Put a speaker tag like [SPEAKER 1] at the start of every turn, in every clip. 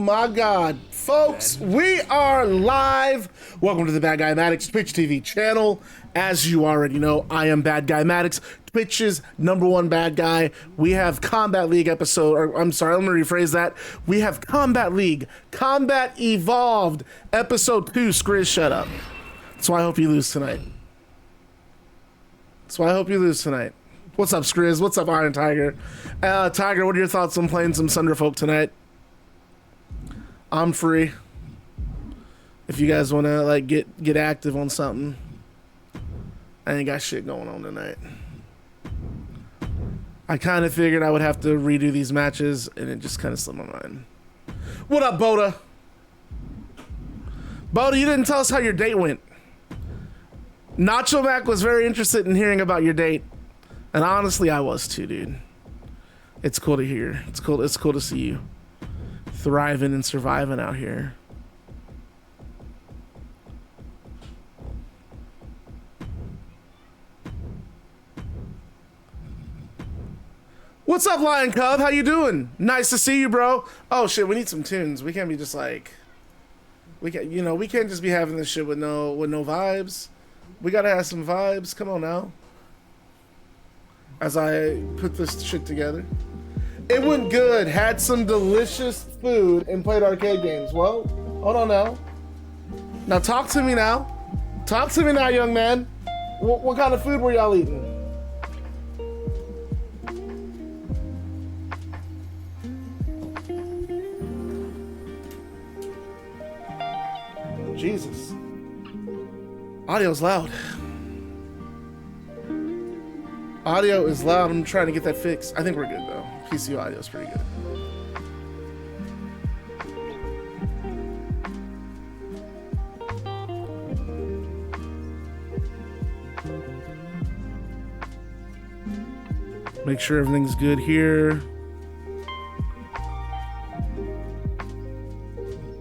[SPEAKER 1] my God. Folks, we are live. Welcome to the Bad Guy Maddox Twitch TV channel. As you already know, I am Bad Guy Maddox, Twitch's #1 bad guy. We have Combat League episode, or I'm sorry, let me rephrase that. We have Combat League, Combat Evolved, episode 2, Skriz, shut up. That's why I hope you lose tonight. What's up, Skriz? What's up, Iron Tiger? Tiger, what are your thoughts on playing some Sunderfolk tonight? I'm free. If you guys want to like get active on something, I ain't got shit going on tonight. I kind of figured I would have to redo these matches, and it just kind of slipped my mind. What up, Boda? Boda, you didn't tell us how your date went. Nacho Mac was very interested in hearing about your date, and honestly, I was too, dude. It's cool to hear. It's cool to see you thriving and surviving out here. What's up, Lion Cub? How you doing? Nice to see you, bro. Oh shit, we need some tunes. We can't be just like, we can't just be having this shit with no vibes. We gotta have some vibes. Come on now. As I put this shit together. It went good. Had some delicious food and played arcade games. Well, hold on now. Now talk to me now. Talk to me now, young man. What kind of food were y'all eating? Jesus. Audio's loud. Audio is loud. I'm trying to get that fixed. I think we're good though. PC audio is pretty good. Make sure everything's good here.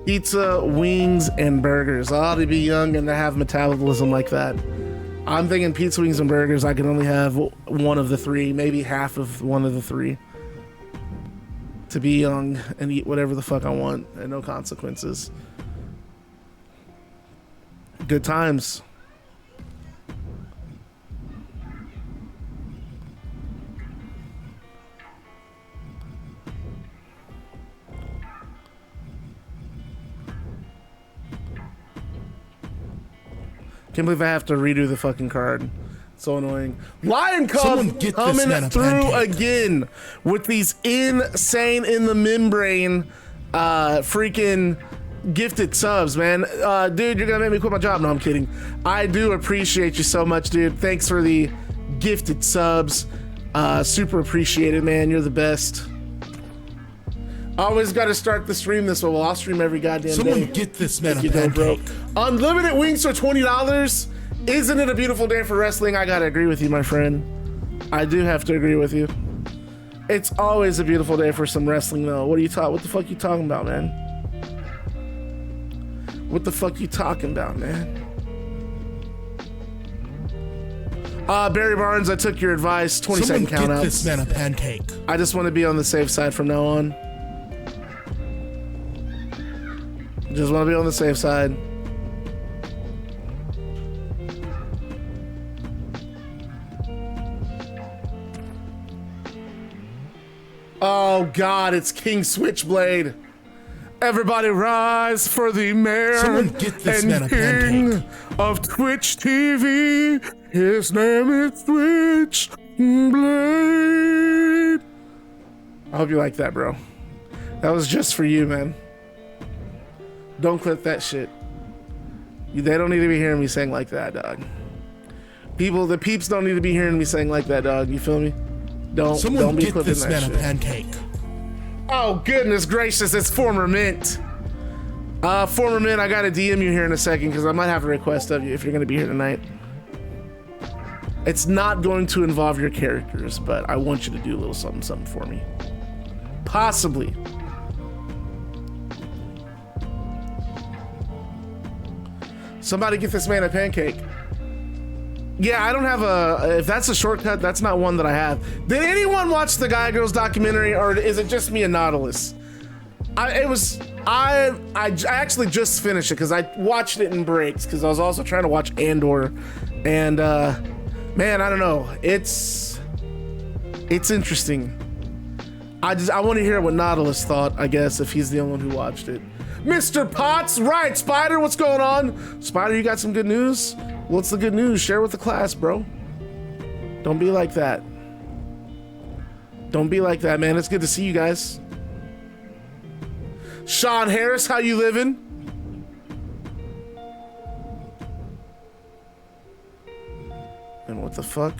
[SPEAKER 1] Pizza, wings, and burgers. I ought to be young and to have metabolism like that. I'm thinking pizza, wings, and burgers. I can only have one of the three, maybe half of one of the three. To be young and eat whatever the fuck I want and no consequences. Good times. Can't believe I have to redo the fucking card. So annoying. Lion Cub coming through again with these insane in the membrane freaking gifted subs, man. Dude, you're gonna make me quit my job. No, I'm kidding. I do appreciate you so much, dude. Thanks for the gifted subs. Super appreciated, man. You're the best. Always got to start the stream this way. Well, I'll stream every goddamn day.
[SPEAKER 2] Someone get this man a pancake.
[SPEAKER 1] Bro. Unlimited wings for $20. Isn't it a beautiful day for wrestling? I gotta agree with you, my friend. I do have to agree with you. It's always a beautiful day for some wrestling, though. What the fuck you talking about, man? What the fuck you talking about, man? Barry Barnes, I took your advice. 20-second count out.
[SPEAKER 2] Get this man a pancake.
[SPEAKER 1] I just want to be on the safe side from now on. Just want to be on the safe side. Oh God, it's King Switchblade. Everybody rise for the mayor and king of Twitch TV. His name is Switchblade. I hope you like that, bro. That was just for you, man. Don't clip that shit. They don't need to be hearing me saying like that, dog. The peeps don't need to be hearing me saying like that, dog. You feel me? Don't be clipping that shit. Someone get this man a pancake. Oh, goodness gracious, it's Former Mint. Former Mint, I gotta DM you here in a second because I might have a request of you if you're gonna be here tonight. It's not going to involve your characters, but I want you to do a little something for me. Possibly. Somebody get this man a pancake. Yeah, I don't have if that's a shortcut, that's not one that I have. Did anyone watch the Guy Girls documentary, or is it just me and Nautilus? I actually just finished it because I watched it in breaks because I was also trying to watch Andor, and man, I don't know. It's interesting. I want to hear what Nautilus thought, I guess, if he's the only one who watched it. Mr. Potts, right, Spider, what's going on? Spider, you got some good news? What's the good news? Share with the class, bro. Don't be like that. Don't be like that, man. It's good to see you guys. Sean Harris, how you living? And what the fuck?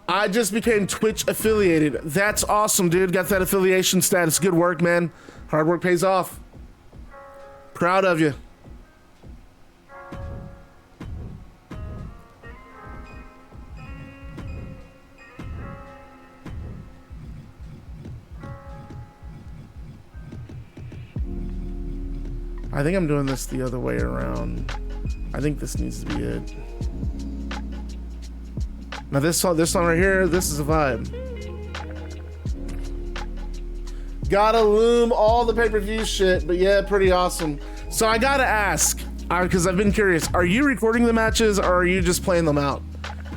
[SPEAKER 1] I just became Twitch affiliated. That's awesome, dude. Got that affiliation status. Good work, man. Hard work pays off. Proud of you. I think I'm doing this the other way around. I think this needs to be it. Now this song right here, this is a vibe. Gotta loom all the pay-per-view shit, but yeah, pretty awesome. So I gotta ask, because I've been curious, are you recording the matches or are you just playing them out?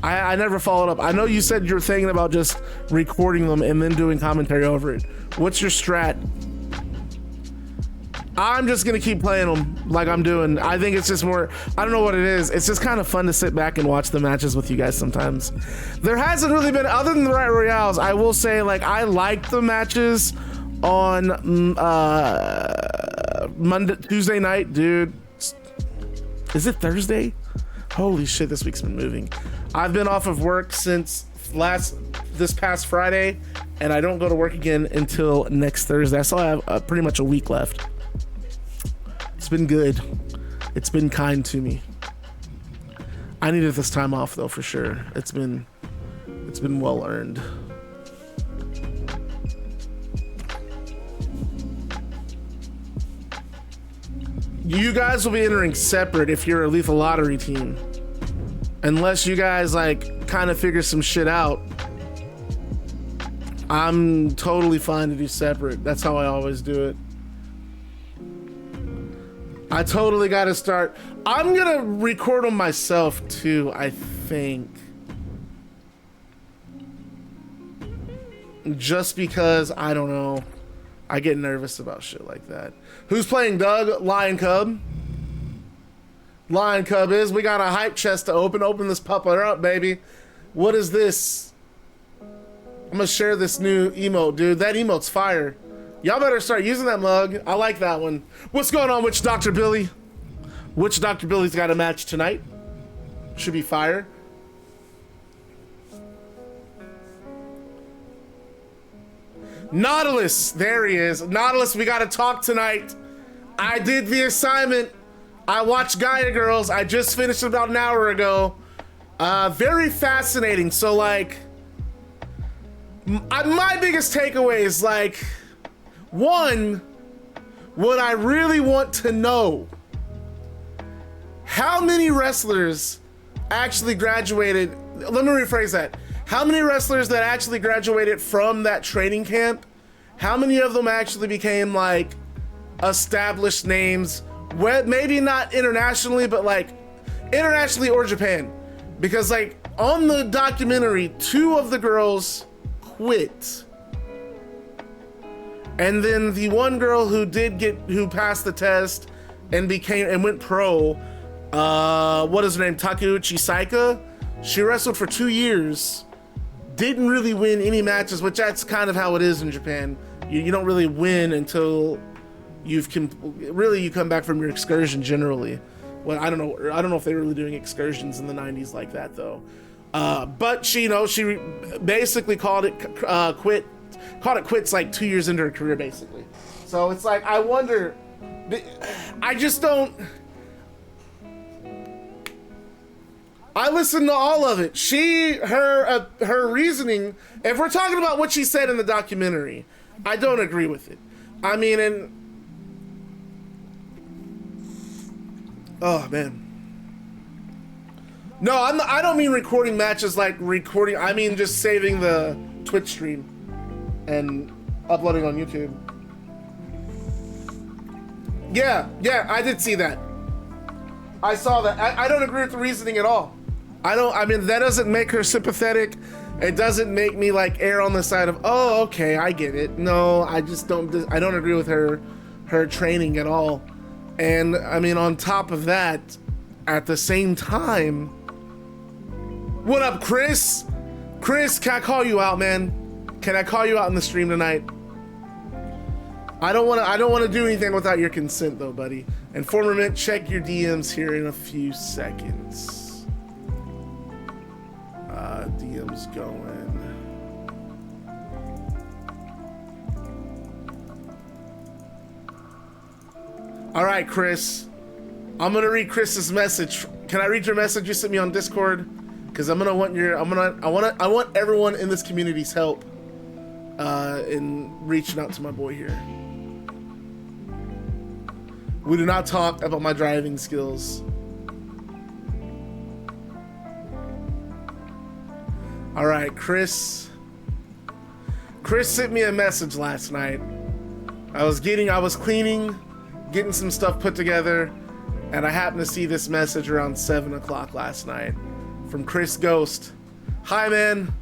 [SPEAKER 1] I never followed up. I know you said you're thinking about just recording them and then doing commentary over it. What's your strat? I'm just gonna keep playing them like I'm doing. I think it's just more, I don't know what it is. It's just kind of fun to sit back and watch the matches with you guys sometimes. There hasn't really been, other than the Riot Royales, I will say, like, I liked the matches on Tuesday night, dude. Is it Thursday? Holy shit, this week's been moving. I've been off of work since this past Friday, and I don't go to work again until next Thursday. I still have pretty much a week left. It's been good. It's been kind to me. I needed this time off though, for sure. It's been well earned. You guys will be entering separate if you're a Lethal Lottery team. Unless you guys like kind of figure some shit out. I'm totally fine to do separate. That's how I always do it. I totally gotta start. I'm gonna record them myself too, I think. Just because, I don't know. I get nervous about shit like that. Who's playing Doug? Lion Cub. Lion Cub is. We got a hype chest to open. Open this pupper up, baby. What is this? I'm gonna share this new emote, dude. That emote's fire. Y'all better start using that mug. I like that one. What's going on, Witch Dr. Billy? Witch Dr. Billy's got a match tonight. Should be fire. Nautilus, there he is. Nautilus, we gotta talk tonight. I did the assignment. I watched Gaia Girls. I just finished it about an hour ago. Very fascinating. So like, my biggest takeaway is like, one, what I really want to know, how many wrestlers actually graduated, let me rephrase that. How many wrestlers that actually graduated from that training camp, how many of them actually became like established names, maybe not internationally, but like internationally or Japan? Because like on the documentary, 2 of the girls quit. And then the one girl who passed the test and went pro, what is her name? Takeuchi Saika. She wrestled for 2 years, didn't really win any matches, which that's kind of how it is in Japan. You don't really win until you come back from your excursion generally. Well, I don't know if they were really doing excursions in the 90s like that though. But she basically called it quits like 2 years into her career basically. So it's like, I wonder, I just don't, I listened to all of it. Her reasoning, if we're talking about what she said in the documentary, I don't agree with it. I mean, oh man. No, I don't mean recording matches like recording. I mean just saving the Twitch stream and uploading on YouTube. Yeah, I did see that. I saw that. I don't agree with the reasoning at all. I mean, that doesn't make her sympathetic. It doesn't make me like err on the side of, oh, okay, I get it. No, I don't agree with her training at all. And I mean, on top of that, at the same time, what up, Chris? Chris, can I call you out, man? Can I call you out in the stream tonight? I don't want to do anything without your consent, though, buddy. And former mint, check your DMs here in a few seconds. DMs going. All right, Chris. I'm gonna read Chris's message. Can I read your message you sent me on Discord? Because I want everyone in this community's help in reaching out to my boy here. We do not talk about my driving skills. All right, Chris. Chris sent me a message last night. I was cleaning, getting some stuff put together, and I happened to see this message around 7 o'clock last night from Chris Ghost. Hi, man.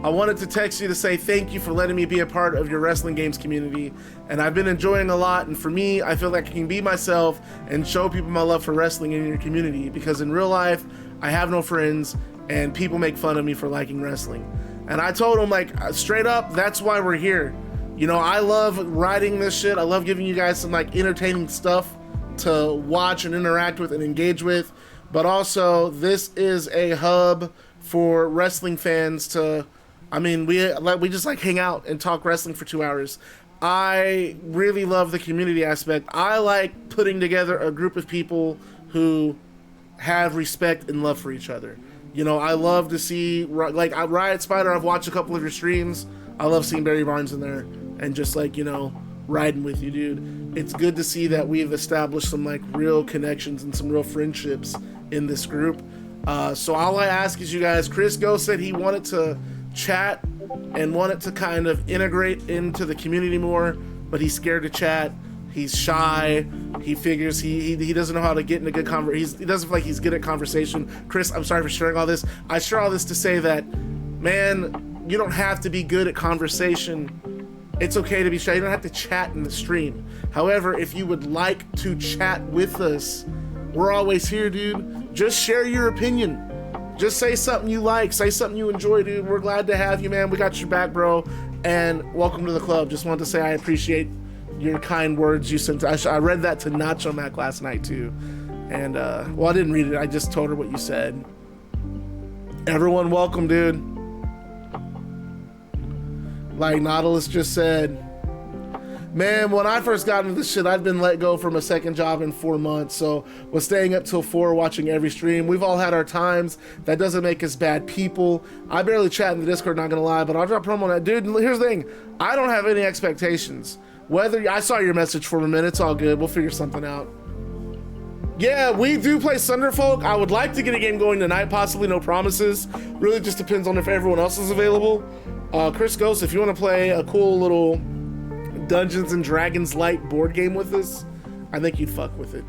[SPEAKER 1] I wanted to text you to say thank you for letting me be a part of your wrestling games community, and I've been enjoying a lot, and for me, I feel like I can be myself and show people my love for wrestling in your community, because in real life, I have no friends, and people make fun of me for liking wrestling. And I told him, like, straight up, that's why we're here. You know, I love writing this shit. I love giving you guys some, like, entertaining stuff to watch and interact with and engage with, but also this is a hub for wrestling fans to, I mean, we just like hang out and talk wrestling for 2 hours. I really love the community aspect. I like putting together a group of people who have respect and love for each other. You know, I love to see, like, Riot Spider, I've watched a couple of your streams. I love seeing Barry Barnes in there and just, like, you know, riding with you, dude. It's good to see that we've established some, like, real connections and some real friendships in this group. So all I ask is you guys, Chris Go said he wanted to chat and wanted to kind of integrate into the community more, but he's scared to chat. He's shy. He figures he doesn't know how to get in a good conversation. He doesn't feel like he's good at conversation. Chris, I'm sorry for sharing all this. I share all this to say that, man, you don't have to be good at conversation. It's okay to be shy. You don't have to chat in the stream. However, if you would like to chat with us, we're always here, dude. Just share your opinion. Just say something you like. Say something you enjoy, dude. We're glad to have you, man. We got your back, bro. And welcome to the club. Just wanted to say I appreciate your kind words you sent. I read that to Nacho Mac last night, too. And, well, I didn't read it. I just told her what you said. Everyone welcome, dude. Like Nautilus just said, man, when I first got into this shit, I'd been let go from a second job in 4 months, so was staying up till 4 watching every stream. We've all had our times. That doesn't make us bad people. I barely chat in the Discord, not gonna lie, but I'll drop promo on that. Dude, here's the thing. I don't have any expectations. Whether I saw your message for a minute, it's all good. We'll figure something out. Yeah, we do play Thunderfolk. I would like to get a game going tonight, possibly, no promises. Really just depends on if everyone else is available. Chris Ghost, if you want to play a cool little Dungeons and Dragons light board game with us, I think you'd fuck with it.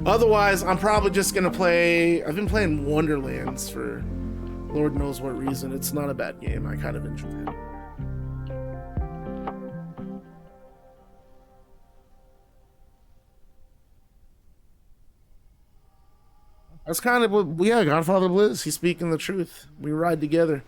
[SPEAKER 1] Otherwise, I'm probably just gonna play, I've been playing Wonderlands for Lord knows what reason. It's not a bad game. I kind of enjoy it. That's kind of what, yeah, Godfather Blizz, he's speaking the truth. We ride together.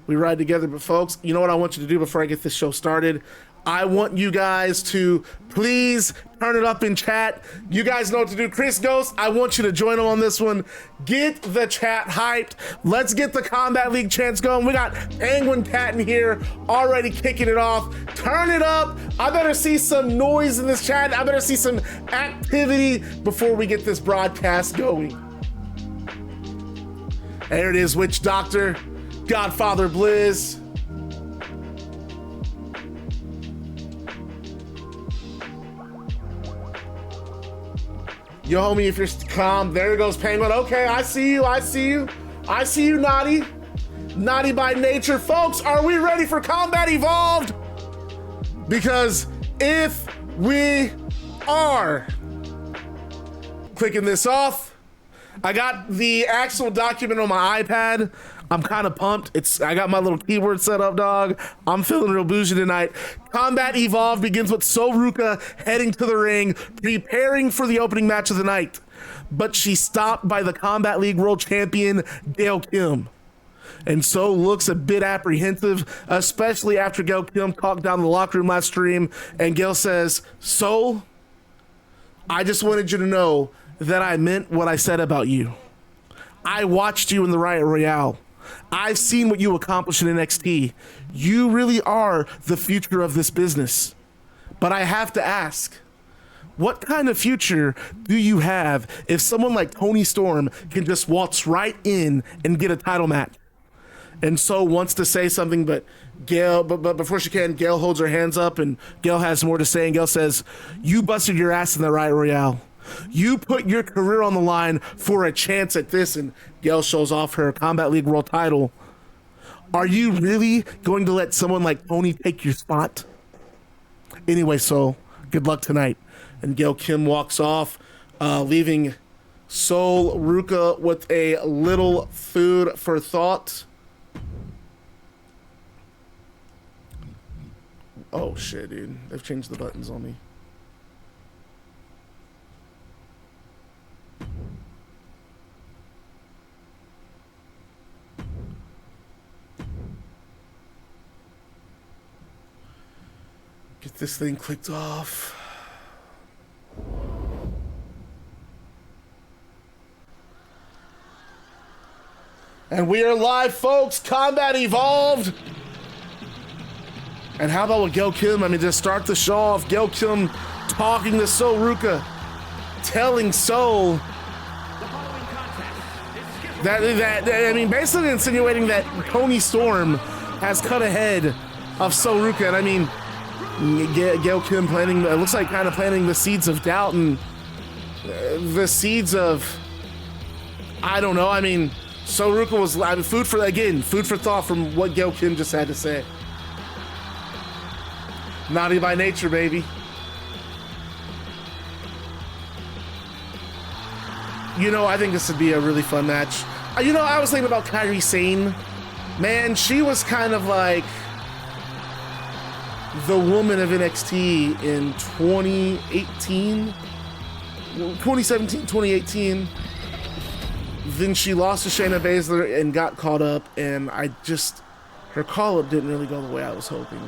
[SPEAKER 1] We ride together. But folks, you know what I want you to do before I get this show started? I want you guys to please turn it up in chat. You guys know what to do. Chris Ghost, I want you to join him on this one. Get the chat hyped. Let's get the Combat League chants going. We got Angwin Cat in here already kicking it off. Turn it up. I better see some noise in this chat. I better see some activity before we get this broadcast going. There it is, Witch Doctor, Godfather Blizz. Yo, homie, if you're calm, there goes Penguin. Okay, I see you, I see you. I see you, Naughty. Naughty by nature. Folks, are we ready for Combat Evolved? Because if we are, clicking this off, I got the actual document on my iPad. I'm kind of pumped. I got my little keyboard set up, dog. I'm feeling real bougie tonight. Combat Evolved begins with Sol Ruca heading to the ring, preparing for the opening match of the night. But she's stopped by the Combat League World Champion, Gail Kim. And Sol looks a bit apprehensive, especially after Gail Kim talked down the locker room last stream. And Gail says, Sol, I just wanted you to know that I meant what I said about you. I watched you in the Riot Royale. I've seen what you accomplished in NXT. You really are the future of this business. But I have to ask, what kind of future do you have if someone like Toni Storm can just waltz right in and get a title match? And Sol wants to say something, but before she can, Gail holds her hands up, and Gail has more to say, and Gail says, you busted your ass in the Riot Royale. You put your career on the line for a chance at this, and Gail shows off her Combat League World title. Are you really going to let someone like Toni take your spot? Anyway, Sol, good luck tonight. And Gail Kim walks off, leaving Sol Ruca with a little food for thought. Oh shit, dude. They've changed the buttons on me. Get this thing clicked off. And we are live, folks. Combat Evolved. And how about with Gail Kim? I mean, to start the show off, Gail Kim talking to Sol Ruca, telling Sol that I mean, basically insinuating that Toni Storm has cut ahead of Sol Ruca. And I mean, Gail Kim planting, it looks like kind of planting the seeds of doubt and the seeds of, I don't know. I mean, Sol Ruca was food for thought from what Gail Kim just had to say. Naughty by nature, baby. You know, I think this would be a really fun match. You know, I was thinking about Kairi Sane. Man, she was kind of like the woman of NXT in 2017, 2018. Then she lost to Shayna Baszler and got caught up, and her call-up didn't really go the way I was hoping.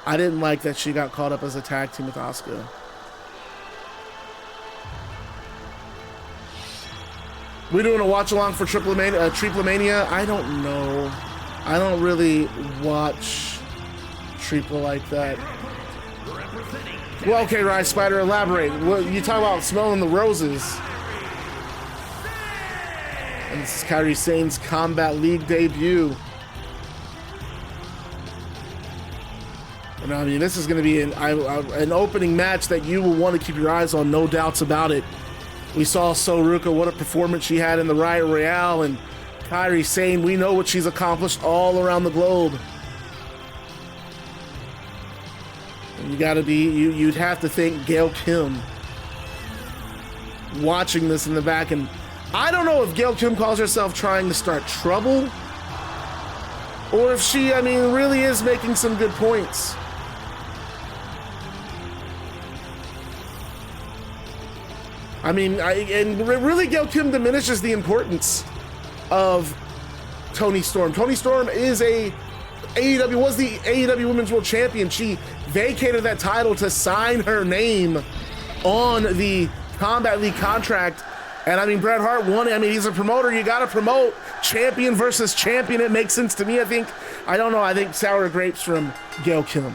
[SPEAKER 1] I didn't like that she got caught up as a tag team with Asuka. We're doing a watch along for Triplemania. I don't know. I don't really watch Triple like that. Well, okay, Rise Spider, elaborate. You talk about smelling the roses. And this is Kairi Sane's Combat League debut. And I mean, this is going to be an opening match that you will want to keep your eyes on, no doubts about it. We saw Sol Ruca, what a performance she had in the Riot Royale, and Kairi Sane, we know what she's accomplished all around the globe. And you'd have to thank Gail Kim watching this in the back. And I don't know if Gail Kim calls herself trying to start trouble, or if she, I mean, really is making some good points. I mean, really Gail Kim diminishes the importance of Toni Storm. Toni Storm was the AEW Women's World Champion. She vacated that title to sign her name on the Combat League contract. And I mean, Bret Hart won it. I mean, he's a promoter. You got to promote champion versus champion. It makes sense to me. I think sour grapes from Gail Kim.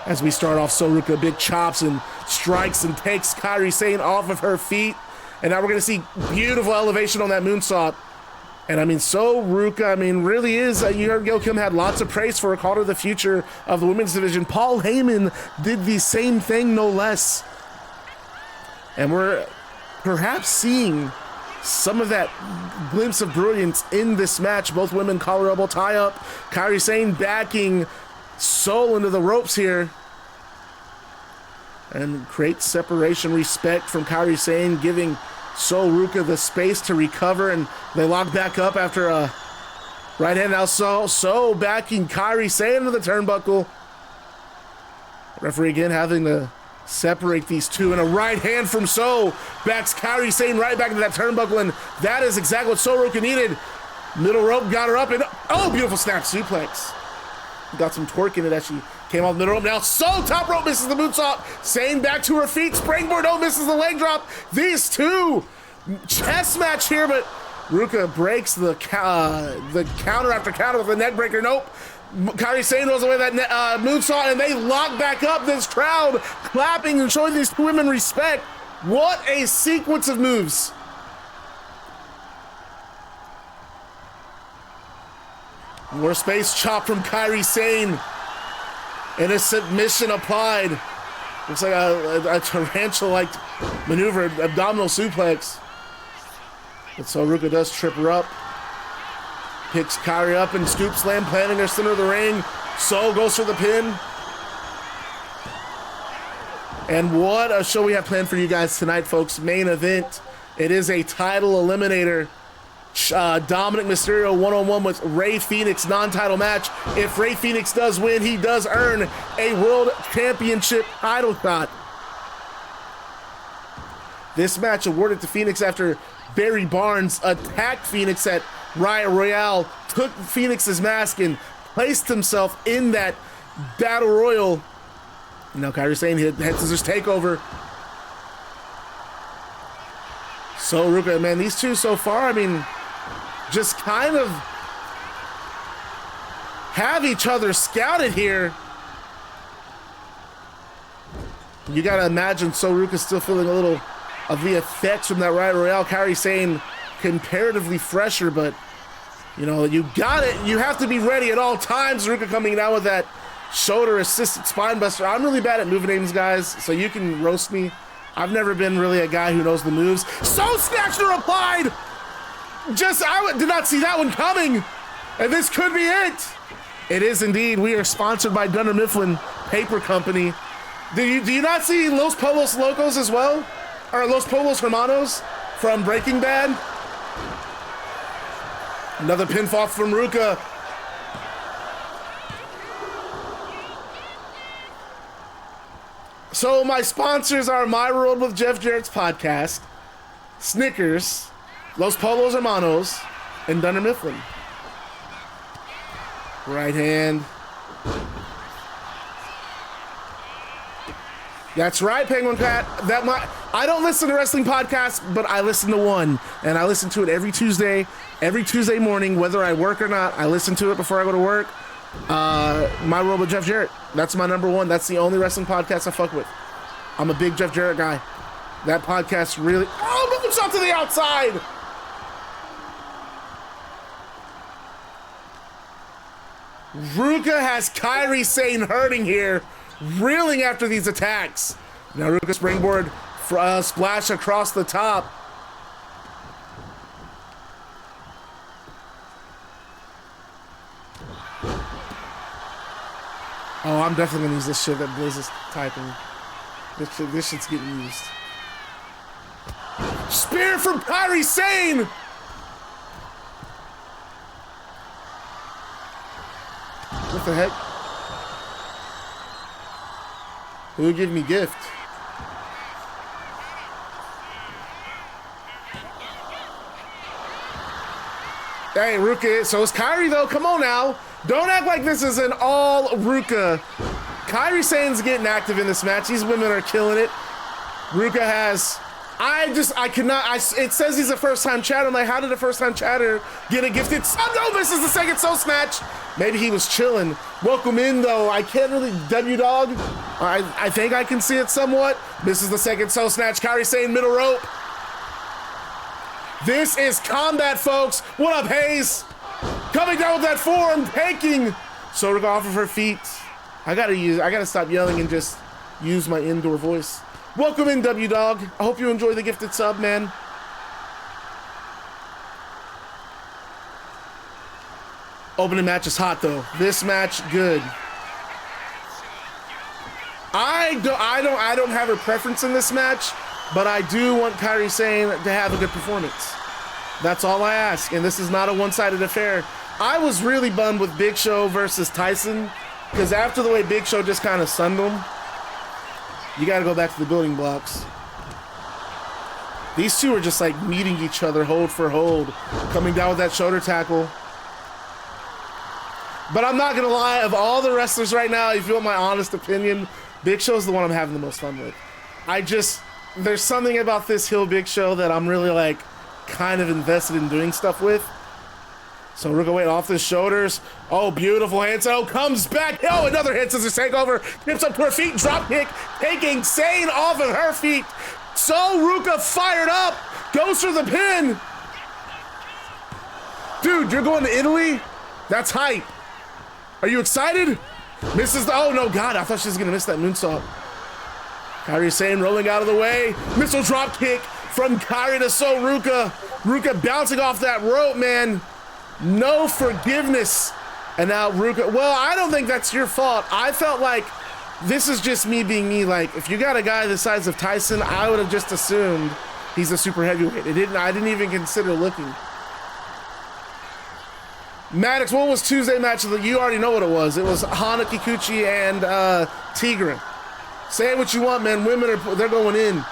[SPEAKER 1] As we start off, Sol Ruca, big chops and strikes and takes Kairi Sane off of her feet. And now we're going to see beautiful elevation on that moonsault. And I mean, Sol Ruca, I mean, really is, you heard Gail Kim had lots of praise for her, called her the future of the women's division. Paul Heyman did the same thing, no less. And we're perhaps seeing some of that glimpse of brilliance in this match. Both women collar elbow tie up. Kairi Sane backing Sol into the ropes here. And great separation, respect from Kairi Sane, giving Sol Ruca the space to recover, and they lock back up after a right hand. Now Sol backing Kairi Sane into the turnbuckle. Referee again having to separate these two, and a right hand from Sol backs Kairi Sane right back into that turnbuckle, and that is exactly what Sol Ruca needed. Middle rope, got her up, and oh, beautiful snap suplex. Got some torque in it as she came off the middle rope. Now Sol top rope, misses the moonsault. Sane back to her feet, springboard, oh, misses the leg drop. These two, chess match here, but Ruca breaks the counter after counter with a neck breaker. Nope. Kairi Sane rolls away that moonsault, and they lock back up. This crowd clapping and showing these two women respect. What a sequence of moves. More space chop from Kairi Sane. And a submission applied. Looks like a tarantula-like maneuver, abdominal suplex. But Sol Ruca does trip her up. Picks Kairi up and scoop slam, planting her center of the ring. Sol goes for the pin. And what a show we have planned for you guys tonight, folks. Main event. It is a title eliminator. Dominik Mysterio one-on-one with Rey Fenix, non-title match. If Rey Fenix does win, he does earn a World Championship title shot. This match awarded to Phoenix after Barry Barnes attacked Phoenix at Riot Royale, took Phoenix's mask and placed himself in that battle royal. Now Kairi Sane hit head scissors takeover. Sol Ruca, man, these two so far, I mean, just kind of have each other scouted here. You gotta imagine Sol Ruca still feeling a little of the effects from that Riot Royale. Kairi Sane comparatively fresher, but you know, you got it. You have to be ready at all times. Ruca coming down with that shoulder assisted spine buster. I'm really bad at move names, guys, so you can roast me. I've never been really a guy who knows the moves. So Snatcher applied! I did not see that one coming. And this could be it. It is indeed. We are sponsored by Dunder Mifflin Paper Company. Do you not see Los Pollos Locos as well? Or Los Pollos Hermanos from Breaking Bad? Another pinfall from Ruca. So my sponsors are My World with Jeff Jarrett's podcast, Snickers, Los Pollos Hermanos, and Dunder Mifflin. Right hand. That's right, Penguin Pat. I don't listen to wrestling podcasts, but I listen to one, and I listen to it every Tuesday morning, whether I work or not. I listen to it before I go to work. My World with Jeff Jarrett. That's my number one. That's the only wrestling podcast I fuck with. I'm a big Jeff Jarrett guy. That podcast really... Oh, moving shot to the outside! Ruca has Kairi Sane hurting here, reeling after these attacks. Now Ruca springboard splash across the top. Oh, I'm definitely gonna use this shit that Blizz is typing. This shit's getting used. Spear from Kairi Sane! What the heck? Who would give me gift? Hey, Ruca, so is Kairi though, come on now. Don't act like this is an all Ruca. Kairi Sane's getting active in this match. These women are killing it. Ruca has, it says he's a first-time chatter. I'm like, how did a first-time chatter get a gifted? Oh no, this is the second soul snatch. Maybe he was chilling. Welcome in though. I can't really, W-Dog. I think I can see it somewhat. This is the second soul snatch. Kairi Sane, middle rope. This is combat, folks. What up, Hayes? Coming down with that forearm, taking Sol Ruca off of her feet. I gotta stop yelling and just use my indoor voice. Welcome in, W-Dog. I hope you enjoy the gifted sub, man. Opening match is hot, though. This match, good. I don't have a preference in this match, but I do want Kairi Sane to have a good performance. That's all I ask, and this is not a one-sided affair. I was really bummed with Big Show versus Tyson, because after the way Big Show just kind of sunned him, you got to go back to the building blocks. These two are just like meeting each other hold for hold, coming down with that shoulder tackle. But I'm not going to lie, of all the wrestlers right now, if you want my honest opinion, Big Show's the one I'm having the most fun with. There's something about this heel Big Show that I'm really like kind of invested in doing stuff with. So Ruca Wade off the shoulders. Oh, beautiful hand. Oh, comes back. Oh, another hand scissors takeover. Tips up to her feet. Drop kick. Taking Sane off of her feet. Sol Ruca fired up. Goes for the pin. Dude, you're going to Italy? That's hype. Are you excited? Misses the, oh no, God, I thought she was gonna miss that moonsault. Kairi Sane rolling out of the way. Missile drop kick from Kairi to Sol Ruca. Ruca bouncing off that rope, man. No forgiveness. And now Ruca, well, I don't think that's your fault. I felt like this is just me being me. Like, if you got a guy the size of Tyson, I would have just assumed he's a super heavyweight. I didn't even consider looking. Maddox, what was Tuesday match? You already know what it was. It was Hana Kikuchi and Tigran. Say what you want, man. Women they're going in.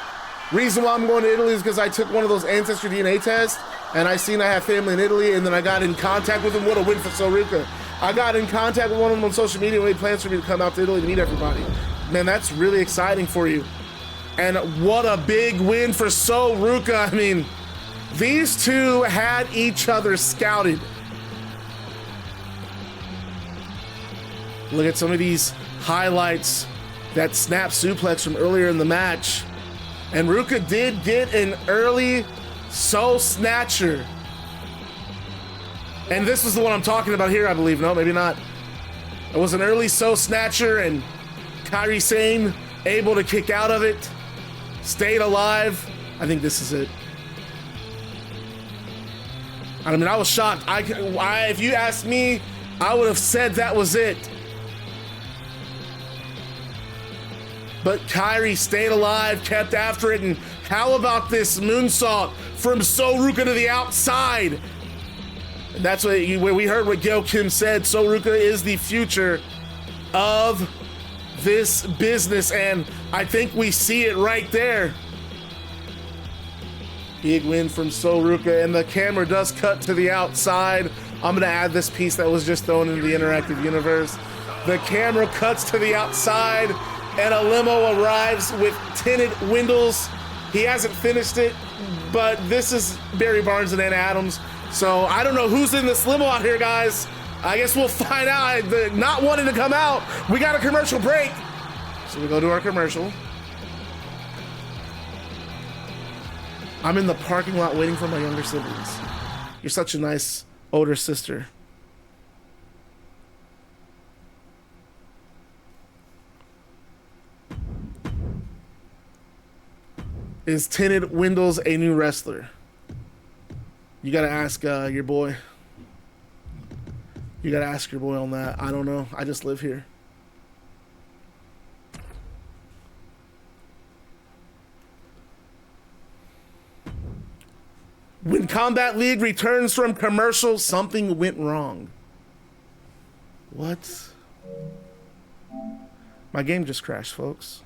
[SPEAKER 1] Reason why I'm going to Italy is because I took one of those ancestry DNA tests, and I seen I have family in Italy, and then I got in contact with them. What a win for Sol Ruca. I got in contact with one of them on social media when he plans for me to come out to Italy to meet everybody. Man, that's really exciting for you. And what a big win for Sol Ruca. I mean, these two had each other scouted. Look at some of these highlights. That snap suplex from earlier in the match. And Ruca did get an early Soul Snatcher. And this is the one I'm talking about here, I believe. No, maybe not. It was an early Soul Snatcher, and Kairi Sane able to kick out of it. Stayed alive. I think this is it. I mean, I was shocked. If you asked me, I would have said that was it. But Kairi stayed alive, kept after it, and how about this moonsault from Sol Ruca to the outside? And that's what we heard what Gail Kim said. Sol Ruca is the future of this business, and I think we see it right there. Big win from Sol Ruca, and the camera does cut to the outside. I'm gonna add this piece that was just thrown into the interactive universe. The camera cuts to the outside, and a limo arrives with tinted windows. He hasn't finished it, but this is Barry Barnes and Anna Adams. So I don't know who's in this limo out here, guys. I guess we'll find out. Not wanting to come out, we got a commercial break. So we go to our commercial. I'm in the parking lot waiting for my younger siblings. You're such a nice older sister. Is Tinted Windows a new wrestler? You gotta ask your boy. You gotta ask your boy on that. I don't know. I just live here. When Combat League returns from commercial, something went wrong. What? My game just crashed, folks.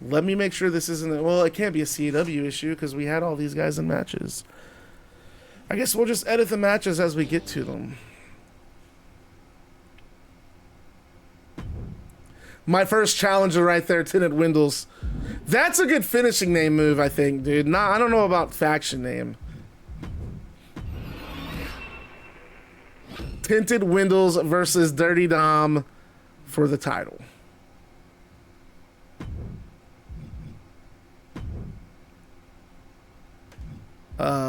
[SPEAKER 1] Let me make sure this isn't... Well, it can't be a CW issue because we had all these guys in matches. I guess we'll just edit the matches as we get to them. My first challenger right there, Tinted Windows. That's a good finishing name move, I think, dude. Nah, I don't know about faction name. Tinted Windows versus Dirty Dom for the title.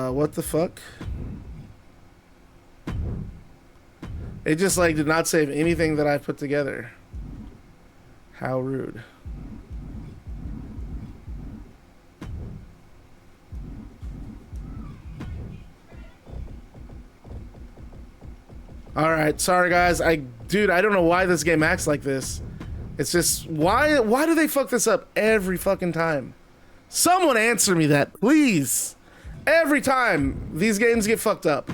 [SPEAKER 1] What the fuck? It just like did not save anything that I put together. How rude. All right, sorry guys. Dude, I don't know why this game acts like this. It's just, why do they fuck this up every fucking time? Someone answer me that, please. Every time these games get fucked up.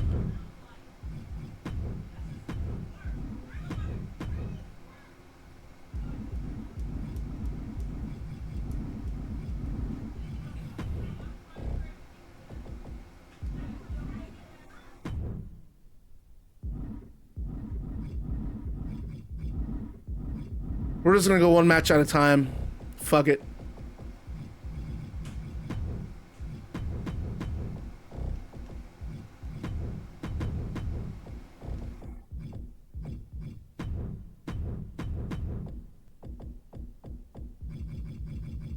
[SPEAKER 1] We're just gonna go one match at a time. Fuck it.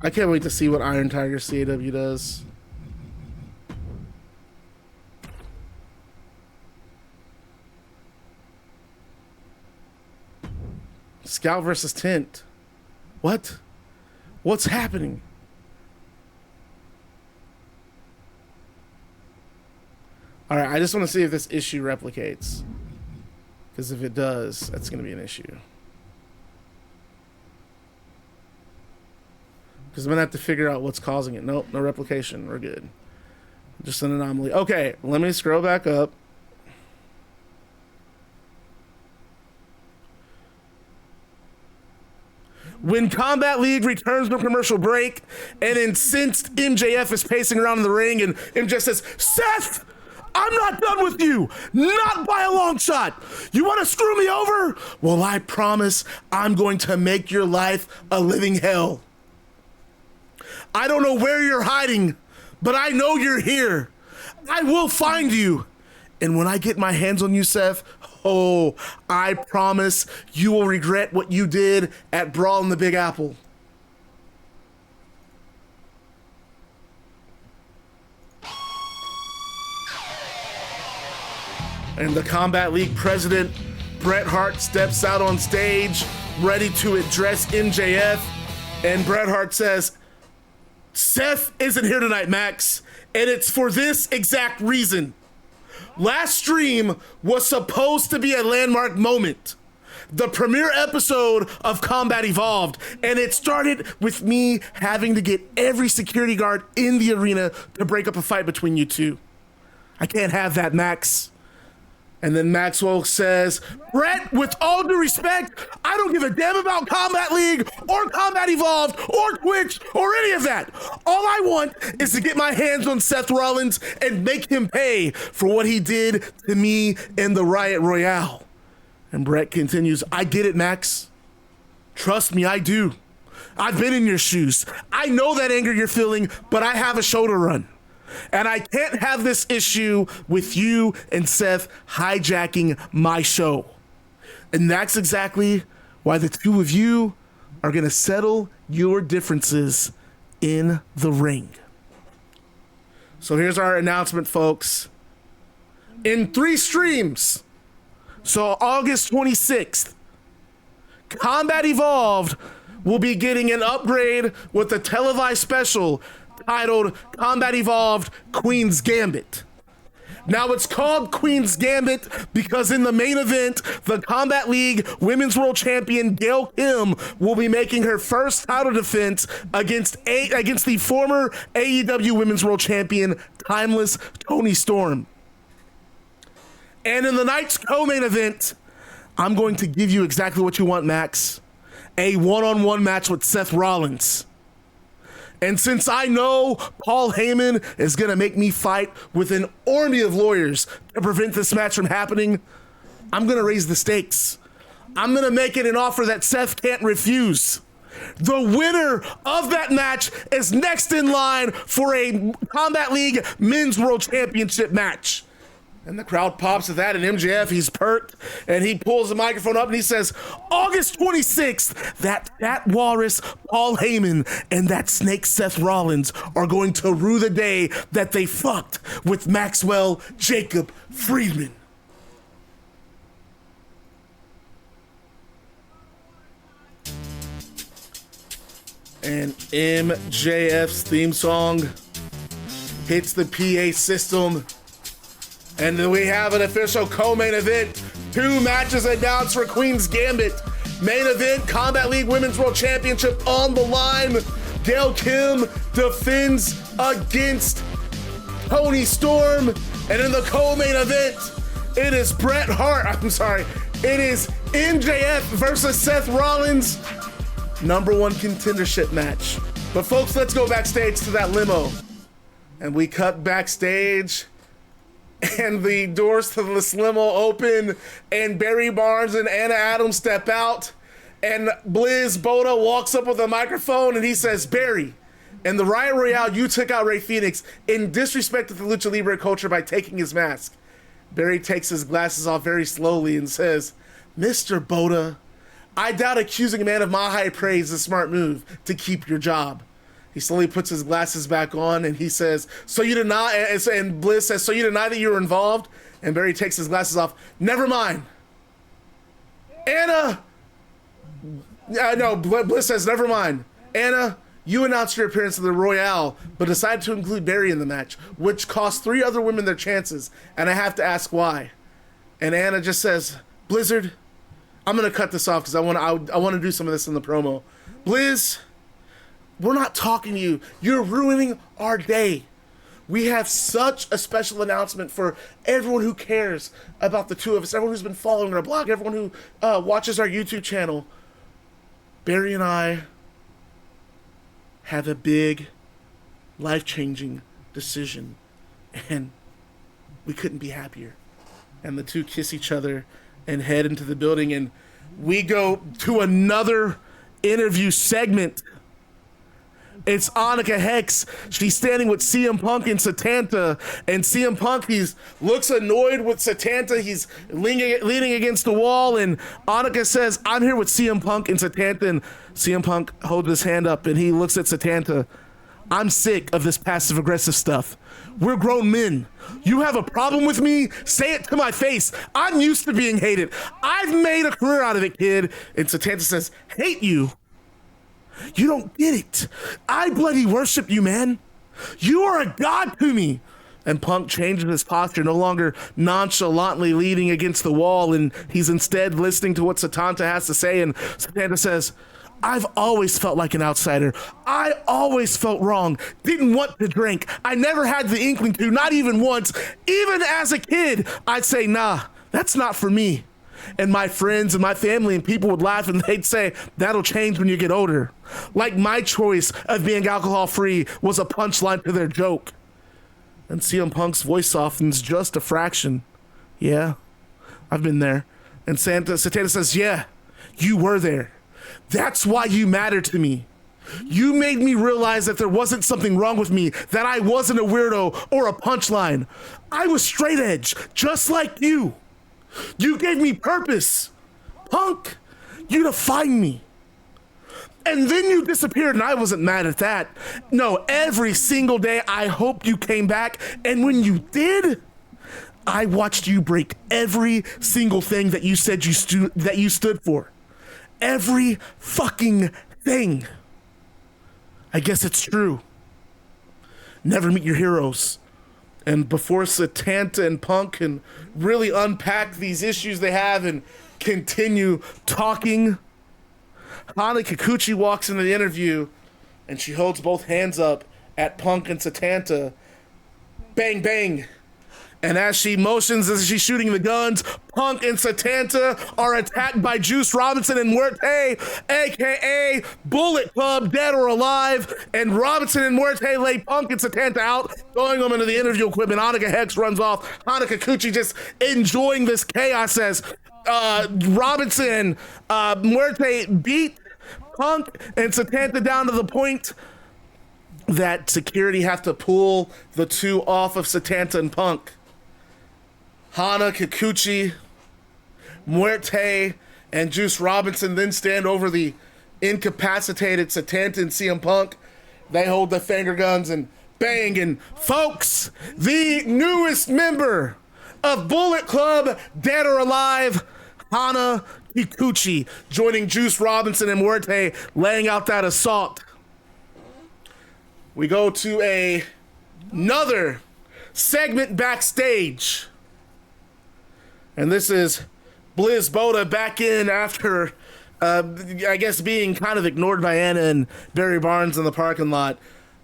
[SPEAKER 1] I can't wait to see what Iron Tiger CAW does. Scout versus Tint. What? What's happening? All right, I just want to see if this issue replicates. Because if it does, that's going to be an issue. Because I'm going to have to figure out what's causing it. Nope, no replication. We're good. Just an anomaly. Okay, let me scroll back up. When Combat League returns from commercial break, an incensed MJF is pacing around in the ring, and MJF says, Seth, I'm not done with you. Not by a long shot. You want to screw me over? Well, I promise I'm going to make your life a living hell. I don't know where you're hiding, but I know you're here. I will find you. And when I get my hands on you, Seth, oh, I promise you will regret what you did at Brawl in the Big Apple. And the Combat League president, Bret Hart, steps out on stage, ready to address MJF. And Bret Hart says, Seth isn't here tonight, Max, and it's for this exact reason. Last stream was supposed to be a landmark moment, the premiere episode of Combat Evolved, and it started with me having to get every security guard in the arena to break up a fight between you two. I can't have that, Max. And then Maxwell says, Brett, with all due respect, I don't give a damn about Combat League or Combat Evolved or Twitch or any of that. All I want is to get my hands on Seth Rollins and make him pay for what he did to me in the Riot Royale. And Brett continues, I get it, Max. Trust me, I do. I've been in your shoes. I know that anger you're feeling, but I have a show to run. And I can't have this issue with you and Seth hijacking my show. And that's exactly why the two of you are going to settle your differences in the ring. So here's our announcement, folks. In 3 streams, so August 26th, Combat Evolved will be getting an upgrade with a televised special titled Combat Evolved Queen's Gambit. Now it's called Queen's Gambit because in the main event, the Combat League Women's World Champion Gail Kim will be making her first title defense against the former AEW Women's World Champion Timeless Toni Storm. And in the night's co-main event, I'm going to give you exactly what you want, Max. A one-on-one match with Seth Rollins. And since I know Paul Heyman is going to make me fight with an army of lawyers to prevent this match from happening, I'm going to raise the stakes. I'm going to make it an offer that Seth can't refuse. The winner of that match is next in line for a Combat League Men's World Championship match. And the crowd pops at that, and MJF, he's perked, and he pulls the microphone up and he says, August 26th, that walrus Paul Heyman and that snake Seth Rollins are going to rue the day that they fucked with Maxwell Jacob Friedman. And MJF's theme song hits the PA system. And then we have an official co-main event 2 matches announced for Queen's Gambit. Main event, Combat League Women's World Championship on the line. Gail Kim defends against Toni Storm. And in the co-main event, it is it is MJF versus Seth Rollins. #1 contendership match. But folks, let's go backstage to that limo. And we cut backstage, and the doors to this limo open, and Barry Barnes and Anna Adams step out, and Blizz Boda walks up with a microphone, and he says, Barry, in the Riot Royale, you took out Rey Fenix and disrespected the Lucha Libre culture by taking his mask. Barry takes his glasses off very slowly and says, Mr. Boda, I doubt accusing a man of my high praise is a smart move to keep your job. He slowly puts his glasses back on and he says, so you deny, and Bliss says, so you deny that you were involved? And Barry takes his glasses off. Never mind. Anna, Bliss says, never mind. Anna, you announced your appearance at the Royale, but decided to include Barry in the match, which cost 3 other women their chances, and I have to ask why. And Anna just says, Blizzard, I'm gonna cut this off because I want to do some of this in the promo. Blizz, we're not talking to you. You're ruining our day. We have such a special announcement for everyone who cares about the two of us, everyone who's been following our blog, everyone who watches our YouTube channel. Barry and I have a big, life-changing decision, and we couldn't be happier. And the two kiss each other and head into the building, and we go to another interview segment. It's Annika Hex. She's standing with CM Punk and Setanta, and CM Punk, looks annoyed with Setanta. He's leaning against the wall, and Annika says, I'm here with CM Punk and Setanta, and CM Punk holds his hand up, and he looks at Setanta. I'm sick of this passive-aggressive stuff. We're grown men. You have a problem with me? Say it to my face. I'm used to being hated. I've made a career out of it, kid. And Setanta says, hate you? You don't get it. I bloody worship you, man. You are a god to me. And Punk changes his posture, no longer nonchalantly leaning against the wall, and he's instead listening to what Setanta has to say. And Setanta says, I've always felt like an outsider. I always felt wrong. Didn't want to drink. I never had the inkling to, not even once. Even as a kid, I'd say, nah, that's not for me. And my friends and my family and people would laugh and they'd say, that'll change when you get older. Like my choice of being alcohol-free was a punchline to their joke. And CM Punk's voice softens just a fraction. Yeah, I've been there. And Setanta says, yeah, you were there. That's why you matter to me. You made me realize that there wasn't something wrong with me, that I wasn't a weirdo or a punchline. I was straight edge, just like you. You gave me purpose. Punk, you defined me. And then you disappeared, and I wasn't mad at that. No, every single day I hoped you came back, and when you did, I watched you break every single thing that you said you stood for. Every fucking thing. I guess it's true. Never meet your heroes. And before Setanta and Punk can really unpack these issues they have and continue talking, Hana Kikuchi walks into the interview and she holds both hands up at Punk and Setanta. Bang, bang. And as she motions, as she's shooting the guns, Punk and Setanta are attacked by Juice Robinson and Muerte, a.k.a. Bullet Club, dead or alive. And Robinson and Muerte lay Punk and Setanta out, throwing them into the interview equipment. Annika Hex runs off. Hana Kikuchi just enjoying this chaos as Robinson, Muerte beat Punk and Setanta down to the point that security have to pull the two off of Setanta and Punk. Hana, Kikuchi, Muerte, and Juice Robinson then stand over the incapacitated Setanta and CM Punk. They hold the finger guns and bang. And folks, the newest member of Bullet Club, dead or alive, Hana Kikuchi, joining Juice Robinson and Muerte, laying out that assault. We go to another segment backstage. And this is Bliss Boda back in after, I guess, being kind of ignored by Anna and Barry Barnes in the parking lot.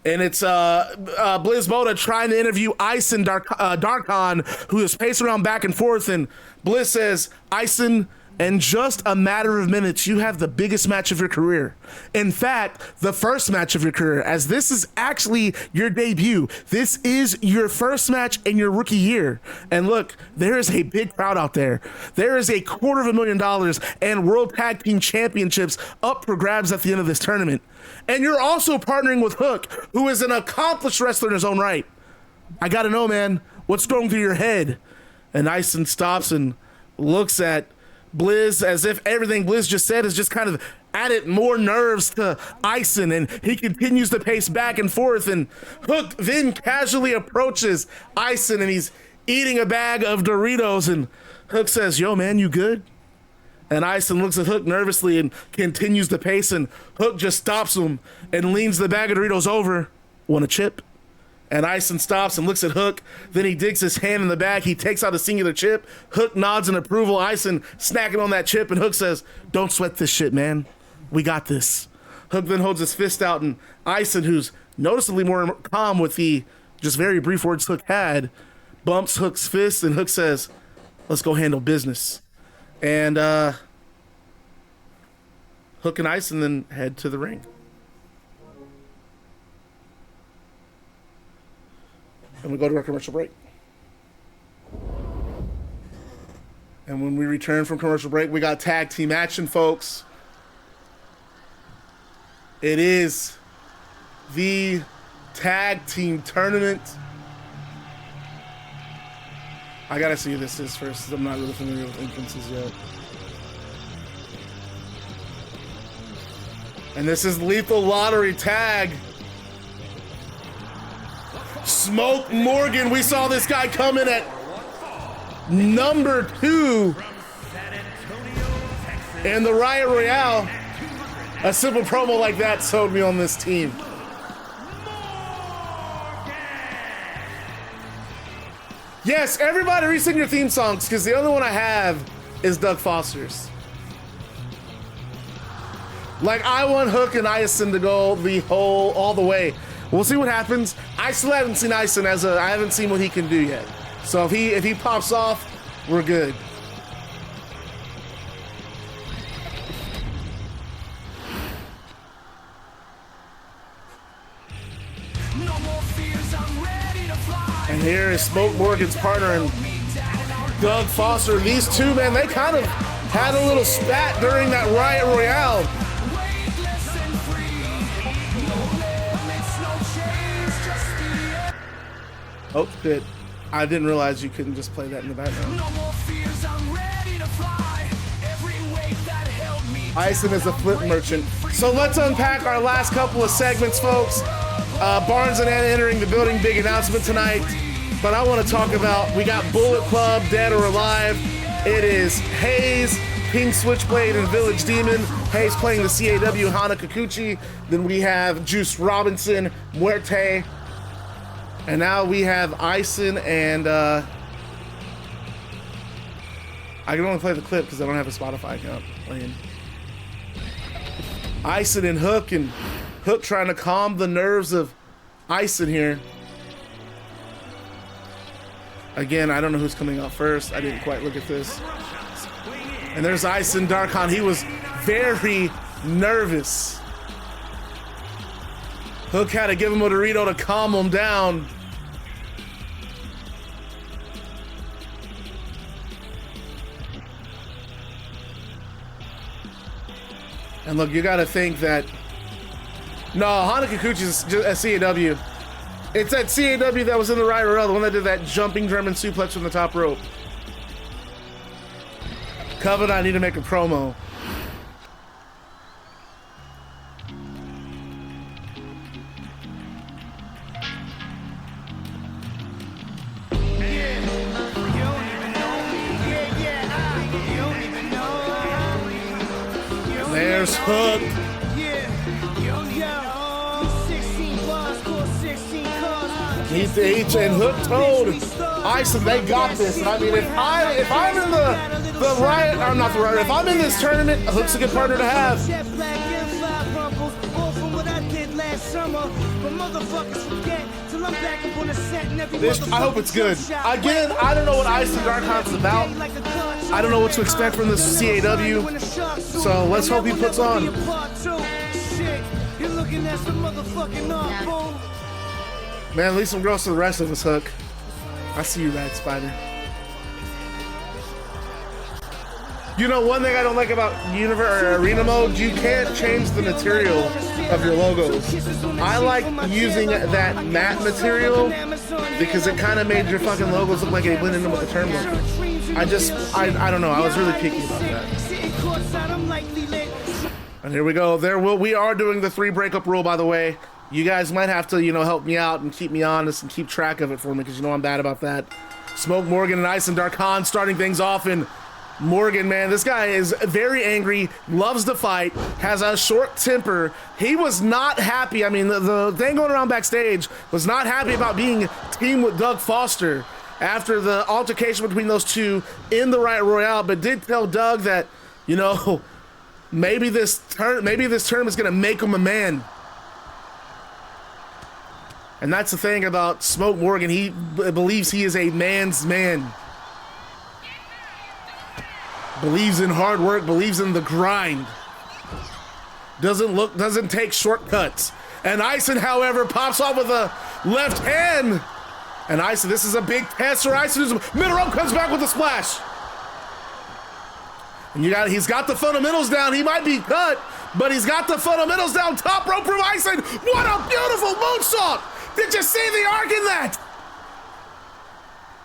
[SPEAKER 1] And it's Bliss Boda trying to interview Aysen Darkhan, who is pacing around back and forth. And Bliss says, Aysen, in just a matter of minutes, you have the biggest match of your career. In fact, the first match of your career, as this is actually your debut. This is your first match in your rookie year. And look, there is a big crowd out there. There is $250,000 and World Tag Team Championships up for grabs at the end of this tournament. And you're also partnering with Hook, who is an accomplished wrestler in his own right. I gotta know, man, what's going through your head? And Aysen stops and looks at Bliss as if everything Bliss just said is just kind of added more nerves to Aysen, and he continues to pace back and forth, and Hook then casually approaches Aysen, and he's eating a bag of Doritos, and Hook says, yo man, you good? And Aysen looks at Hook nervously and continues to pace, and Hook just stops him and leans the bag of Doritos over. Want a chip? And Aysen stops and looks at Hook. Then he digs his hand in the bag. He takes out a singular chip. Hook nods in approval. Aysen snacking on that chip. And Hook says, don't sweat this shit, man. We got this. Hook then holds his fist out. And Aysen, who's noticeably more calm with the just very brief words Hook had, bumps Hook's fist. And Hook says, let's go handle business. And Hook and Aysen then head to the ring. And we go to our commercial break. And when we return from commercial break, we got tag team action, folks. It is the tag team tournament. I gotta see who this is first. I'm not really familiar with entrances yet. And this is Lethal Lottery Tag. Smoke Morgan, we saw this guy come in at number 2 in the Riot Royale. A simple promo like that sold me on this team. Yes, everybody resing your theme songs, because the only one I have is Doug Foster's. Like, I want Hook and Aysen to go all the way. We'll see what happens. I still haven't seen Aysen I haven't seen what he can do yet. So if he pops off, we're good. And here is Smoke Morgan's partner and Doug Foster. These two, man, they kind of had a little spat during that Riot Royale. Oh, shit. I didn't realize you couldn't just play that in the background. Aysen is a flip merchant. So let's unpack our last couple of segments, folks. Barnes and Anna entering the building, big announcement tonight. But I want to talk about, we got Bullet Club, Dead or Alive. It is Hayes, Pink Switchblade, and Village Demon. Hayes playing the CAW, Hana Kikuchi. Then we have Juice Robinson, Muerte. And now we have Aysen and I can only play the clip because I don't have a Spotify account playing. Aysen and Hook trying to calm the nerves of Aysen here. Again, I don't know who's coming out first. I didn't quite look at this. And there's Aysen Darkhan. He was very nervous. Hook had to give him a Dorito to calm him down. And look, you gotta think that... No, Hana Kikuchi's just a CAW. It's that CAW that was in the Riot Royale, the one that did that jumping German suplex from the top rope. Coven, I need to make a promo. There's Hook. And Hook told Aysen they got this. And I mean, if I'm in the riot, I'm not the riot. If I'm in this tournament, Hook's a good partner to have. I hope it's good. Again, I don't know what Aysen Darkhan's about. I don't know what to expect from this CAW. So let's hope he puts on. Man, leave some girls to the rest of us, Hook. I see you, Rad Spider. You know, one thing I don't like about arena mode, you can't change the material of your logos. I like using that matte material because it kind of made your fucking logos look like they blended in with the turnbuckle. I don't know. I was really picky about that. And here we go. We are doing the 3 breakup rule, by the way. You guys might have to, help me out and keep me honest and keep track of it for me because I'm bad about that. Smoke Morgan and Aysen Darkhan starting things off, and Morgan, man, this guy is very angry, loves to fight, has a short temper. He was not happy. I mean, the thing going around backstage was not happy about being teamed with Doug Foster after the altercation between those two in the Riot Royale, but did tell Doug that, maybe this tournament is going to make him a man. And that's the thing about Smoke Morgan. He believes he is a man's man. Believes in hard work, believes in the grind. Doesn't take shortcuts. And Aysen, however, pops off with a left hand. And Aysen, this is a big test for Aysen. Middle rope comes back with a splash. And he's got the fundamentals down. He might be cut, but he's got the fundamentals down. Top rope from Aysen. What a beautiful moonsault. Did you see the arc in that?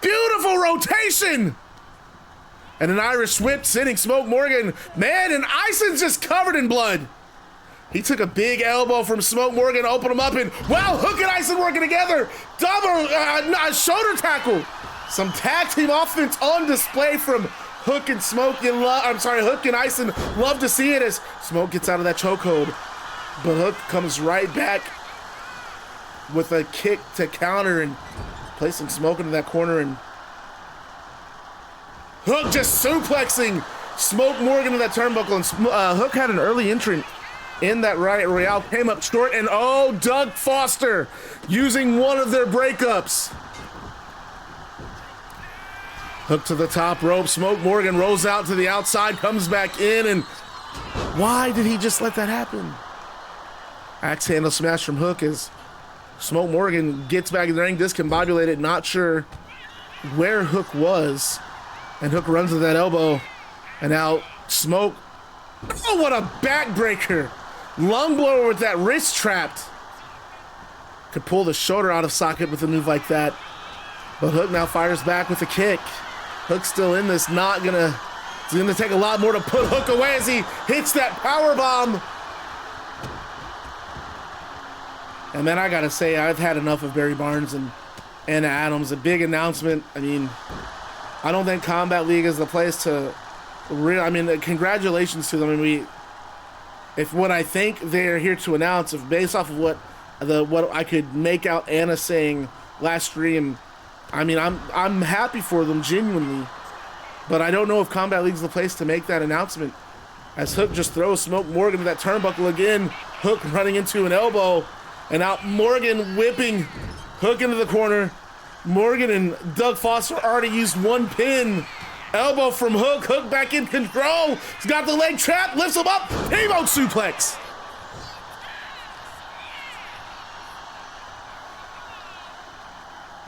[SPEAKER 1] Beautiful rotation. And an Irish whip sending Smoke Morgan. Man, and Aysen's just covered in blood. He took a big elbow from Smoke Morgan, opened him up, and wow, Hook and Aysen working together. Double shoulder tackle. Some tag team offense on display from Hook and Smoke. Hook and Aysen. Love to see it as Smoke gets out of that chokehold. But Hook comes right back with a kick to counter and placing Smoke into that corner, and Hook just suplexing Smoke Morgan to that turnbuckle. And Hook had an early entrant in that Riot Royale, came up short, and Doug Foster using one of their breakups. Hook to the top rope. Smoke Morgan rolls out to the outside, comes back in, and why did he just let that happen? Axe handle smash from Hook as Smoke Morgan gets back in the ring, discombobulated, not sure where Hook was. And Hook runs with that elbow. And now Smoke. Oh, what a backbreaker. Lung blower with that wrist trapped. Could pull the shoulder out of socket with a move like that. But Hook now fires back with a kick. Hook's still in this. It's gonna take a lot more to put Hook away as he hits that power bomb. And then I gotta say, I've had enough of Barry Barnes and Anna Adams. A big announcement. I mean, I don't think Combat League is the place to congratulations to them. If what I think they're here to announce, if based off of what I could make out Anna saying last stream, I mean, I'm happy for them genuinely, but I don't know if Combat League's the place to make that announcement. As Hook just throws Smoke Morgan to that turnbuckle again, Hook running into an elbow, and out Morgan whipping Hook into the corner. Morgan and Doug Foster already used one pin. Elbow from Hook. Hook back in control. He's got the leg trap. Lifts him up. T-bone suplex.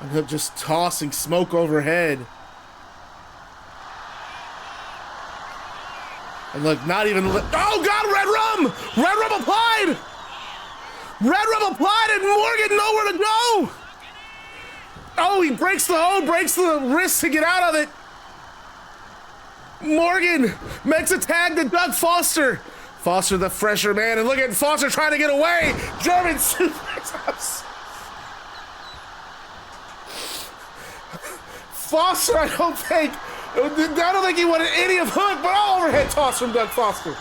[SPEAKER 1] And Hook just tossing Smoke overhead. And look, not even... Oh, God, Red Rum! Red Rum applied! Red Rum applied and Morgan nowhere to go! Oh, he breaks the wrist to get out of it. Morgan makes a tag to Doug Foster. Foster the fresher man, and look at Foster trying to get away. German suplex. Foster, I don't think he wanted any of Hook, but all overhead toss from Doug Foster.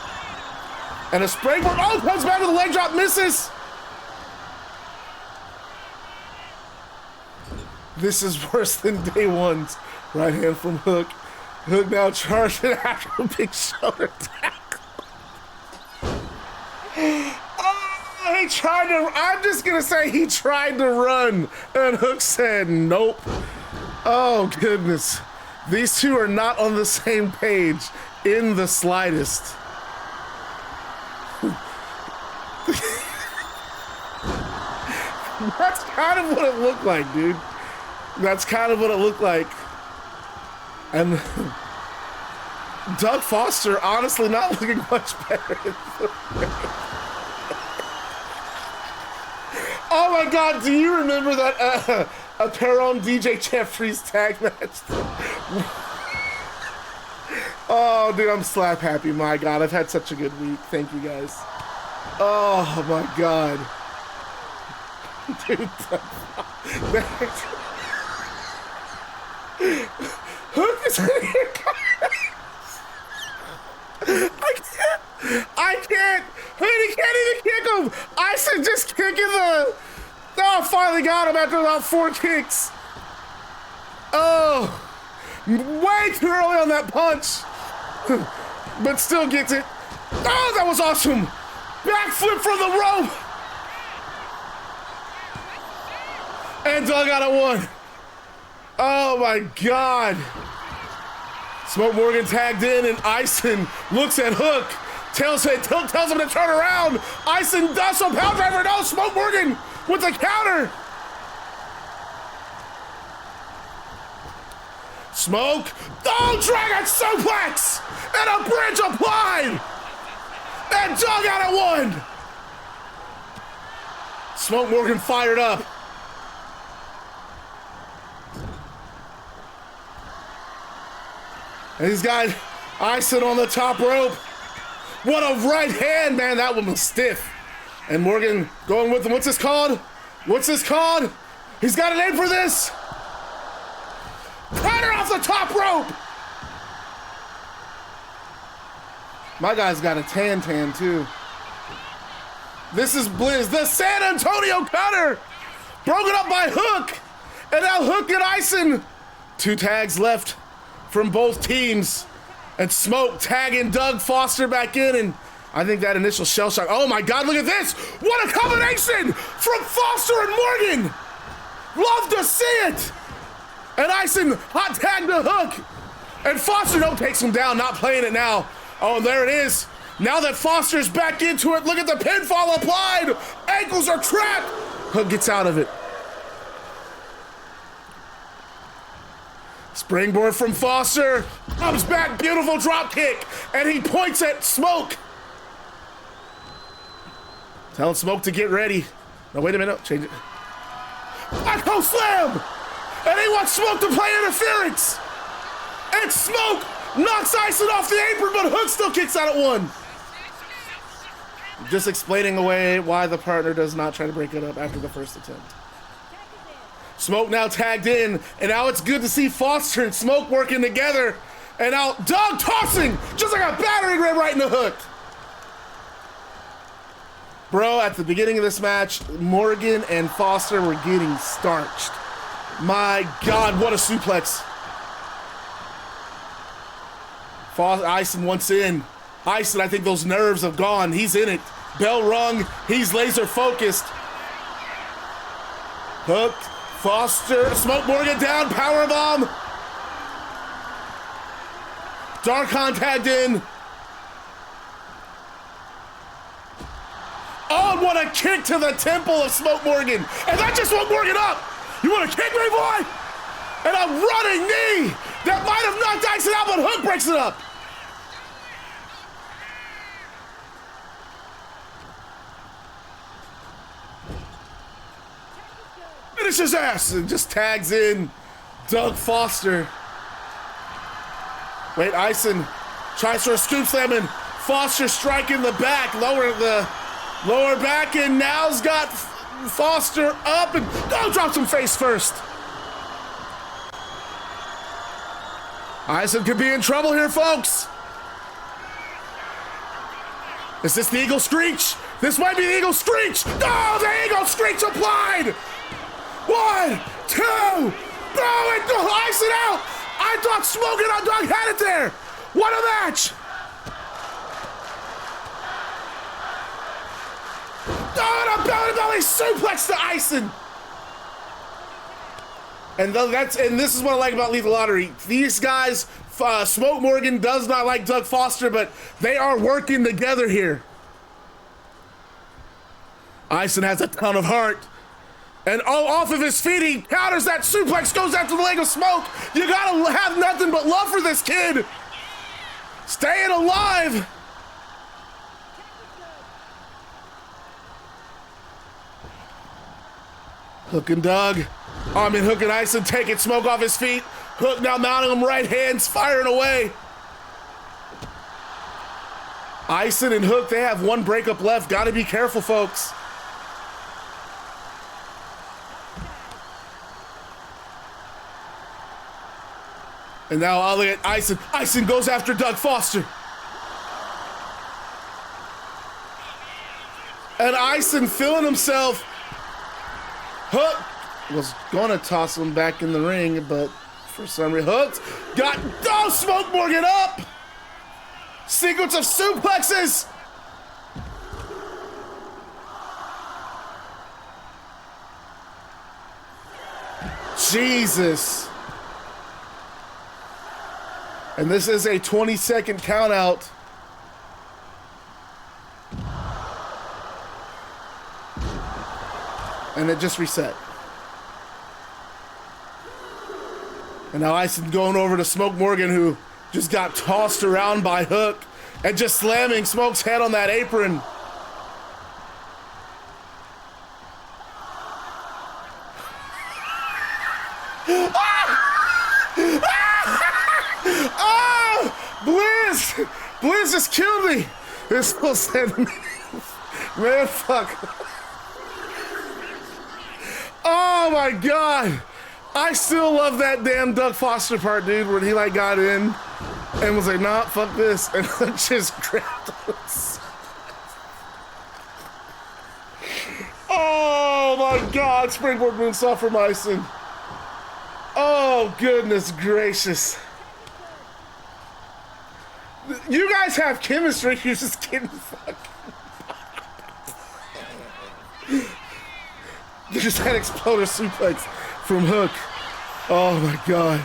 [SPEAKER 1] And a springboard, comes back with a leg drop, misses. This is worse than day one's. Right hand from Hook. Hook now charging after a big shoulder tackle. Oh, he tried to, I'm just gonna say he tried to run, and Hook said nope. Oh, goodness. These two are not on the same page in the slightest. That's kind of what it looked like, dude. That's kind of what it looked like. And Doug Foster, honestly, not looking much better. Oh my God, do you remember that Perron DJ Jeffries tag match? Oh, dude, I'm slap happy. My God, I've had such a good week. Thank you, guys. Oh my God. Dude, Hook is in here. I can't. He can't even kick him. Aysen just kicking the. Oh, finally got him after about 4 kicks. Oh, way too early on that punch, but still gets it. Oh, that was awesome. Backflip from the rope. And Doug out at 1. Oh my God. Smoke Morgan tagged in, and Aysen looks at Hook, tells him to turn around. Aysen does some power driver. No, Smoke Morgan with the counter. Smoke. Oh, Dragon suplex and a bridge applied. And Doug out at 1. Smoke Morgan fired up. And he's got Aysen on the top rope. What a right hand, man. That one was stiff. And Morgan going with him. What's this called? What's this called? He's got a name for this. Cutter off the top rope. My guy's got a tan too. This is Blizz, the San Antonio Cutter. Broken up by Hook. And now Hook and Aysen. 2 tags left from both teams, and Smoke tagging Doug Foster back in, and I think that initial shell shock. Oh my God, look at this! What a combination from Foster and Morgan! Love to see it! And Aysen hot tag to Hook, and Foster takes him down, not playing it now. Oh, and there it is. Now that Foster's back into it, look at the pinfall applied. Ankles are trapped. Hook gets out of it. Springboard from Foster, comes back, beautiful drop kick, and he points at Smoke. Telling Smoke to get ready. No, wait a minute, change it. Echo slam! And he wants Smoke to play interference. And Smoke knocks Aysen off the apron, but Hook still kicks out at 1. Just explaining away why the partner does not try to break it up after the first attempt. Smoke now tagged in, and now it's good to see Foster and Smoke working together. And now Doug tossing, just like a battering ram right in the Hook. Bro, at the beginning of this match, Morgan and Foster were getting starched. My God, what a suplex. Aysen once in. Aysen, I think those nerves have gone. He's in it. Bell rung, he's laser focused. Hook. Foster, Smoke Morgan down, powerbomb. Darkhan tagged in. Oh, and what a kick to the temple of Smoke Morgan. And that just woke Morgan up. You want to kick me, boy? And a running knee that might have knocked Aysen out, but Hook breaks it up. Finish his ass and just tags in Doug Foster. Wait, Aysen tries for a scoop slam, and Foster striking the back, lower back, and now's got Foster up and drops him face first. Aysen could be in trouble here, folks. Is this the Eagle Screech? This might be the Eagle Screech. Oh, the Eagle Screech applied. 1, 2, Aysen out! I thought Smoking Hot Dog had it there! What a match! Oh, and a belly suplex to Aysen! And this is what I like about Lethal Lottery. These guys, Smoke Morgan does not like Doug Foster, but they are working together here. Aysen has a ton of heart. And off of his feet, he counters that suplex, goes after the leg of Smoke. You gotta have nothing but love for this kid. Staying alive. Hook and Doug. Hook and Aysen taking Smoke off his feet. Hook now mounting him right hands, firing away. Aysen and Hook, they have one breakup left. Gotta be careful, folks. And now I'll look at Aysen. Aysen goes after Doug Foster. And Aysen feeling himself. Hook was gonna toss him back in the ring, but for some reason, Hook's got Smoke Morgan up. Sequence of suplexes. Jesus. And this is a 20-second count out. And it just reset. And now Aysen going over to Smoke Morgan, who just got tossed around by Hook and just slamming Smoke's head on that apron. Bliss just killed me. This will send me. Man, fuck. Oh my God. I still love that damn Doug Foster part, dude, when he like got in and was like, nah, fuck this. And just grabbed us. Oh my God. Springboard moonsault from Aysen. Oh, goodness gracious. You guys have chemistry, you're just kidding. You just had exploder suplex from Hook. Oh my God.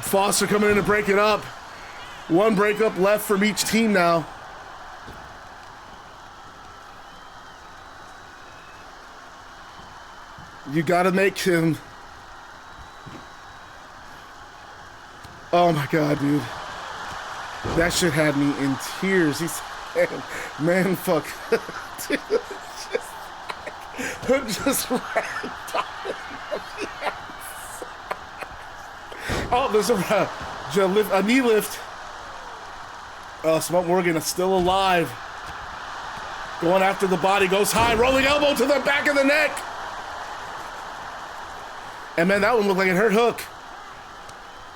[SPEAKER 1] Foster coming in to break it up. One breakup left from each team now. You gotta make him. Oh my God, dude. That shit had me in tears. He's man, fuck. Dude, just oh, there's a knee lift. Smoke Morgan is still alive. Going after the body, goes high, rolling elbow to the back of the neck. And man, that one looked like it hurt Hook.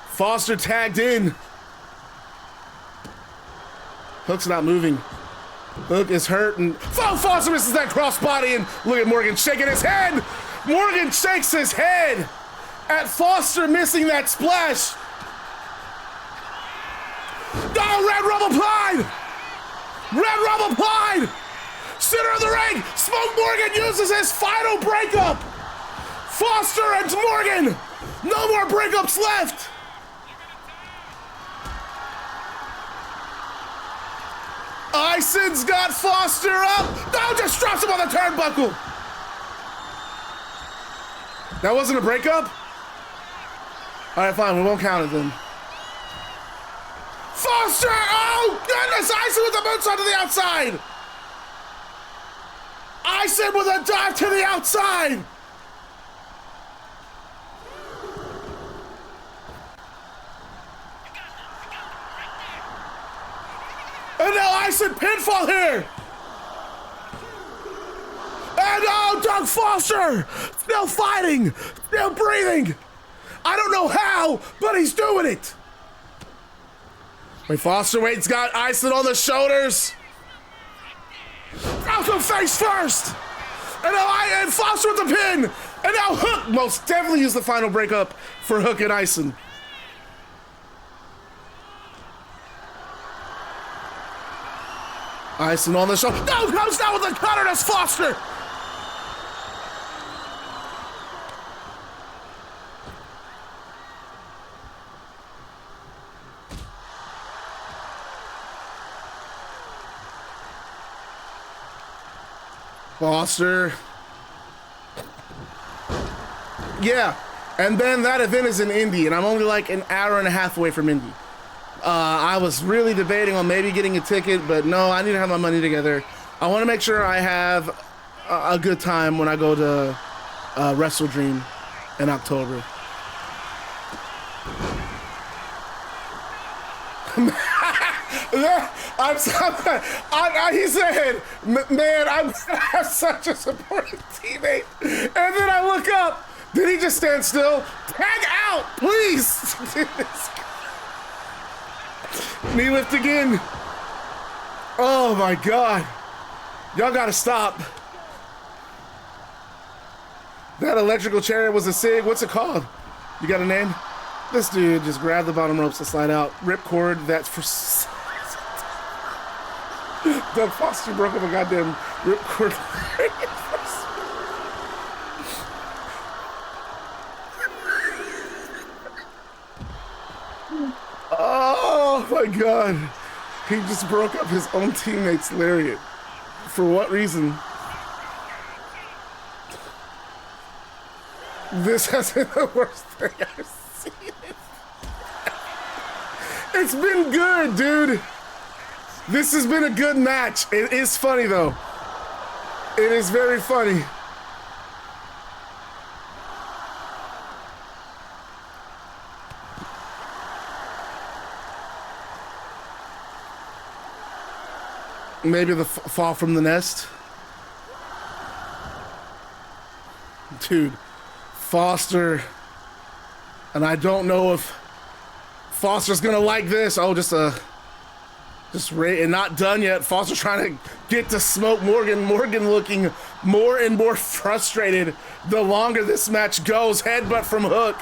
[SPEAKER 1] Foster tagged in. Hook's not moving. Hook is hurt, and Foster misses that crossbody, and look at Morgan shaking his head. Morgan shakes his head at Foster missing that splash. Oh, Red Rum applied! Red Rum applied! Center of the ring, Smoke Morgan uses his final breakup. Foster and Morgan, no more breakups left. Aysen's got Foster up. No, just drops him on the turnbuckle. That wasn't a breakup? All right, fine, we won't count it then. Foster, oh goodness, Aysen with the moonsault to the outside. Aysen with a dive to the outside. And now Aysen pinfall here. And oh, Doug Foster, still fighting, still breathing. I don't know how, but he's doing it. Wait, Foster wait's got Aysen on the shoulders. Drops him face first. And now Foster with the pin. And now Hook most definitely use the final breakup for Hook and Aysen. Aysen on the show. No, comes down with a cutter. That's Foster. Foster. Yeah, and then that event is in Indy, and I'm only like an hour and a half away from Indy. I was really debating on maybe getting a ticket, but no, I need to have my money together. I want to make sure I have a good time when I go to Wrestle Dream in October. He said, man, I'm such a supportive teammate. And then I look up. Did he just stand still? Tag out, please. Knee lift again. Oh my God. Y'all gotta stop. That electrical chair was a SIG. What's it called? You got a name? This dude just grabbed the bottom ropes to slide out. Ripcord, that's for... Doug Foster broke up a goddamn ripcord. Oh my God. He just broke up his own teammate's lariat. For what reason? This has been the worst thing I've seen. It's been good, dude. This has been a good match. It is funny though. It is very funny. Maybe the fall from the nest. Dude, Foster. And I don't know if Foster's gonna like this. Oh, just Ray, and not done yet. Foster's trying to get to smoke Morgan. Morgan looking more and more frustrated the longer this match goes. Headbutt from Hook.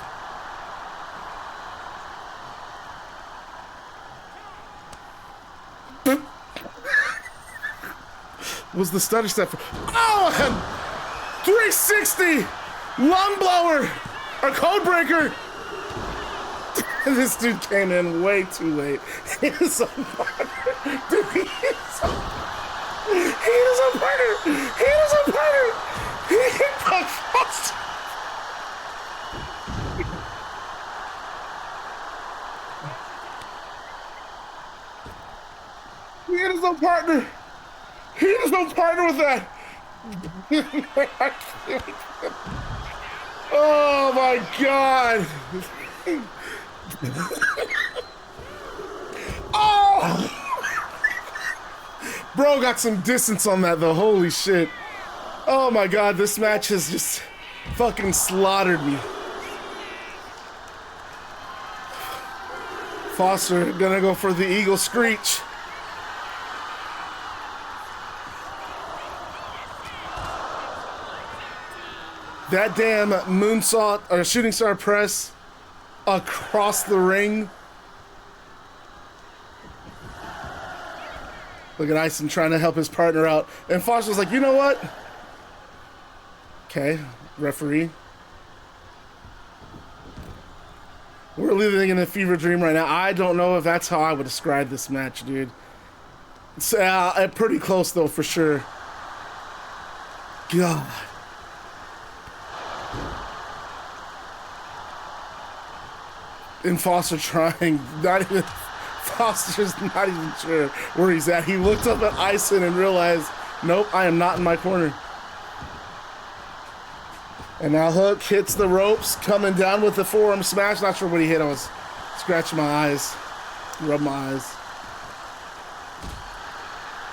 [SPEAKER 1] Was the stutter step? Oh, 360 lung blower, a code breaker. This dude came in way too late. He is a partner. Dude, he is a partner. He is a partner. He hit the Foster. He is a partner. He is no partner with that. Oh my God. Oh! Bro got some distance on that though, holy shit. Oh my God, this match has just fucking slaughtered me. Foster gonna go for the Eagle Screech. That damn moonsault or shooting star press across the ring. Look at Aysen trying to help his partner out. And Foster's like, you know what? Okay, referee. We're living in a fever dream right now. I don't know if that's how I would describe this match, dude. It's pretty close though, for sure. God. And Foster trying, Foster's not even sure where he's at. He looked up at Aysen and realized, nope, I am not in my corner. And now Hook hits the ropes, coming down with the forearm smash. Not sure what he hit. I was scratching my eyes, rub my eyes.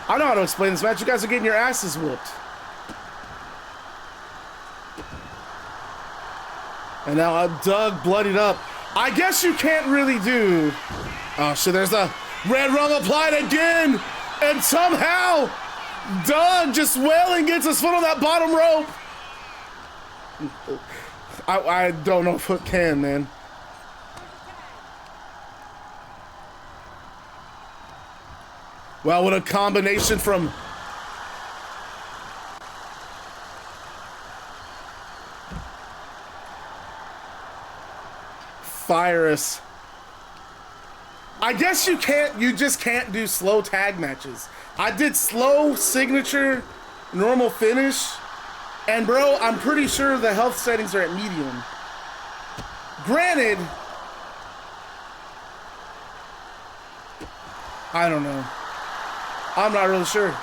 [SPEAKER 1] I know how to explain this match. You guys are getting your asses whooped. And now Doug bloodied up. I guess you can't really do. Oh shit, there's a red rum applied again. And somehow Doug just wailing gets his foot on that bottom rope. I don't know if Hook can, man. Well, what a combination from... Virus. I guess you just can't do slow tag matches. I did slow signature, normal finish, and bro, I'm pretty sure the health settings are at medium. Granted, I don't know. I'm not really sure.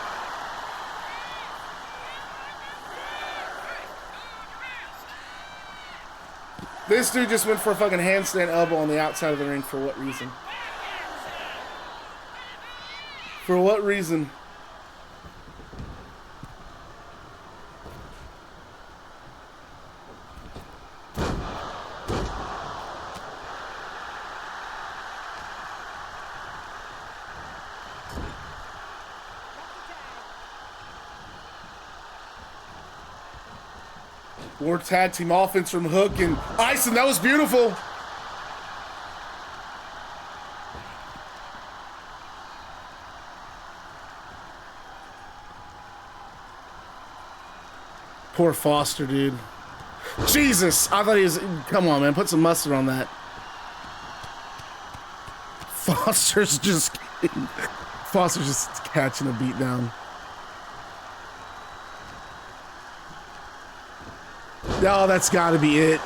[SPEAKER 1] This dude just went for a fucking handstand elbow on the outside of the ring. For what reason? For what reason? More tag team offense from Hook and Aysen. That was beautiful. Poor Foster, dude. Jesus, I thought he was... Come on, man. Put some mustard on that. Foster's just catching a beat down. Oh, that's got to be it.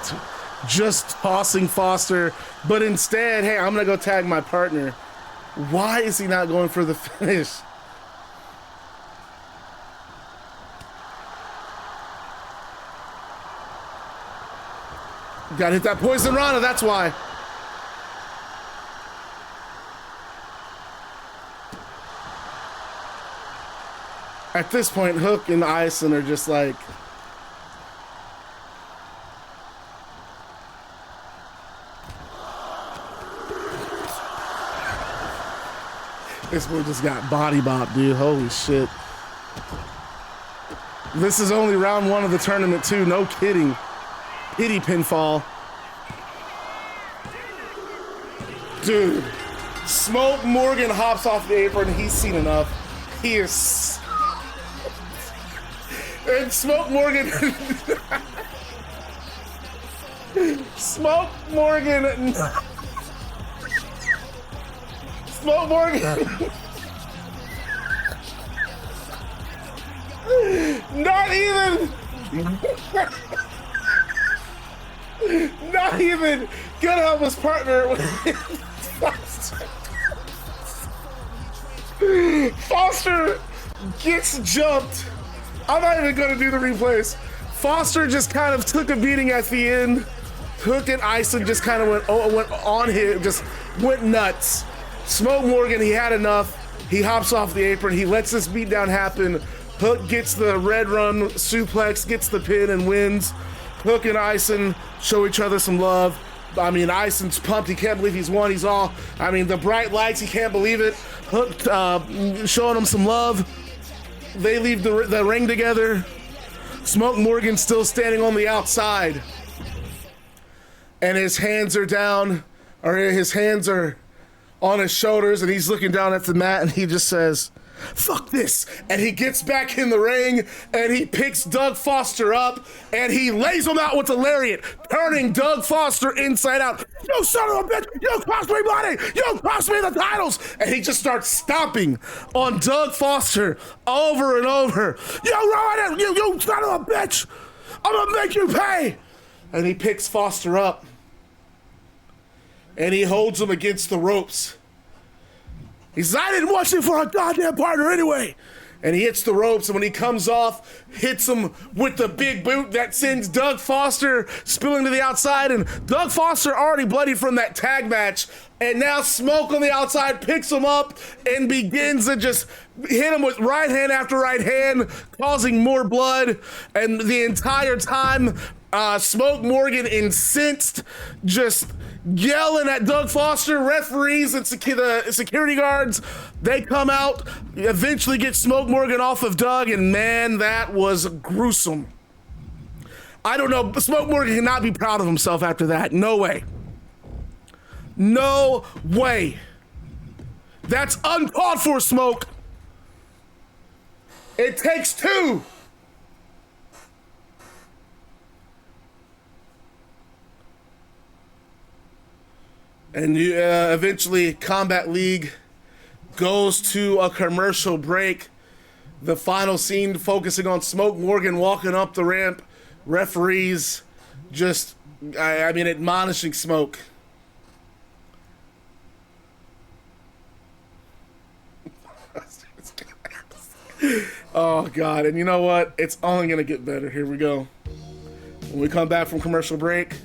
[SPEAKER 1] Just tossing Foster, but instead, hey, I'm gonna go tag my partner. Why is he not going for the finish? Gotta hit that poison Rana, that's why. At this point, Hook and Aysen are just like... This boy just got body bop, dude. Holy shit. This is only round one of the tournament, too. No kidding. Pity pinfall. Dude. Smoke Morgan hops off the apron. He's seen enough. He is... And Smoke Morgan... Smoke Morgan... Smoke Morgan. Not even. Not even gonna help his partner. Foster gets jumped. I'm not even gonna do the replays. Foster just kind of took a beating at the end. Hook and Aysen just kind of went on him, just went nuts. Smoke Morgan, he had enough. He hops off the apron. He lets this beatdown happen. Hook gets the red run suplex, gets the pin, and wins. Hook and Aysen show each other some love. I mean, Aysen's pumped. He can't believe he's won. He's all, I mean, the bright lights, he can't believe it. Hook showing him some love. They leave the ring together. Smoke Morgan still standing on the outside. And his hands are down, or his hands are on his shoulders, and he's looking down at the mat, and he just says, fuck this. And he gets back in the ring, and he picks Doug Foster up, and he lays him out with a lariat, turning Doug Foster inside out. You son of a bitch, you cost me money, you cost me the titles. And he just starts stomping on Doug Foster over and over. You ruined it, you son of a bitch. I'm gonna make you pay. And he picks Foster up, and he holds him against the ropes. He says, I didn't want you for a goddamn partner anyway. And he hits the ropes, and when he comes off, hits him with the big boot that sends Doug Foster spilling to the outside. And Doug Foster already bloodied from that tag match. And now Smoke on the outside picks him up and begins to just hit him with right hand after right hand, causing more blood. And the entire time, Smoke Morgan incensed, just yelling at Doug Foster. Referees and the security guards, they come out, eventually get Smoke Morgan off of Doug, and man, that was gruesome. I don't know. Smoke Morgan cannot be proud of himself after that. No way. No way. That's uncalled for, Smoke. It takes two. And eventually, Combat League goes to a commercial break. The final scene focusing on Smoke Morgan walking up the ramp. Referees just, admonishing Smoke. Oh, God. And you know what? It's only going to get better. Here we go. When we come back from commercial break,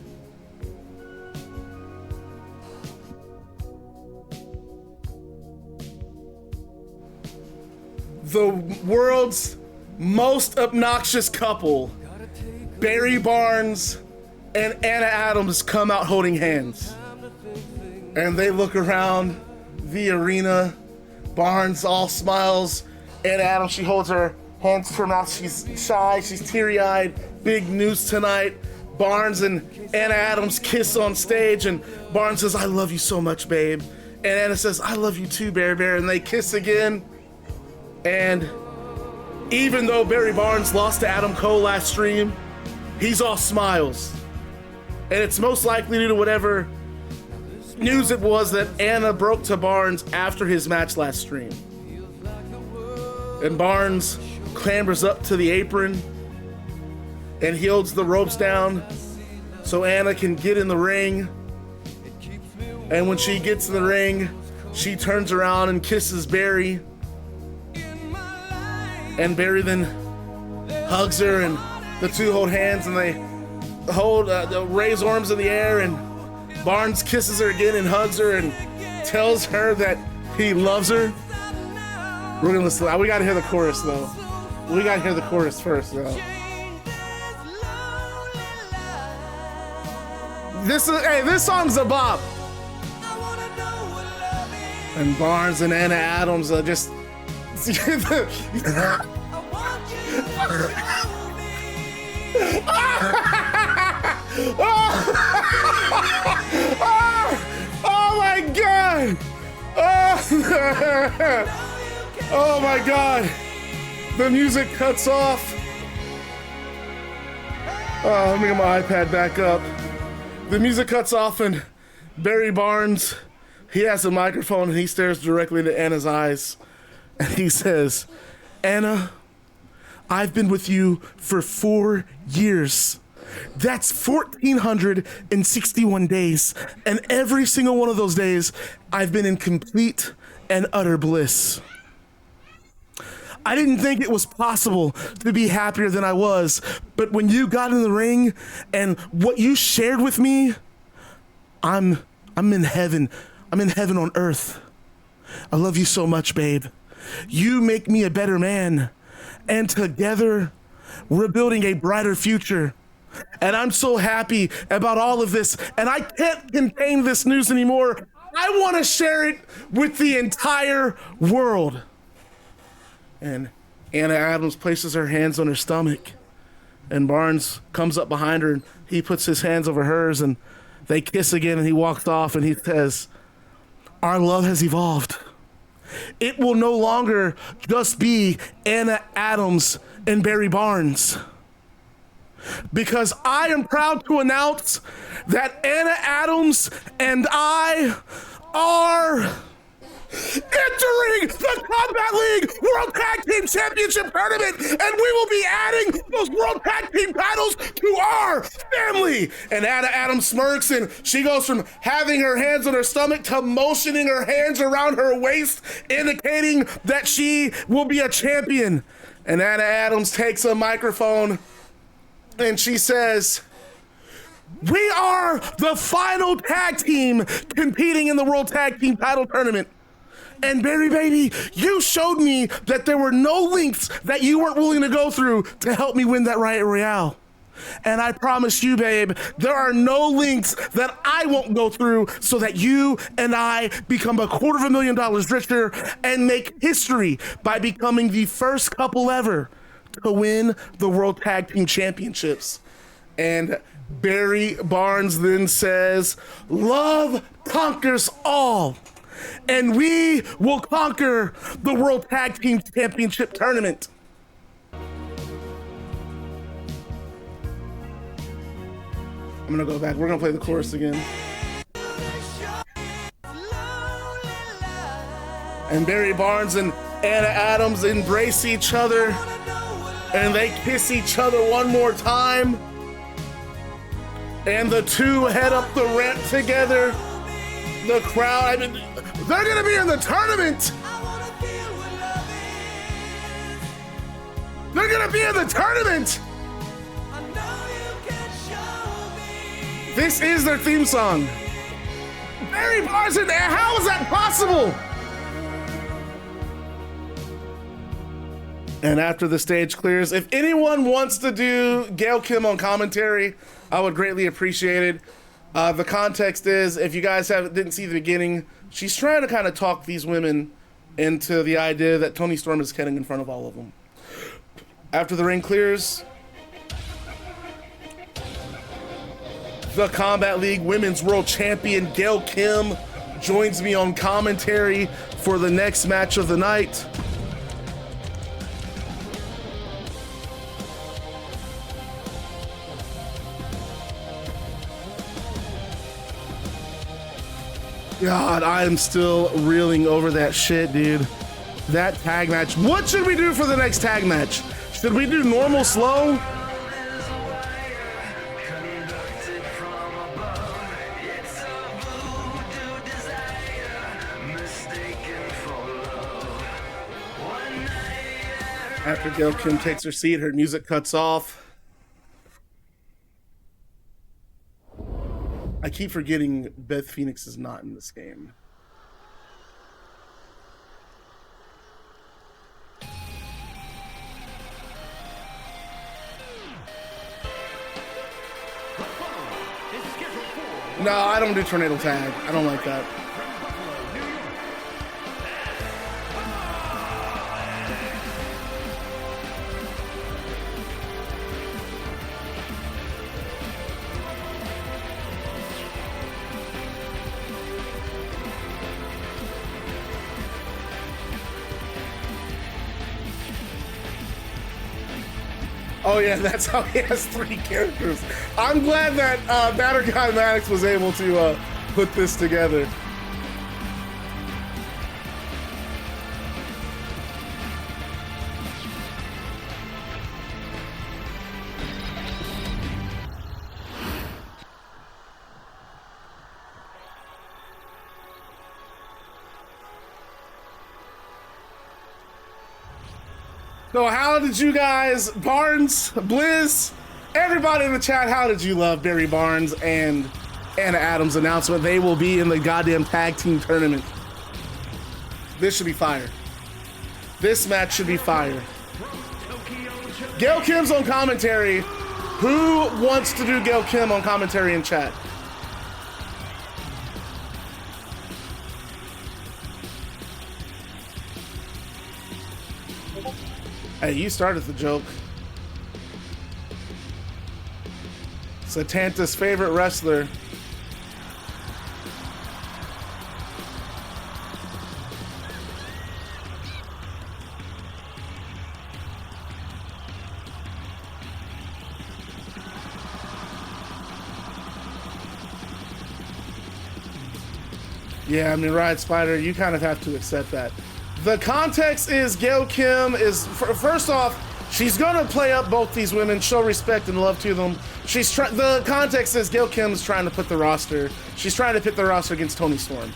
[SPEAKER 1] the world's most obnoxious couple, Barry Barnes and Anna Adams, come out holding hands. And they look around the arena. Barnes all smiles. Anna Adams, she holds her hands to her mouth. She's shy, she's teary-eyed. Big news tonight. Barnes and Anna Adams kiss on stage, and Barnes says, "I love you so much, babe." And Anna says, "I love you too, Bear Bear." And they kiss again. And even though Barry Barnes lost to Adam Cole last stream, he's all smiles. And it's most likely due to whatever news it was that Anna broke to Barnes after his match last stream. And Barnes clambers up to the apron and he holds the ropes down so Anna can get in the ring. And when she gets in the ring, she turns around and kisses Barry. And Barry then hugs her, and the two hold hands, and they hold raise arms in the air, and Barnes kisses her again and hugs her and tells her that he loves her. We're gonna listen. We gotta hear the chorus though. We gotta hear the chorus first though. This song's a bop. And Barnes and Anna Adams just oh my God! Oh my God! The music cuts off. Let me get my iPad back up. The music cuts off and Barry Barnes, he has a microphone and he stares directly into Anna's eyes. And he says, "Anna, I've been with you for 4 years. That's 1,461 days. And every single one of those days, I've been in complete and utter bliss. I didn't think it was possible to be happier than I was. But when you got in the ring and what you shared with me, I'm in heaven. I'm in heaven on earth. I love you so much, babe. You make me a better man, and together we're building a brighter future. And I'm so happy about all of this, and I can't contain this news anymore. I want to share it with the entire world." And Anna Adams places her hands on her stomach, and Barnes comes up behind her and he puts his hands over hers, and they kiss again, and he walks off and he says, "Our love has evolved. It will no longer just be Anna Adams and Barry Barnes. Because I am proud to announce that Anna Adams and I are entering the Combat League World Tag Team Championship Tournament, and we will be adding those World Tag Team titles to our family." And Anna Adams smirks, and she goes from having her hands on her stomach to motioning her hands around her waist, indicating that she will be a champion. And Anna Adams takes a microphone and she says, "We are the final tag team competing in the World Tag Team title tournament. And Barry, baby, you showed me that there were no lengths that you weren't willing to go through to help me win that Riot Royale. And I promise you, babe, there are no lengths that I won't go through so that you and I become $250,000 richer and make history by becoming the first couple ever to win the World Tag Team Championships." And Barry Barnes then says, love conquers all, and we will conquer the World Tag Team Championship tournament. I'm gonna go back. We're gonna play the chorus again. And Barry Barnes and Anna Adams embrace each other, and they kiss each other one more time. And the two head up the ramp together. The crowd, I mean, they're gonna be in the tournament. They're gonna be in the tournament. This is their theme song. Barry Barnes in there, how is that possible? And after the stage clears, if anyone wants to do Gail Kim on commentary, I would greatly appreciate it. The context is, if you guys didn't see the beginning, she's trying to kind of talk these women into the idea that Toni Storm is getting in front of all of them. After the ring clears, the Combat League Women's World Champion Gail Kim joins me on commentary for the next match of the night. God, I am still reeling over that shit, dude. That tag match. What should we do for the next tag match? Should we do normal slow? After Gail Kim takes her seat, her music cuts off. I keep forgetting Beth Phoenix is not in this game. No, I don't do tornado tag. I don't like that. Oh yeah, that's how he has 3 characters. I'm glad that Darkhan Maddox was able to put this together. So how did you guys, Barnes, Blizz, everybody in the chat, how did you love Barry Barnes and Anna Adams' announcement? They will be in the goddamn tag team tournament. This should be fire. This match should be fire. Gail Kim's on commentary. Who wants to do Gail Kim on commentary in chat? Hey, you started the joke. Setanta's favorite wrestler. Yeah, I mean, Riot Spider, you kind of have to accept that. The context is Gail Kim is, first off, she's gonna play up both these women, show respect and love to them. The context is Gail Kim's trying to put the roster, she's trying to pit the roster against Toni Storm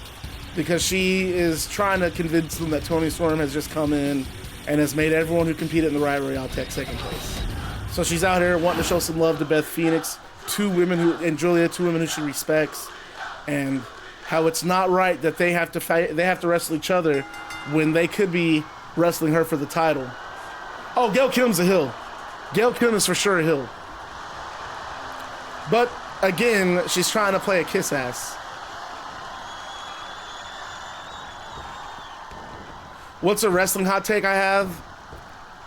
[SPEAKER 1] because she is trying to convince them that Toni Storm has just come in and has made everyone who competed in the Riot Royale take second place. So she's out here wanting to show some love to Beth Phoenix, 2 women and Giulia, 2 women who she respects, and how it's not right that they have to fight, they have to wrestle each other when they could be wrestling her for the title. Oh, Gail Kim's a heel. Gail Kim is for sure a heel. But again, she's trying to play a kiss ass. What's a wrestling hot take I have?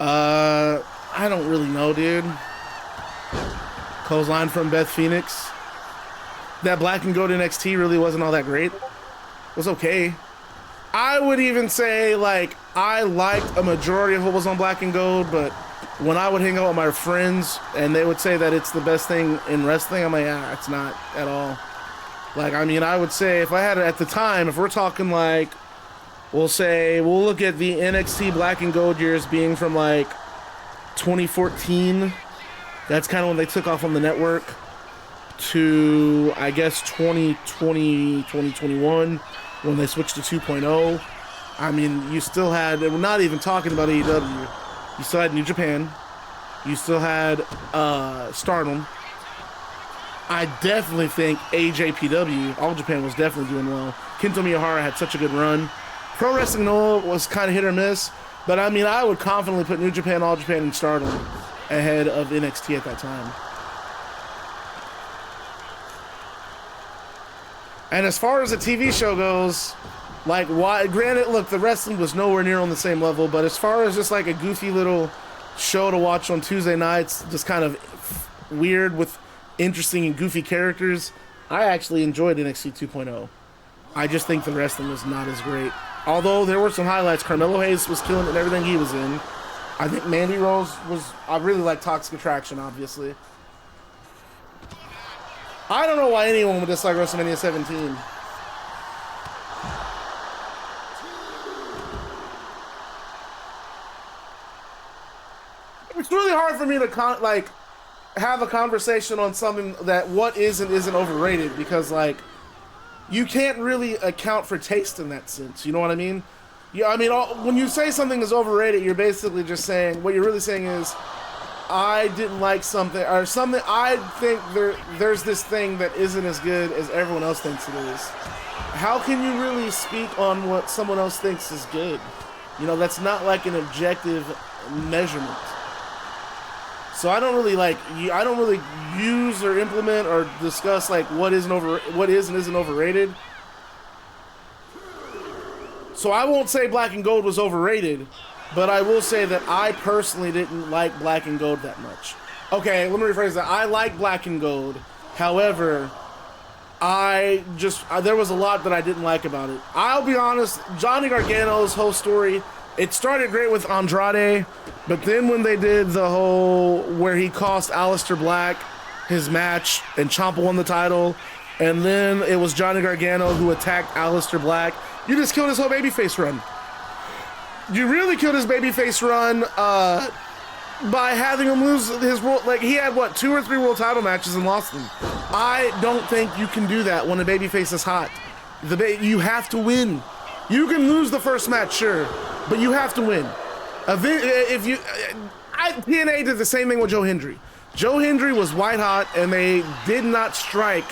[SPEAKER 1] I don't really know, dude. Clothesline from Beth Phoenix. That Black and Gold NXT really wasn't all that great. It was okay. I would even say, like, I liked a majority of what was on Black and Gold, but when I would hang out with my friends and they would say that it's the best thing in wrestling, I'm like, yeah, it's not at all. Like, I mean, I would say if I had it at the time, if we're talking like, we'll look at the NXT Black and Gold years being from like 2014. That's kind of when they took off on the network, to, I guess, 2020, 2021, when they switched to 2.0. I mean, you still had, we're not even talking about AEW. You still had New Japan. You still had Stardom. I definitely think AJPW, All Japan, was definitely doing well. Kento Miyahara had such a good run. Pro Wrestling Noah was kind of hit or miss, but I mean, I would confidently put New Japan, All Japan, and Stardom ahead of NXT at that time. And as far as the TV show goes, like, why? Granted, look, the wrestling was nowhere near on the same level, but as far as just like a goofy little show to watch on Tuesday nights, just kind of weird with interesting and goofy characters, I actually enjoyed NXT 2.0. I just think the wrestling was not as great. Although there were some highlights. Carmelo Hayes was killing it in everything he was in. I think Mandy Rose was, I really like Toxic Attraction, obviously. I don't know why anyone would dislike WrestleMania 17. It's really hard for me to have a conversation on something that what is and isn't overrated, because like you can't really account for taste in that sense. You know what I mean? Yeah, I mean, when you say something is overrated, you're basically just saying, what you're really saying is, I didn't like something, or something, I think there's this thing that isn't as good as everyone else thinks it is. How can you really speak on what someone else thinks is good? You know, that's not like an objective measurement. So I don't really use or implement or discuss like what is and isn't overrated. So I won't say Black and Gold was overrated, but I will say that I personally didn't like Black and Gold that much. Okay, let me rephrase that. I like Black and Gold. However, there was a lot that I didn't like about it. I'll be honest, Johnny Gargano's whole story, it started great with Andrade, but then when they did the whole where he cost Aleister Black his match and Ciampa won the title, and then it was Johnny Gargano who attacked Aleister Black, you just killed his whole babyface run. You really killed his babyface run by having him lose his world. Like, he had, what, 2 or 3 world title matches and lost them. I don't think you can do that when a babyface is hot. You have to win. You can lose the first match, sure, but you have to win. TNA did the same thing with Joe Hendry. Joe Hendry was white hot, and they did not strike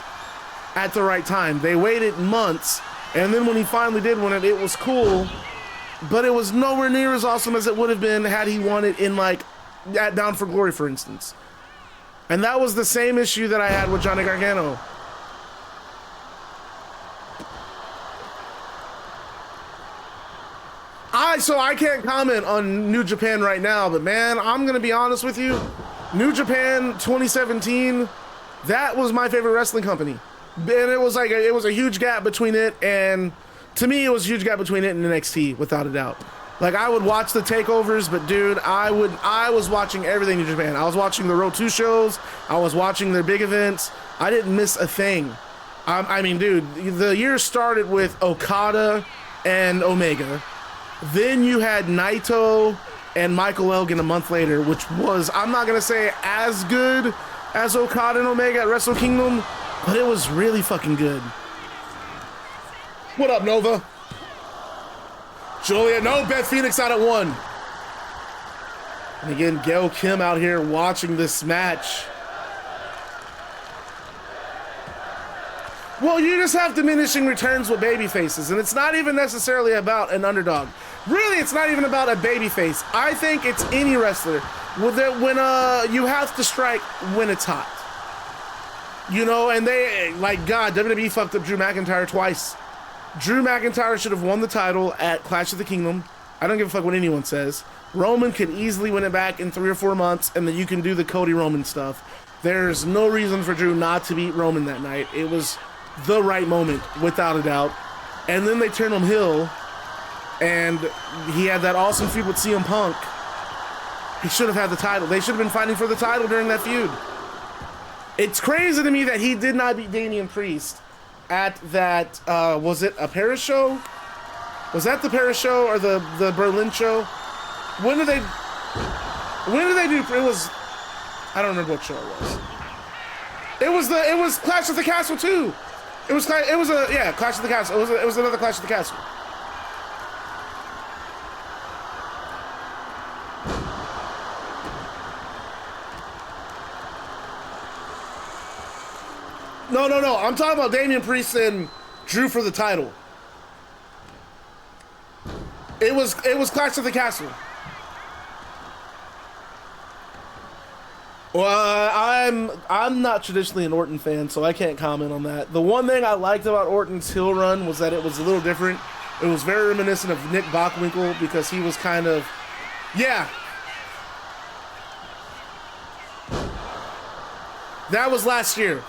[SPEAKER 1] at the right time. They waited months, and then when he finally did win it, it was cool, but it was nowhere near as awesome as it would have been had he won it in, like, at Down for Glory, for instance. And that was the same issue that I had with Johnny Gargano. So I can't comment on New Japan right now, but man, I'm gonna be honest with you. New Japan 2017, that was my favorite wrestling company. And it was a huge gap between it and, to me, it was a huge gap between it and NXT, without a doubt. Like, I would watch the takeovers, but dude, I was watching everything in Japan. I was watching the Road 2 shows. I was watching their big events. I didn't miss a thing. I mean, dude, the year started with Okada and Omega. Then you had Naito and Michael Elgin a month later, which was, I'm not going to say as good as Okada and Omega at Wrestle Kingdom, but it was really fucking good. What up, Nova? Giulia, no, Beth Phoenix out at 1. And again, Gail Kim out here watching this match. Well, you just have diminishing returns with baby faces, and it's not even necessarily about an underdog. Really, it's not even about a baby face. I think it's any wrestler. When you have to strike when it's hot. You know, and they, like, God, WWE fucked up Drew McIntyre twice. Drew McIntyre should have won the title at Clash of the Kingdom. I don't give a fuck what anyone says. Roman could easily win it back in 3 or 4 months, and then you can do the Cody Roman stuff. There's no reason for Drew not to beat Roman that night. It was the right moment, without a doubt. And then they turned him heel, and he had that awesome feud with CM Punk. He should have had the title. They should have been fighting for the title during that feud. It's crazy to me that he did not beat Damian Priest at that, was it a Paris show? Was that the Paris show or the Berlin show? When did they do, it was, I don't remember what show it was. It was Clash of the Castle too. It was Clash of the Castle. It was another Clash of the Castle. No. I'm talking about Damian Priest and Drew for the title. It was Clash of the Castle. Well, I'm not traditionally an Orton fan, so I can't comment on that. The one thing I liked about Orton's heel run was that it was a little different. It was very reminiscent of Nick Bockwinkel because he was kind of, yeah. That was last year.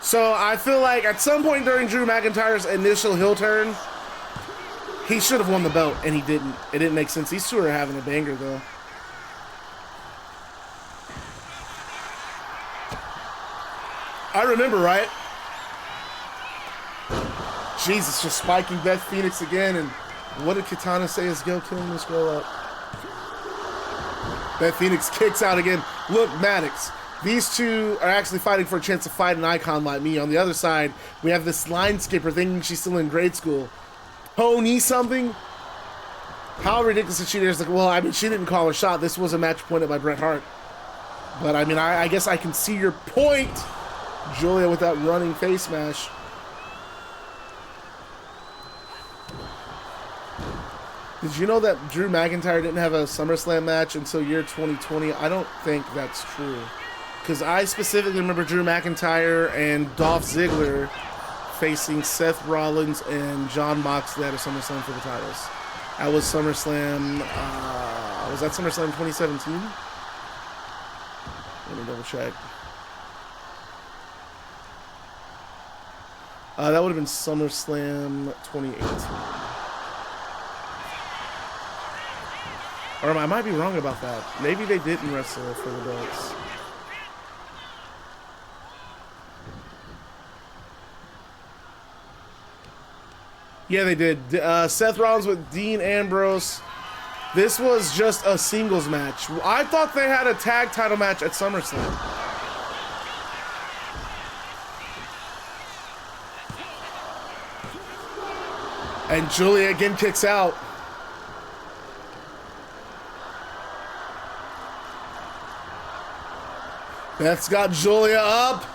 [SPEAKER 1] So I feel like at some point during Drew McIntyre's initial heel turn, he should have won the belt, and he didn't. It didn't make sense. These two are having a banger, though. I remember, right? Jesus, just spiking Beth Phoenix again, and what did Katana say as Gail Kim this girl up? Beth Phoenix kicks out again. Look, Maddox. These two are actually fighting for a chance to fight an icon like me. On the other side, we have this line skipper thinking she's still in grade school. Toni something? How ridiculous is she? There's like, well, I mean, she didn't call her shot. This was a match appointed by Bret Hart. But, I mean, I guess I can see your point. Giulia with that running face smash. Did you know that Drew McIntyre didn't have a SummerSlam match until year 2020? I don't think that's true. Because I specifically remember Drew McIntyre and Dolph Ziggler facing Seth Rollins and John Moxley at a SummerSlam for the titles. That was SummerSlam, was that SummerSlam 2017? Let me double check. That would have been SummerSlam 2018. Or I might be wrong about that. Maybe they didn't wrestle for the belts. Yeah, they did. Seth Rollins with Dean Ambrose. This was just a singles match. I thought they had a tag title match at SummerSlam. And Giulia again kicks out. Beth's got Giulia up.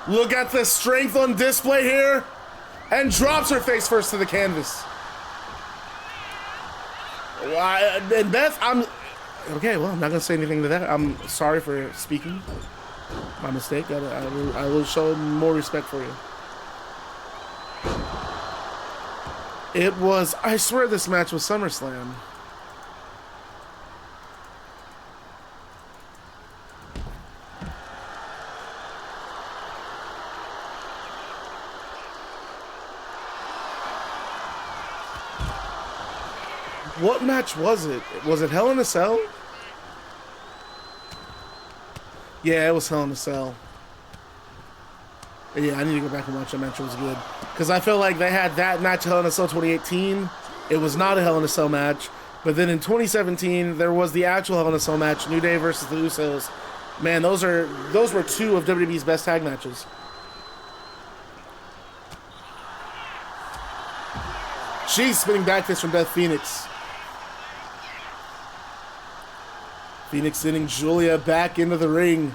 [SPEAKER 1] Look at the strength on display here. And drops her face first to the canvas. And Beth, okay, well, I'm not going to say anything to that. I'm sorry for speaking. My mistake. I will show more respect for you. It was, I swear this match was SummerSlam. What match was it? Was it Hell in a Cell? Yeah, it was Hell in a Cell. Yeah, I need to go back and watch that match. It was good. Because I feel like they had that match, Hell in a Cell 2018. It was not a Hell in a Cell match. But then in 2017, there was the actual Hell in a Cell match, New Day versus the Usos. Man, those were two of WWE's best tag matches. She's spinning back fist from Beth Phoenix. Phoenix sending Giulia back into the ring.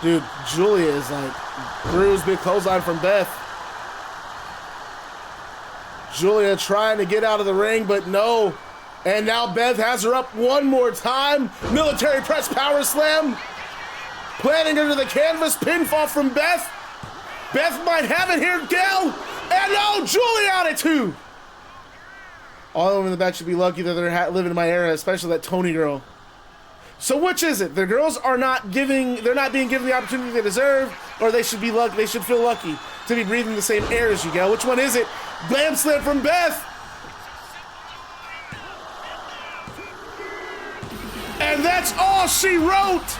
[SPEAKER 1] Dude, Giulia is like Drew's big clothesline from Beth. Giulia trying to get out of the ring, but no. And now Beth has her up one more time. Military press power slam. Planting her to the canvas. Pinfall from Beth. Beth might have it here, Gail. And no, Giulia on it too. All of them in the back should be lucky that they're living in my era, especially that Toni girl. So which is it? The girls are they're not being given the opportunity they deserve, or they should be lucky, they should feel lucky to be breathing the same air as you, Gail. Which one is it? Glam slam from Beth. And that's all she wrote.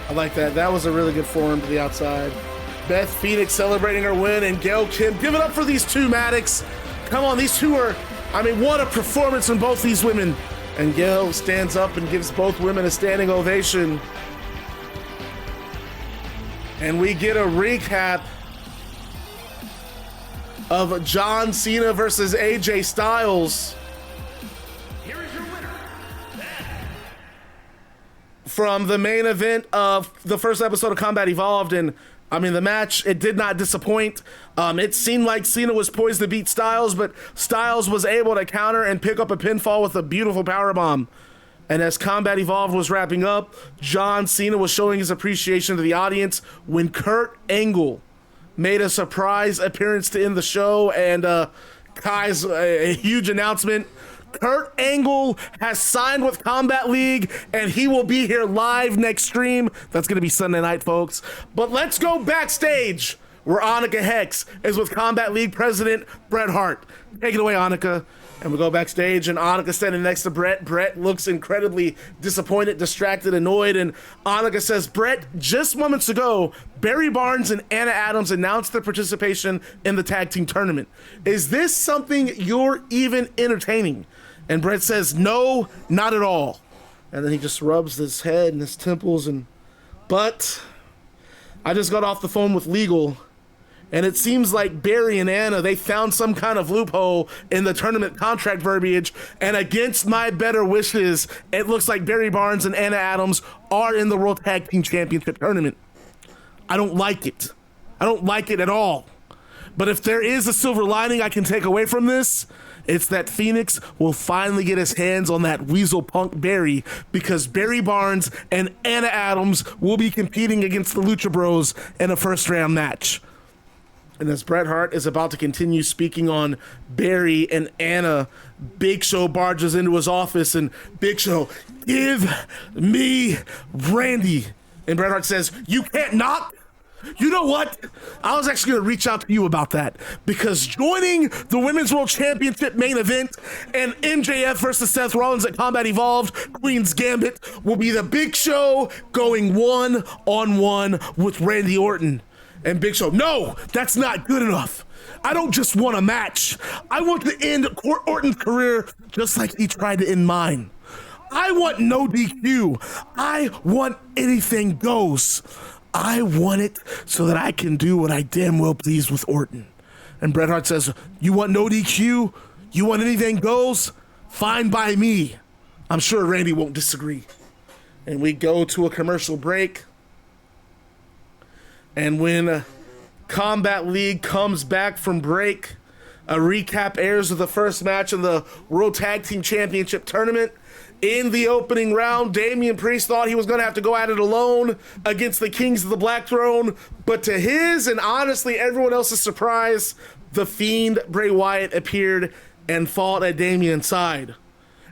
[SPEAKER 1] I like that. That was a really good form to the outside. Beth Phoenix celebrating her win, and Gail Kim. Give it up for these two, Maddox. Come on, these two are, what a performance from both these women. And Gail stands up and gives both women a standing ovation. And we get a recap of John Cena versus AJ Styles. From the main event of the first episode of Combat Evolved, and the match, it did not disappoint. It seemed like Cena was poised to beat Styles, but Styles was able to counter and pick up a pinfall with a beautiful powerbomb. And as Combat Evolved was wrapping up, John Cena was showing his appreciation to the audience when Kurt Angle made a surprise appearance to end the show, and Kai's a huge announcement. Kurt Angle has signed with Combat League, and he will be here live next stream. That's going to be Sunday night, folks. But let's go backstage where Annika Hex is with Combat League President Bret Hart. Take it away, Annika. And we go backstage, and Annika standing next to Bret. Bret looks incredibly disappointed, distracted, annoyed, and Annika says, Bret, just moments ago, Barry Barnes and Anna Adams announced their participation in the tag team tournament. Is this something you're even entertaining? And Bret says, no, not at all. And then he just rubs his head and his temples, but I just got off the phone with legal, and it seems like Barry and Anna, they found some kind of loophole in the tournament contract verbiage, and against my better wishes, it looks like Barry Barnes and Anna Adams are in the World Tag Team Championship tournament. I don't like it. I don't like it at all. But if there is a silver lining I can take away from this, it's that Phoenix will finally get his hands on that weasel punk Barry, because Barry Barnes and Anna Adams will be competing against the Lucha Bros in a first round match. And as Bret Hart is about to continue speaking on Barry and Anna, Big Show barges into his office, and Big Show, give me Randy. And Bret Hart says, you can't not. You know what? I was actually going to reach out to you about that, because joining the Women's World Championship main event and MJF versus Seth Rollins at Combat Evolved, Queen's Gambit, will be the Big Show going one-on-one with Randy Orton. And Big Show, no, that's not good enough. I don't just want a match. I want to end Orton's career just like he tried to end mine. I want no DQ. I want anything goes. I want it so that I can do what I damn well please with Orton. And Bret Hart says, you want no DQ? You want anything goes? Fine by me. I'm sure Randy won't disagree. And we go to a commercial break. And when Combat League comes back from break, a recap airs of the first match of the World Tag Team Championship Tournament. In the opening round, Damian Priest thought he was going to have to go at it alone against the Kings of the Black Throne, but to his and honestly everyone else's surprise, the Fiend Bray Wyatt appeared and fought at Damian's side.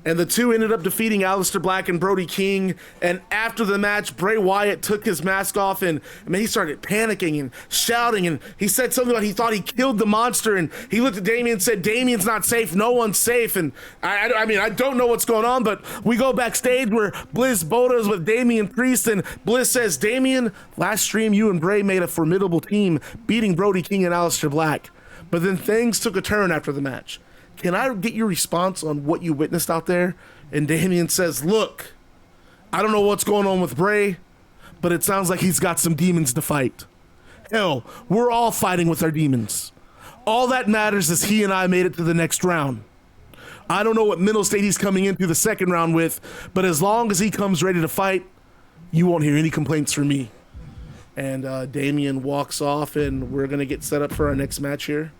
[SPEAKER 1] And the two ended up defeating Aleister Black and Brody King. And after the match, Bray Wyatt took his mask off, and he started panicking and shouting. And he said something about he thought he killed the monster. And he looked at Damian and said, Damian's not safe. No one's safe. And I don't know what's going on, but we go backstage where Bliss Boda is with Damian Priest. And Bliss says, Damian, last stream you and Bray made a formidable team, beating Brody King and Aleister Black. But then things took a turn after the match. Can I get your response on what you witnessed out there? And Damian says, look, I don't know what's going on with Bray, but it sounds like he's got some demons to fight. Hell, we're all fighting with our demons. All that matters is he and I made it to the next round. I don't know what mental state he's coming into the second round with, but as long as he comes ready to fight, you won't hear any complaints from me. And Damian walks off, and we're going to get set up for our next match here.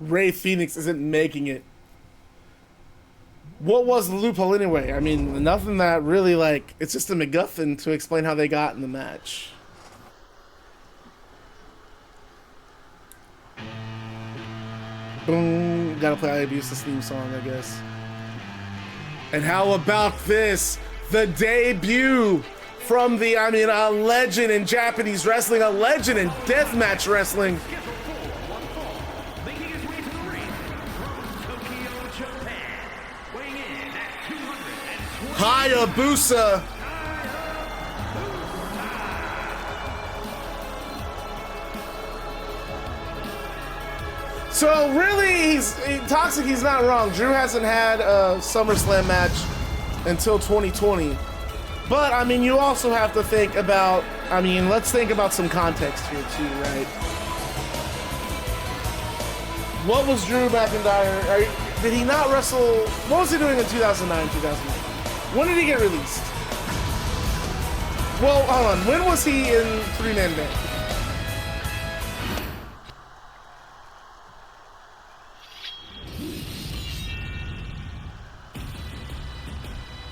[SPEAKER 1] Rey Fenix isn't making it. What was the loophole anyway? I mean, nothing that really, like, it's just a MacGuffin to explain how they got in the match. Boom. Gotta play Hayabusa's theme song, I guess. And how about this? The debut from the, I mean, a legend in Japanese wrestling, a legend in deathmatch wrestling. Hayabusa. So really, Toxic, he's not wrong. Drew hasn't had a SummerSlam match until 2020. But, I mean, you also have to think about, I mean, let's think about some context here too, right? What was Drew McIntyre? Did he not wrestle? What was he doing in 2009, 2008? When did he get released? Well, hold on. When was he in three-man band?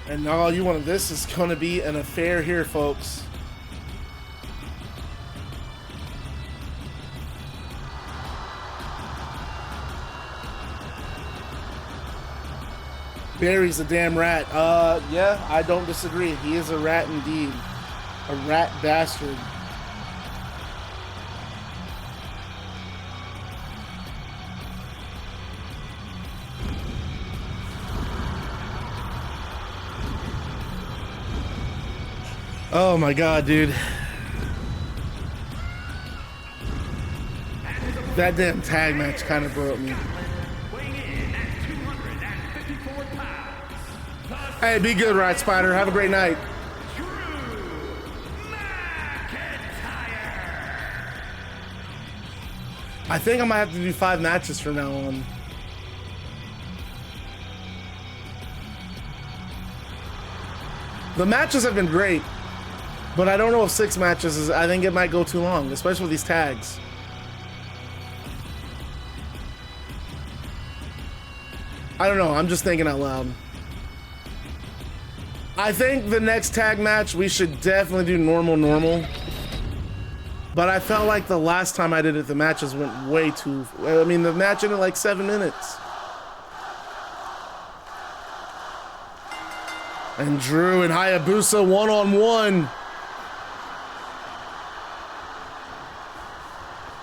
[SPEAKER 1] And all you want, this is going to be an affair here, folks. Barry's a damn rat. Yeah, I don't disagree. He is a rat indeed. A rat bastard. Oh my god, dude. That damn tag match kind of broke me. Hey, be good, Right Spider. Have a great night. I think I might have to do 5 matches from now on. The matches have been great, but I don't know if 6 matches is, I think it might go too long, especially with these tags. I don't know, I'm just thinking out loud. I think the next tag match, we should definitely do normal. But I felt like the last time I did it, the matches went way too... I mean, the match ended like 7 minutes. And Drew and Hayabusa one-on-one.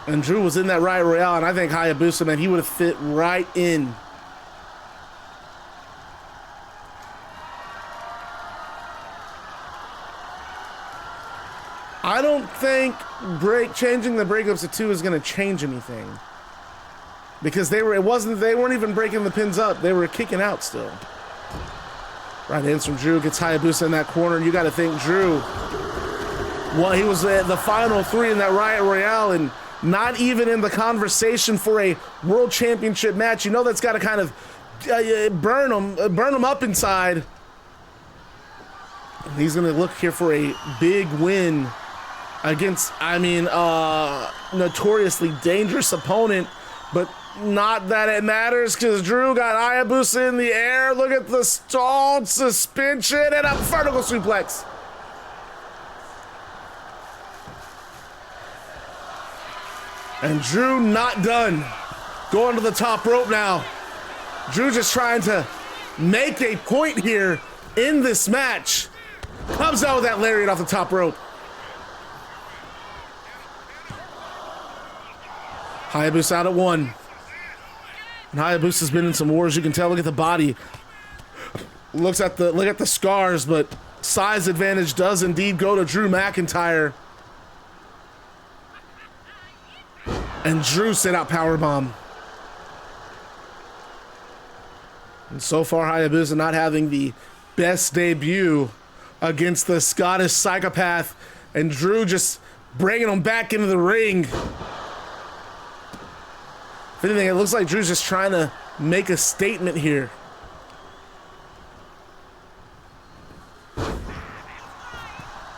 [SPEAKER 1] And Drew was in that Riot Royale, and I think Hayabusa, man, he would have fit right in. I don't think changing the breakups to 2 is going to change anything, because they weren't even breaking the pins up. They were kicking out still. Right hands from Drew, gets Hayabusa in that corner, and you got to think Drew. Well, he was the final 3 in that Riot Royale, and not even in the conversation for a World Championship match. You know that's got to kind of burn him up inside. And he's going to look here for a big win against, I mean, notoriously dangerous opponent, but not that it matters, because Drew got Hayabusa in the air. Look at the stalled suspension and a vertical suplex. And Drew not done. Going to the top rope now. Drew just trying to make a point here in this match. Comes out with that lariat off the top rope. Hayabusa out at 1. And Hayabusa's been in some wars, you can tell. Look at the body. Look at the scars, but size advantage does indeed go to Drew McIntyre. And Drew sent out powerbomb. And so far, Hayabusa not having the best debut against the Scottish psychopath, and Drew just bringing him back into the ring. If anything, it looks like Drew's just trying to make a statement here.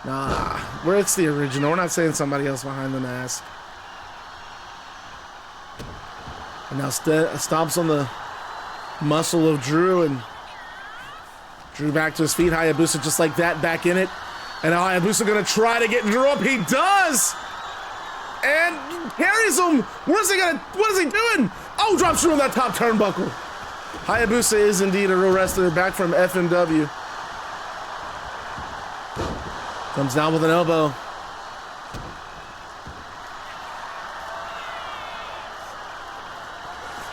[SPEAKER 1] Nah, it's the original. We're not saying somebody else behind the mask. And now stomps on the muscle of Drew, and Drew back to his feet. Hayabusa just like that, back in it. And now Hayabusa gonna try to get Drew up. He does! And carries him. What is he doing? Oh, drops Drew on that top turnbuckle. Hayabusa is indeed a real wrestler, back from FMW. Comes down with an elbow.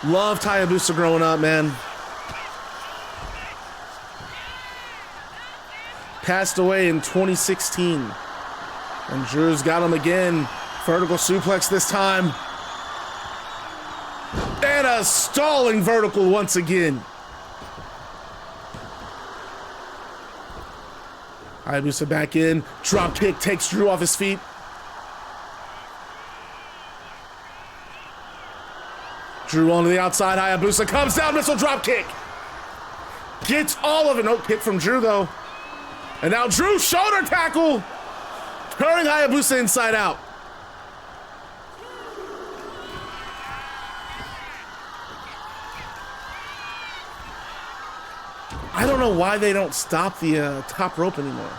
[SPEAKER 1] Loved Hayabusa growing up, man. Passed away in 2016. And Drew's got him again. Vertical suplex this time. And a stalling vertical once again. Hayabusa back in. Drop kick takes Drew off his feet. Drew onto the outside. Hayabusa comes down. Missile drop kick. Gets all of it. No kick from Drew, though. And now Drew shoulder tackle. Turning Hayabusa inside out. I don't know why they don't stop the top rope anymore.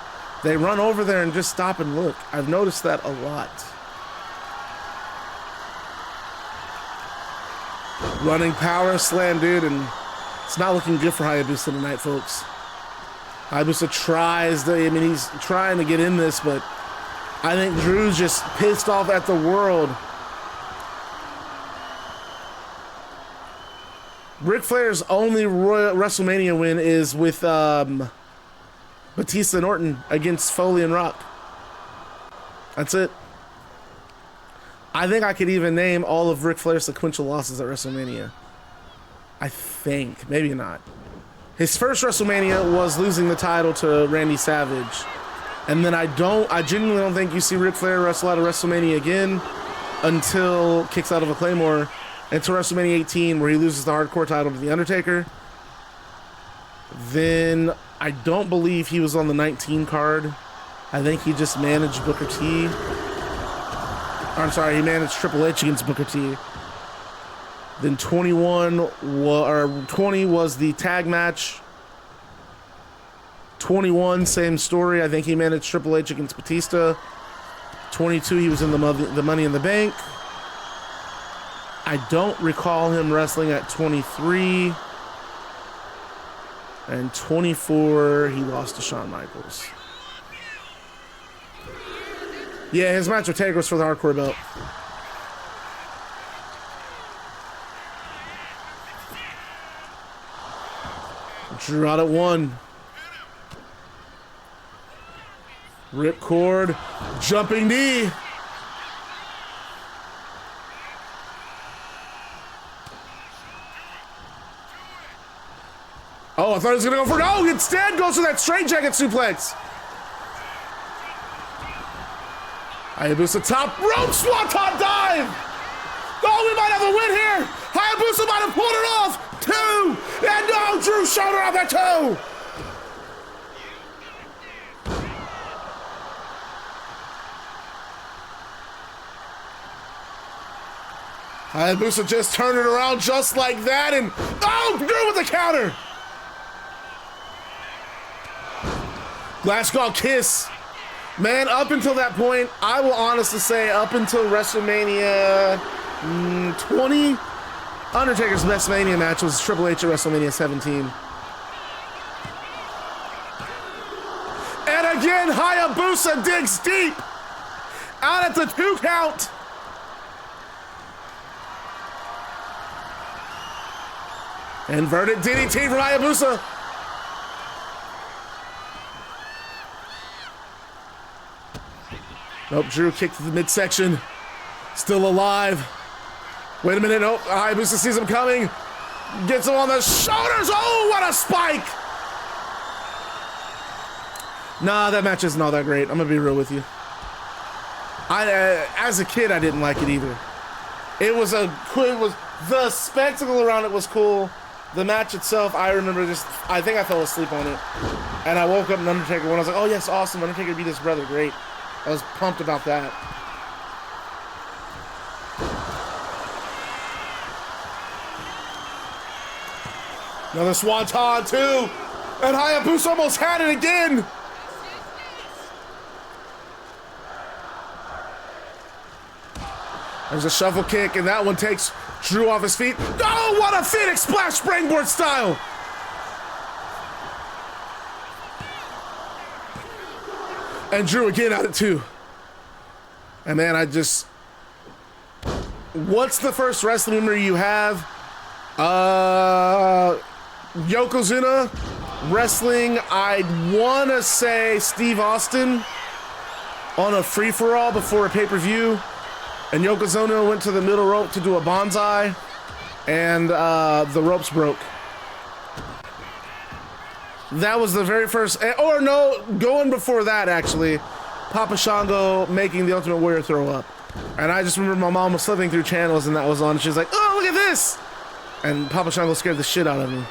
[SPEAKER 1] They run over there and just stop and look. I've noticed that a lot. Running power slam, dude, and it's not looking good for Hayabusa tonight, folks. Hayabusa tries to, he's trying to get in this, but I think Drew's just pissed off at the world. Ric Flair's only WrestleMania win is with Batista and Orton against Foley and Rock. That's it. I think I could even name all of Ric Flair's sequential losses at WrestleMania. I think. Maybe not. His first WrestleMania was losing the title to Randy Savage. And then I genuinely don't think you see Ric Flair wrestle out of WrestleMania again until kicks out of a Claymore. Until WrestleMania 18, where he loses the hardcore title to The Undertaker. Then I don't believe he was on the 19 card. I think he just managed Booker T. I'm sorry, he managed Triple H against Booker T. Then 20 was the tag match. 21, same story. I think he managed Triple H against Batista. 22, he was in the Money in the Bank. I don't recall him wrestling at 23. And 24, he lost to Shawn Michaels. Yeah, his match with Taker was for the hardcore belt. Drew out at 1. Ripcord, jumping knee. Oh, I thought he was gonna go for it. Oh, instead goes for that straight jacket suplex. Hayabusa top rope swanton dive. Oh, we might have a win here. Hayabusa might have pulled it off. 2, and no, Drew shoulder off at 2. Hayabusa just turned it around just like that, and oh, Drew with the counter. Glass kiss. Man, up until that point, I will honestly say up until WrestleMania 20, Undertaker's best Mania match was Triple H at WrestleMania 17. And again, Hayabusa digs deep. Out at the 2 count. Inverted DDT from Hayabusa. Nope, Drew kicked to the midsection. Still alive. Wait a minute, nope, Hayabusa sees him coming. Gets him on the shoulders. Oh, what a spike! Nah, that match isn't all that great. I'm gonna be real with you. As a kid, I didn't like it either. It was the spectacle around it was cool. The match itself, I remember I think I fell asleep on it. And I woke up in Undertaker when I was like, oh yes, awesome, Undertaker beat his brother, great. I was pumped about that. Another swanton too. And Hayabusa almost had it again. There's a shuffle kick, and that one takes Drew off his feet. Oh, what a Phoenix splash springboard style. And Drew again at it too. And man, what's the first wrestling memory you have? Yokozuna wrestling, I'd wanna say Steve Austin on a free-for-all before a pay-per-view. And Yokozuna went to the middle rope to do a bonsai, and the ropes broke. That was the very first, or no, going before that actually, Papa Shango making the Ultimate Warrior throw up. And I just remember my mom was flipping through channels and that was on, and she was like, oh, look at this! And Papa Shango scared the shit out of me.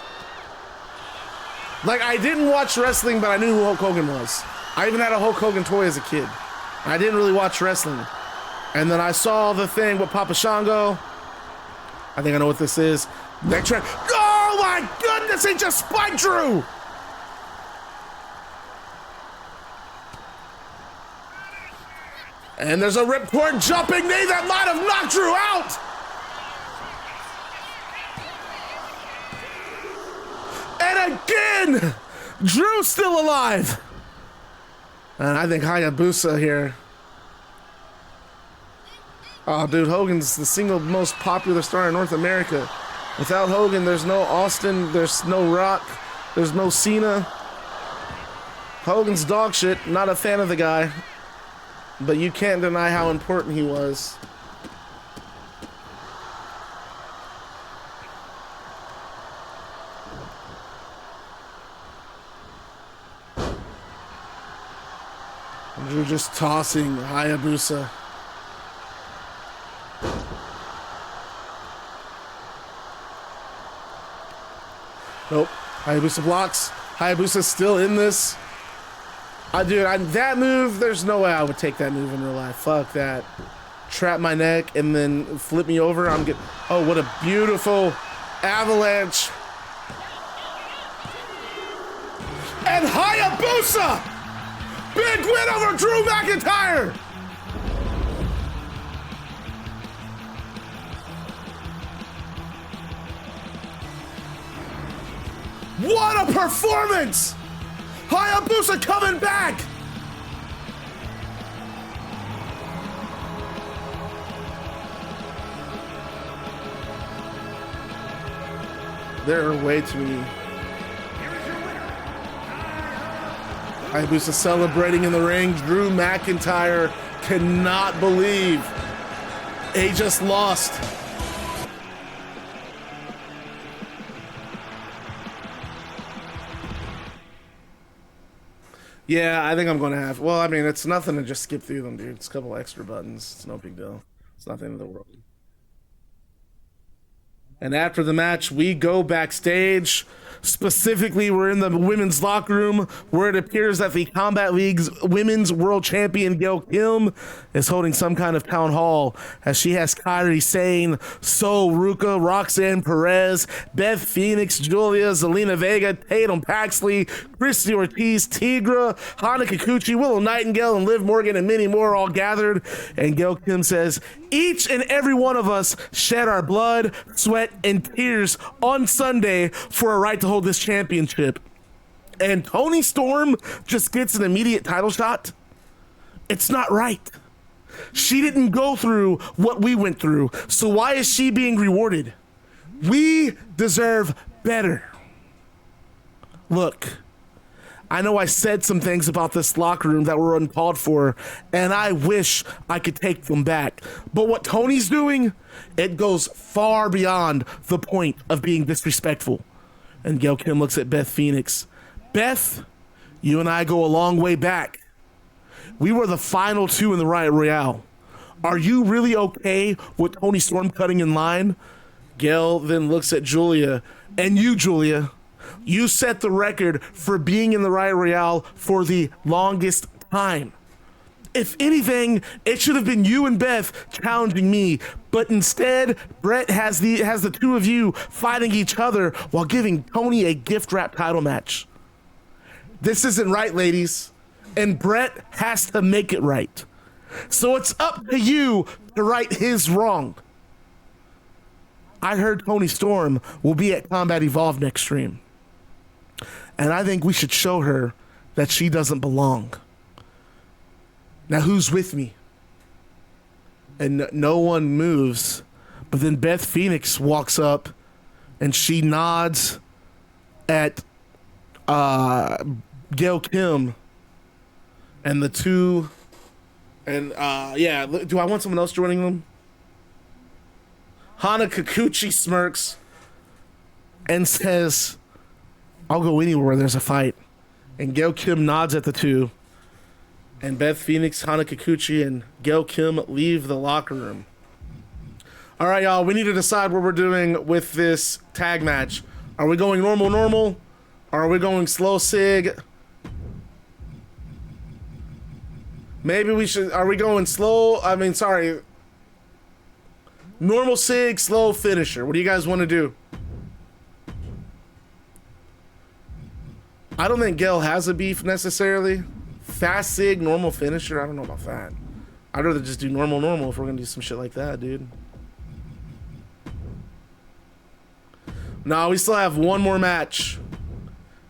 [SPEAKER 1] Like, I didn't watch wrestling, but I knew who Hulk Hogan was. I even had a Hulk Hogan toy as a kid. I didn't really watch wrestling. And then I saw the thing with Papa Shango. I think I know what this is. Neck trap. Oh my goodness, he just spiked Drew! And there's a ripcord jumping knee that might have knocked Drew out! And again, Drew's still alive. And I think Hayabusa here. Oh, dude, Hogan's the single most popular star in North America. Without Hogan, there's no Austin, there's no Rock, there's no Cena. Hogan's dog shit, not a fan of the guy. But you can't deny how important he was. Drew just tossing Hayabusa. Nope. Hayabusa blocks. Hayabusa's still in this. Dude, that move, there's no way I would take that move in real life. Fuck that. Trap my neck and then flip me over. Oh, what a beautiful avalanche. And Hayabusa! Big win over Drew McIntyre! What a performance! Hayabusa coming back! There are way too many. Hayabusa celebrating in the ring. Drew McIntyre cannot believe he just lost. Yeah, I think I'm going to have... Well, I mean, it's nothing to just skip through them, dude. It's a couple extra buttons. It's no big deal. It's not the end of the world. And after the match, we go backstage. Specifically, we're in the women's locker room where it appears that the Combat League's women's world champion, Gail Kim, is holding some kind of town hall as she has Kairi Sane, Sol Ruca, Roxanne Perez, Beth Phoenix, Giulia, Zelina Vega, Tatum Paxley, Christy Ortiz, Tigra, Hana Kikuchi, Willow Nightingale, and Liv Morgan, and many more all gathered. And Gail Kim says, each and every one of us shed our blood, sweat, and tears on Sunday for a right to hold this championship. And Toni Storm just gets an immediate title shot. It's not right. She didn't go through what we went through, so why is she being rewarded? We deserve better. Look, I know I said some things about this locker room that were uncalled for, and I wish I could take them back. But what Tony's doing, it goes far beyond the point of being disrespectful. And Gail Kim looks at Beth Phoenix. Beth, you and I go a long way back. We were the final two in the Riot Royale. Are you really okay with Toni Storm cutting in line? Gail then looks at Giulia. And you, Giulia, you set the record for being in the Riot Royale for the longest time. If anything, it should have been you and Beth challenging me, but instead, Bret has the two of you fighting each other while giving Toni a gift wrap title match. This isn't right, ladies, and Bret has to make it right. So it's up to you to right his wrong. I heard Toni Storm will be at Combat Evolve next stream, and I think we should show her that she doesn't belong. Now, who's with me? And no one moves. But then Beth Phoenix walks up and she nods at Gail Kim and the two. And yeah, do I want someone else joining them? Hana Kikuchi smirks and says, I'll go anywhere where there's a fight. And Gail Kim nods at the two. And Beth Phoenix, Hana Kikuchi, and Gail Kim leave the locker room. All right, y'all, we need to decide what we're doing with this tag match. Are we going normal? Or are we going slow sig? Maybe we should, are we going slow? Normal sig, slow finisher. What do you guys want to do? I don't think Gail has a beef necessarily. Fast sig, normal finisher. I don't know about that. I'd rather just do normal if we're gonna do some shit like that, dude. No, we still have one more match.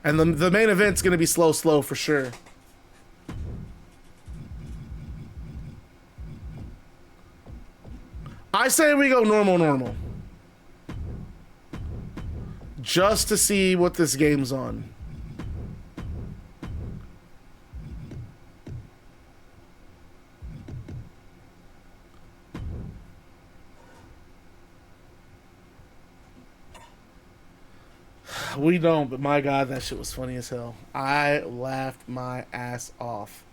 [SPEAKER 1] And the main event's gonna be slow for sure. I say we go normal. Just to see what this game's on. We don't, but my God, that shit was funny as hell. I laughed my ass off.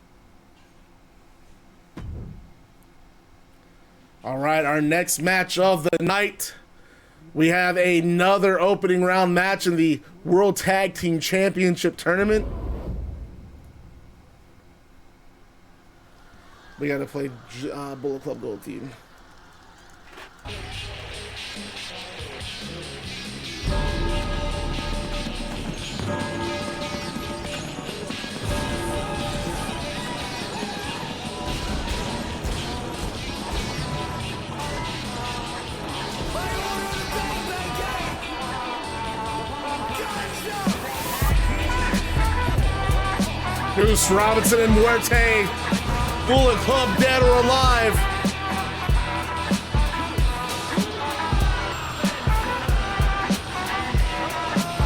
[SPEAKER 1] All right, our next match of the night. We have another opening round match in the World Tag Team Championship Tournament. We got to play Bullet Club Gold Team. Bruce Robinson and Muerte, Bullet Club, dead or alive.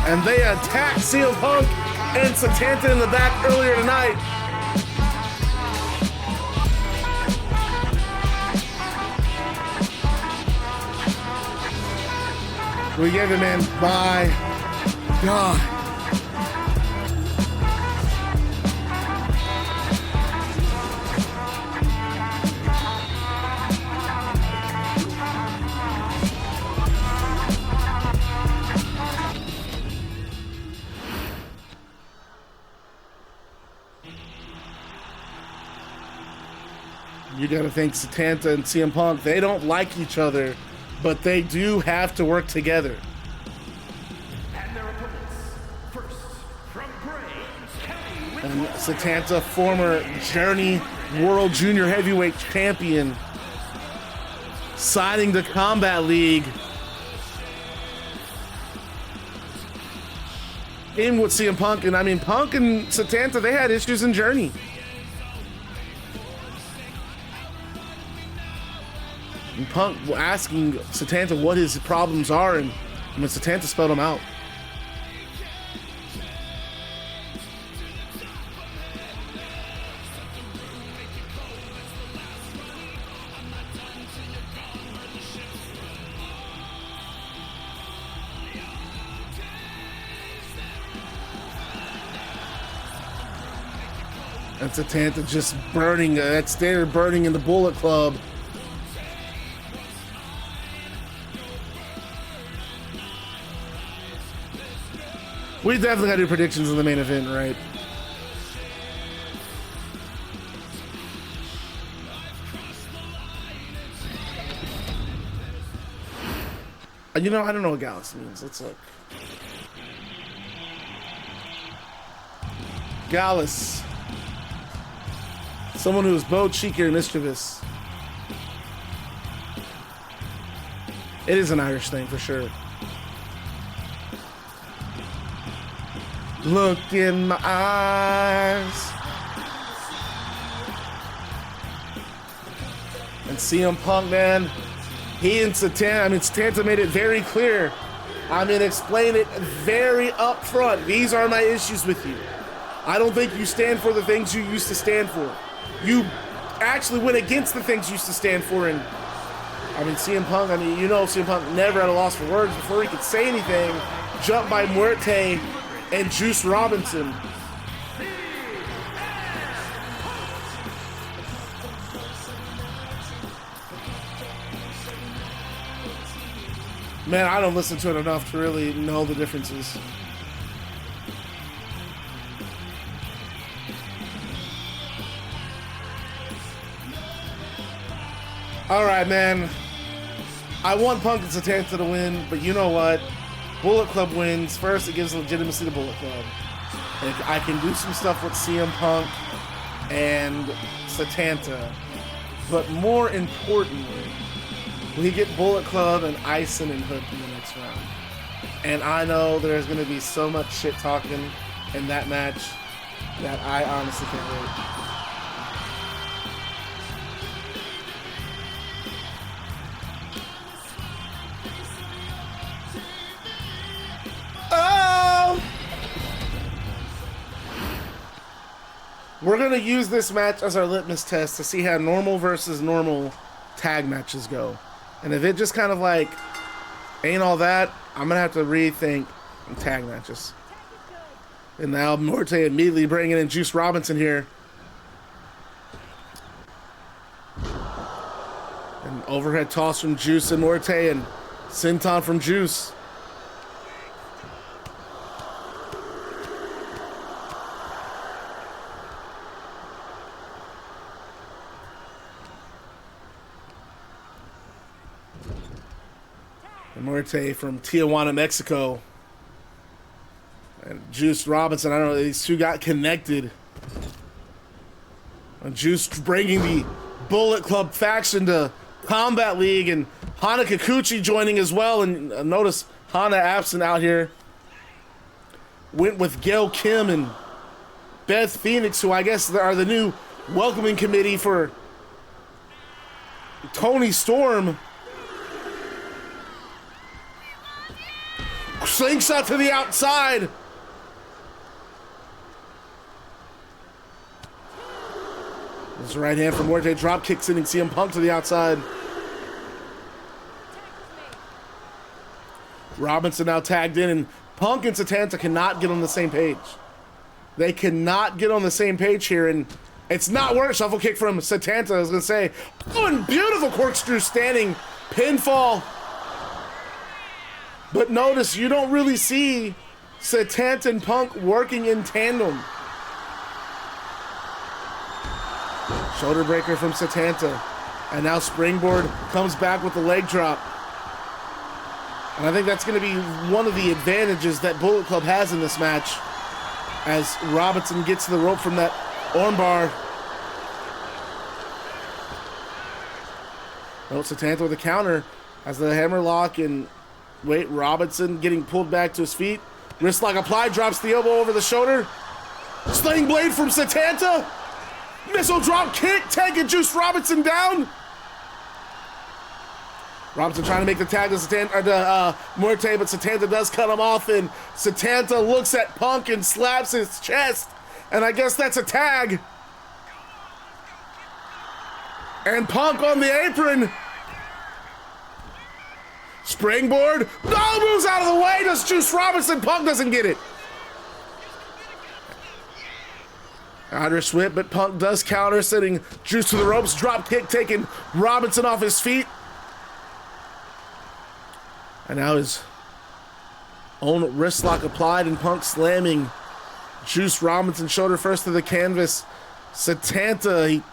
[SPEAKER 1] And they attacked CM Punk and Setanta in the back earlier tonight. We gave him in. My God. You gotta think Setanta and CM Punk, they don't like each other, but they do have to work together.
[SPEAKER 3] And their opponents, first from Bray,
[SPEAKER 1] and Setanta, former Journey World Junior Heavyweight Champion, signing to Combat League. In with CM Punk, and I mean, Punk and Setanta, they had issues in Journey. And Punk asking Setanta what his problems are, and when Setanta spelled them out. And Setanta just burning, that standard burning in the Bullet Club. We definitely got to do predictions in the main event, right? You know, I don't know what Gallus means. Let's look. Gallus. Someone who is both cheeky and mischievous. It is an Irish thing for sure. Look in my eyes. And CM Punk, man, he and Setanta made it very clear. Explain it very upfront. These are my issues with you. I don't think you stand for the things you used to stand for. You actually went against the things you used to stand for. And CM Punk, you know CM Punk never had a loss for words. Before he could say anything, jumped by Muerte and Juice Robinson. Man, I don't listen to it enough to really know the differences. All right, man. I want Punk and Setanta to win, but you know what? Bullet Club wins. First, it gives legitimacy to Bullet Club. And I can do some stuff with CM Punk and Setanta. But more importantly, we get Bullet Club and Aysen and Hook in the next round. And I know there's going to be so much shit talking in that match that I honestly can't wait. Oh! We're going to use this match as our litmus test to see how normal versus normal tag matches go. And if it just kind of like ain't all that, I'm going to have to rethink tag matches. And now Muerte immediately bringing in Juice Robinson here. An overhead toss from Juice and Muerte, and Senton from Juice. Muerte from Tijuana, Mexico. And Juice Robinson, I don't know, these two got connected. And Juice bringing the Bullet Club faction to Combat League, and Hana Kikuchi joining as well. And notice Hana absent out here. Went with Gail Kim and Beth Phoenix, who I guess are the new welcoming committee for Toni Storm. Slingshot to the outside. This right hand from Muerte, drop kick sending CM Punk to the outside. Robinson now tagged in, and Punk and Setanta cannot get on the same page. They cannot get on the same page here, and it's not working. Shuffle kick from Setanta, I was going to say. Oh, and beautiful corkscrew standing pinfall. But notice, you don't really see Setanta and Punk working in tandem. Shoulder breaker from Setanta. And now Springboard comes back with the leg drop. And I think that's going to be one of the advantages that Bullet Club has in this match, as Robinson gets to the rope from that armbar. Oh, Setanta with a counter as the hammerlock, and wait, Robinson getting pulled back to his feet. Wrist lock applied, drops the elbow over the shoulder. Sling blade from Setanta. Missile drop kick, taking Juice Robinson down. Robinson trying to make the tag to Muerte, but Setanta does cut him off, and Setanta looks at Punk and slaps his chest, and I guess that's a tag. And Punk on the apron. Springboard. No, moves out of the way. Does Juice Robinson. Punk doesn't get it. Irish whip, but Punk does counter, sending Juice to the ropes. Drop kick, taking Robinson off his feet. And now his own wrist lock applied, and Punk slamming Juice Robinson shoulder first to the canvas. Setanta, he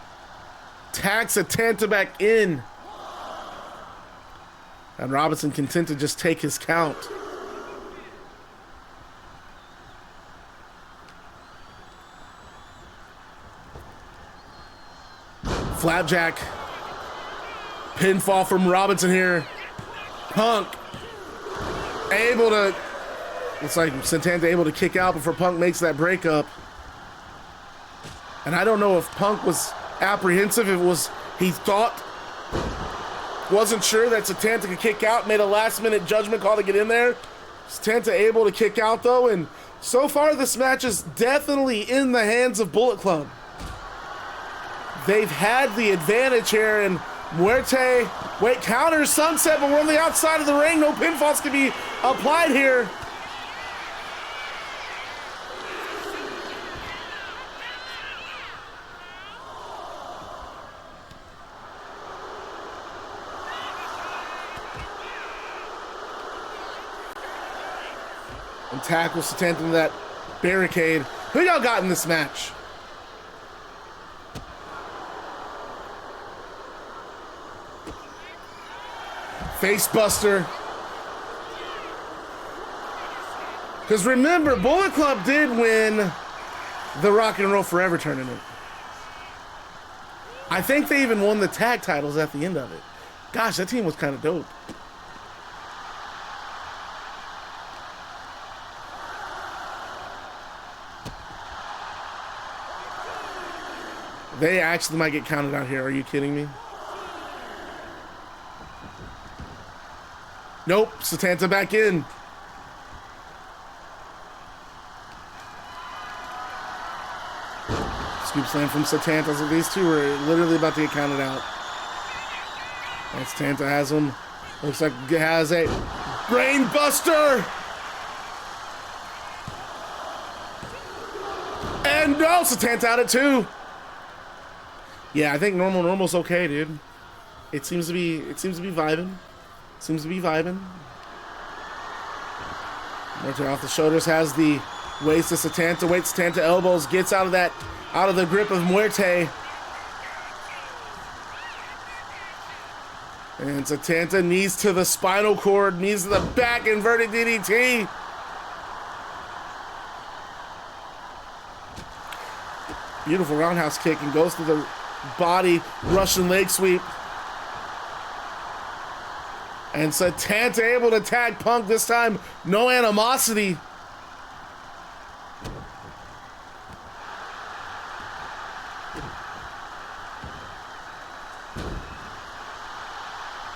[SPEAKER 1] tags Setanta back in. And Robinson content to just take his count. Flapjack. Pinfall from Robinson here. Punk able to, looks like Setanta able to kick out before Punk makes that breakup. And I don't know if Punk was apprehensive, if it was, he thought, wasn't sure that Setanta could kick out, made a last minute judgment call to get in there. Setanta able to kick out though, and so far this match is definitely in the hands of Bullet Club. They've had the advantage here, and Muerte, wait, counters sunset, but we're on the outside of the ring. No pinfalls can be applied here. And tackles Setanta into that barricade. Who y'all got in this match? Facebuster. Because remember, Bullet Club did win the Rock and Roll Forever tournament. I think they even won the tag titles at the end of it. Gosh, that team was kind of dope. They actually might get counted out here. Are you kidding me? Nope, Setanta back in. Scoop slam from Setanta. So these two are literally about to get counted out. And Setanta has him. Looks like he has a brain buster. And no, Setanta out at 2. Yeah, I think normal's okay, dude. It seems to be vibing. Seems to be vibing. Muerte off the shoulders, has the waist to Setanta. Waits, Setanta elbows, gets out of the grip of Muerte. And Setanta knees to the spinal cord, knees to the back, inverted DDT. Beautiful roundhouse kick and goes to the body, Russian leg sweep. And Setanta able to tag Punk this time. No animosity.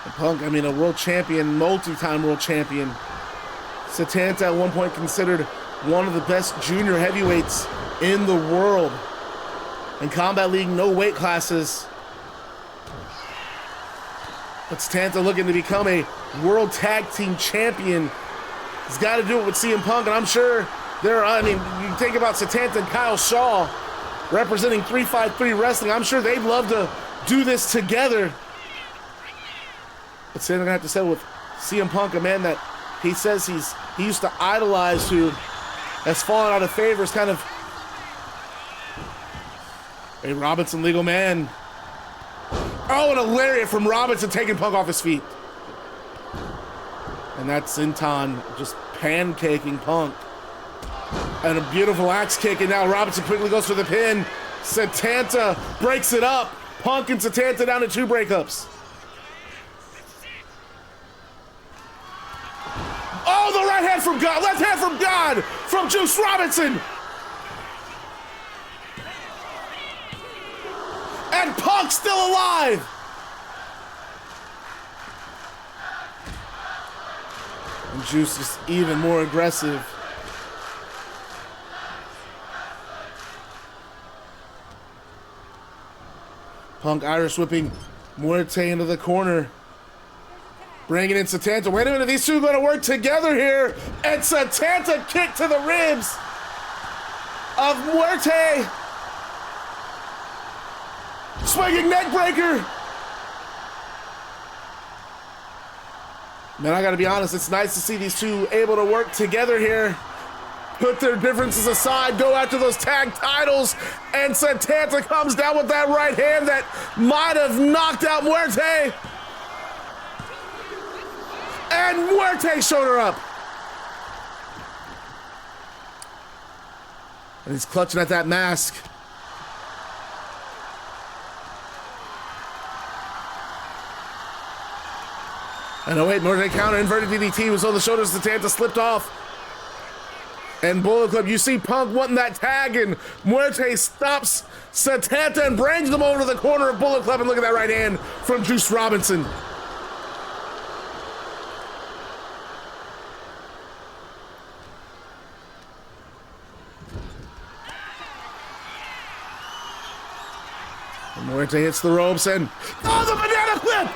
[SPEAKER 1] And Punk, I mean, a world champion, multi-time world champion. Setanta at one point considered one of the best junior heavyweights in the world. In Combat League, no weight classes. But Setanta looking to become a world tag team champion. He's got to do it with CM Punk, and I'm sure you think about Setanta and Kyle Shaw representing 353 Wrestling. I'm sure they'd love to do this together. But Setanta gonna have to settle with CM Punk, a man that he says he used to idolize, who has fallen out of favor. It's kind of a Robinson legal man. Oh, and a lariat from Robinson taking Punk off his feet. And that's Senton just pancaking Punk. And a beautiful axe kick, and now Robinson quickly goes for the pin. Setanta breaks it up. Punk and Setanta down to 2 breakups. Oh, the right hand from God, left hand from God, from Juice Robinson. And Punk still alive. And Juice is even more aggressive. Punk Irish whipping Muerte into the corner. Bringing in Setanta. Wait a minute, these two are going to work together here. And Setanta kick to the ribs of Muerte. Swinging neck breaker. Man, I gotta be honest, it's nice to see these two able to work together here. Put their differences aside, go after those tag titles, and Setanta comes down with that right hand that might have knocked out Muerte. And Muerte showed her up. And he's clutching at that mask. And oh wait, Muerte counter, inverted DDT was on the shoulders. Setanta slipped off. And Bullet Club, you see Punk wanting that tag, and Muerte stops Setanta and brings them over to the corner of Bullet Club. And look at that right hand from Juice Robinson. And Muerte hits the ropes and, oh, the banana clip!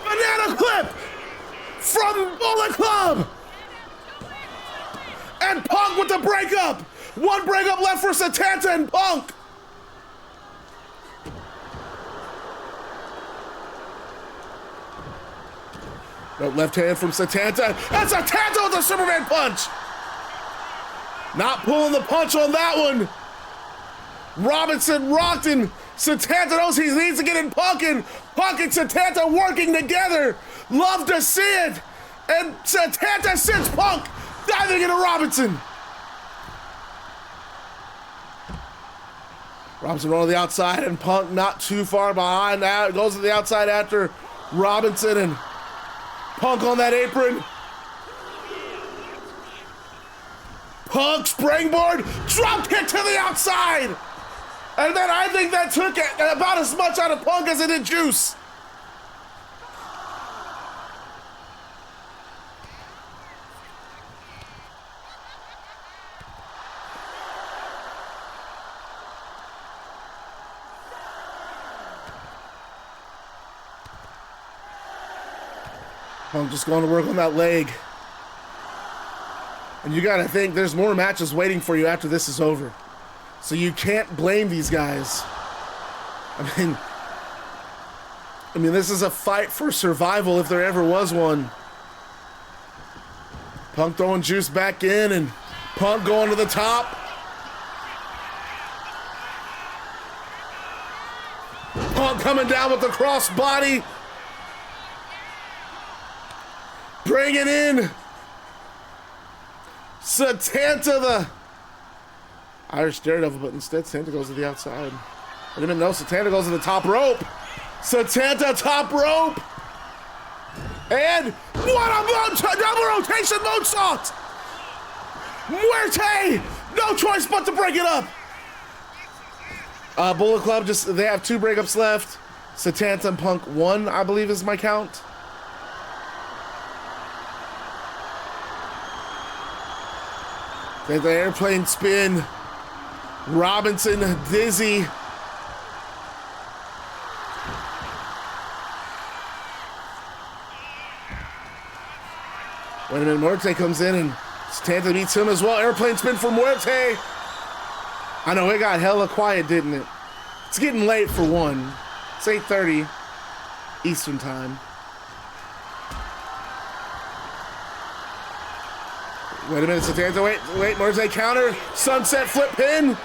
[SPEAKER 1] Banana clip from Bullet Club! And Punk with the breakup! One breakup left for Setanta and Punk! No, left hand from Setanta. And Setanta with the Superman punch! Not pulling the punch on that one. Robinson rocked and Setanta knows he needs to get in Punk and Setanta working together. Love to see it. And Setanta sends Punk diving into Robinson. Robinson rolling to the outside and Punk not too far behind. Now it goes to the outside after Robinson and Punk on that apron. Punk springboard, drop kick to the outside. And then I think that took about as much out of Punk as it did Juice. Punk just going to work on that leg. And you gotta think there's more matches waiting for you after this is over. So you can't blame these guys. I mean, this is a fight for survival if there ever was one. Punk throwing Juice back in and Punk going to the top. Punk coming down with the crossbody. Bringing in Setanta, the Irish Daredevil, but instead Setanta goes to the outside. I didn't know Setanta goes to the top rope. Setanta top rope. And what a double rotation moonsault. Muerte, no choice but to break it up. Bullet Club, they have 2 breakups left. Setanta and Punk 1, I believe is my count. They have the airplane spin. Robinson dizzy. Wait a minute, Muerte comes in and Setanta beats him as well. Airplane spin for Muerte. I know, it got hella quiet, didn't it? It's getting late for one. It's 8:30 Eastern time. Wait a minute, Setanta, wait, Muerte counter, sunset flip pin.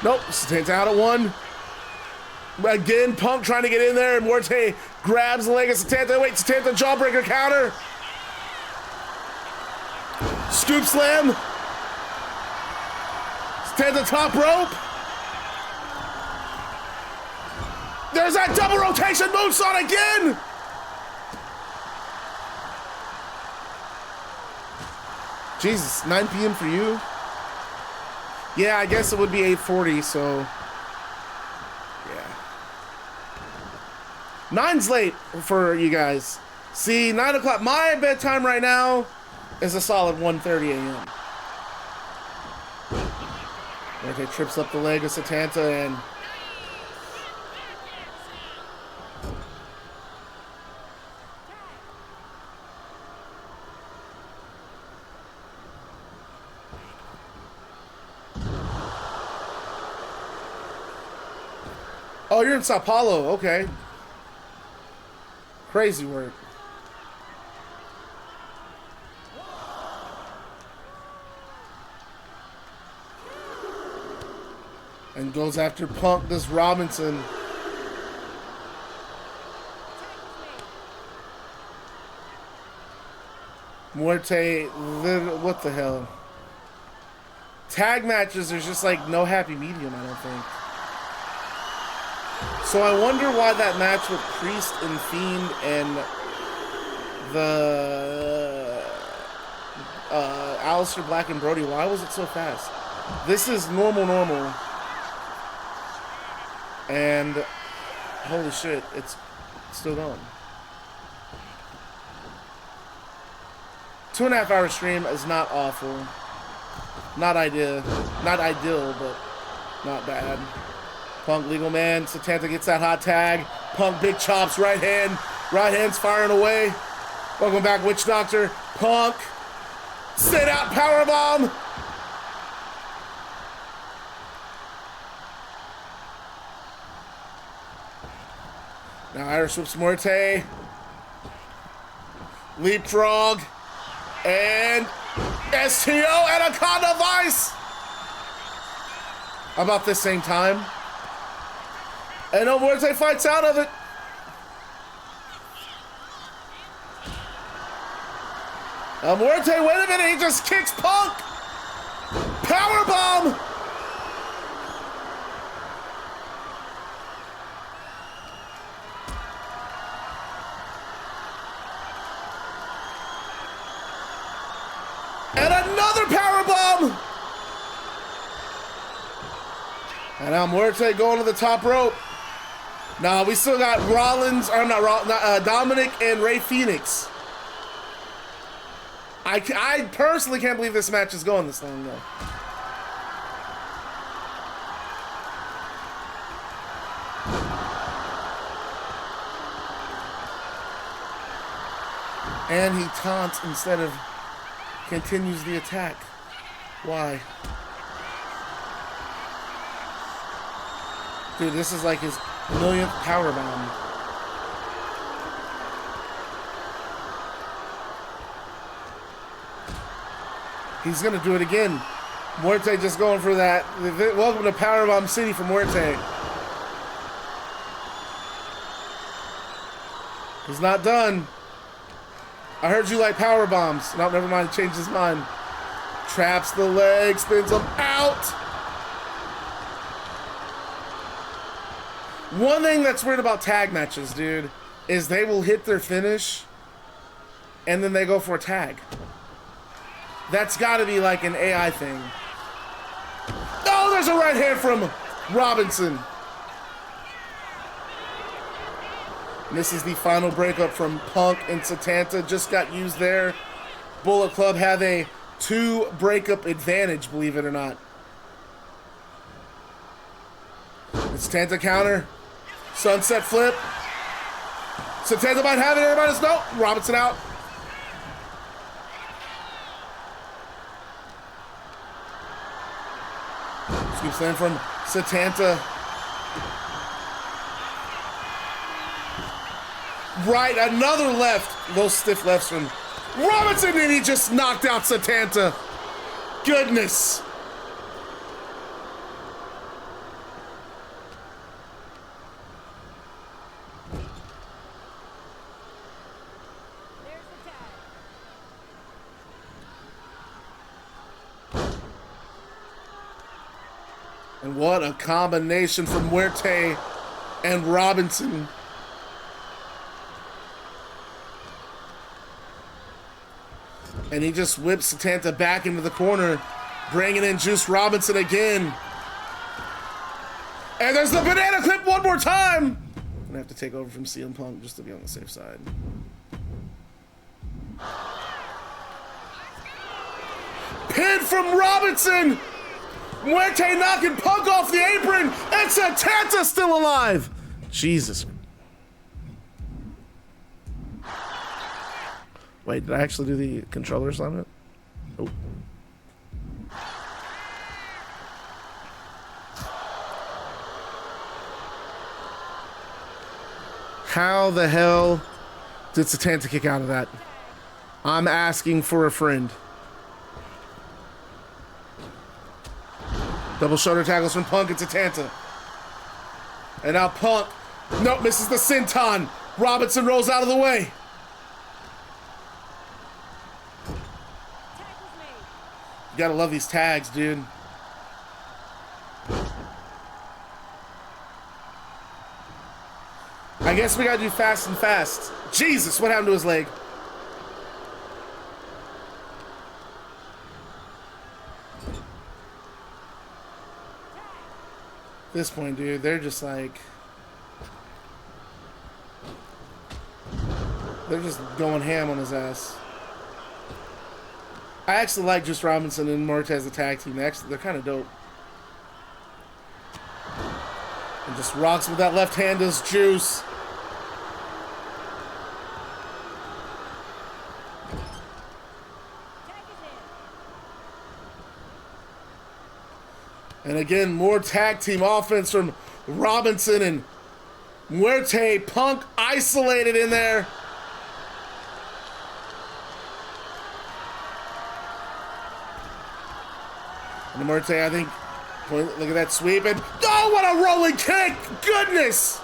[SPEAKER 1] Nope, Setanta out at 1. Again, Punk trying to get in there, and Muerte grabs the leg of Setanta. Wait, Setanta jawbreaker counter. Scoop slam. Setanta top rope. There's that double rotation moonsault again. Jesus, 9 p.m. for you? Yeah, I guess it would be 8:40, so yeah. 9's late for you guys. See, 9 o'clock, my bedtime right now is a solid 1:30 a.m. Okay, trips up the leg of Setanta and oh, you're in Sao Paulo, okay. Crazy work. And goes after Punk, this Robinson. Muerte, what the hell? Tag matches, there's just like no happy medium, I don't think. So I wonder why that match with Priest and Fiend and the Aleister Black and Brody, why was it so fast? This is normal. And holy shit, it's still going. 2.5 hour stream is not awful. Not ideal, but not bad. Punk, legal man. Setanta gets that hot tag. Punk, big chops, right hand. Right hand's firing away. Welcome back, Witch Doctor. Punk. Sit out, powerbomb. Now Irish whips Muerte. Leapfrog. And STO Anaconda Vice. About the same time. And Muerte fights out of it. Muerte, wait a minute, he just kicks Punk. Powerbomb. And another powerbomb. And now Muerte going to the top rope. Now we still got Rollins, or Dominik and Rey Fenix. I personally can't believe this match is going this long though. And he taunts instead of continues the attack. Why? Dude, this is like his millionth powerbomb. He's gonna do it again. Muerte just going for that. Welcome to Powerbomb City for Muerte. He's not done. I heard you like power bombs. No, never mind. Changed his mind. Traps the leg, spins him out. One thing that's weird about tag matches, dude, is they will hit their finish and then they go for a tag. That's got to be like an AI thing. Oh, there's a right hand from Robinson. And this is the final breakup from Punk and Setanta. Just got used there. Bullet Club have a 2 breakup advantage, believe it or not. Setanta counter. Sunset flip. Setanta might have it. Everybody's no. Robinson out. Scoop slam from Setanta. Right, another left. Those stiff lefts from Robinson, and he just knocked out Setanta. Goodness. And what a combination from Muerte and Robinson. And he just whips Setanta back into the corner, bringing in Juice Robinson again. And there's the banana clip one more time. I'm gonna have to take over from CM Punk just to be on the safe side. Pin from Robinson. Muerte knocking Punk off the apron, and Setanta still alive. Jesus. Wait, did I actually do the controller assignment? Oh. How the hell did Setanta kick out of that? I'm asking for a friend. Double shoulder tackles from Punk and Setanta. And now Punk, nope, misses the senton. Robinson rolls out of the way. You gotta love these tags, dude. I guess we gotta do fast and fast. Jesus, what happened to his leg? At this point, dude, they're just like... They're just going ham on his ass. I actually like just Robinson and Morte as a tag team. They're kind of dope. And just rocks with that left hand as juice. And again, more tag team offense from Robinson and Muerte. Punk isolated in there. And Muerte, I think, look at that sweep. And, oh, what a rolling kick! Goodness!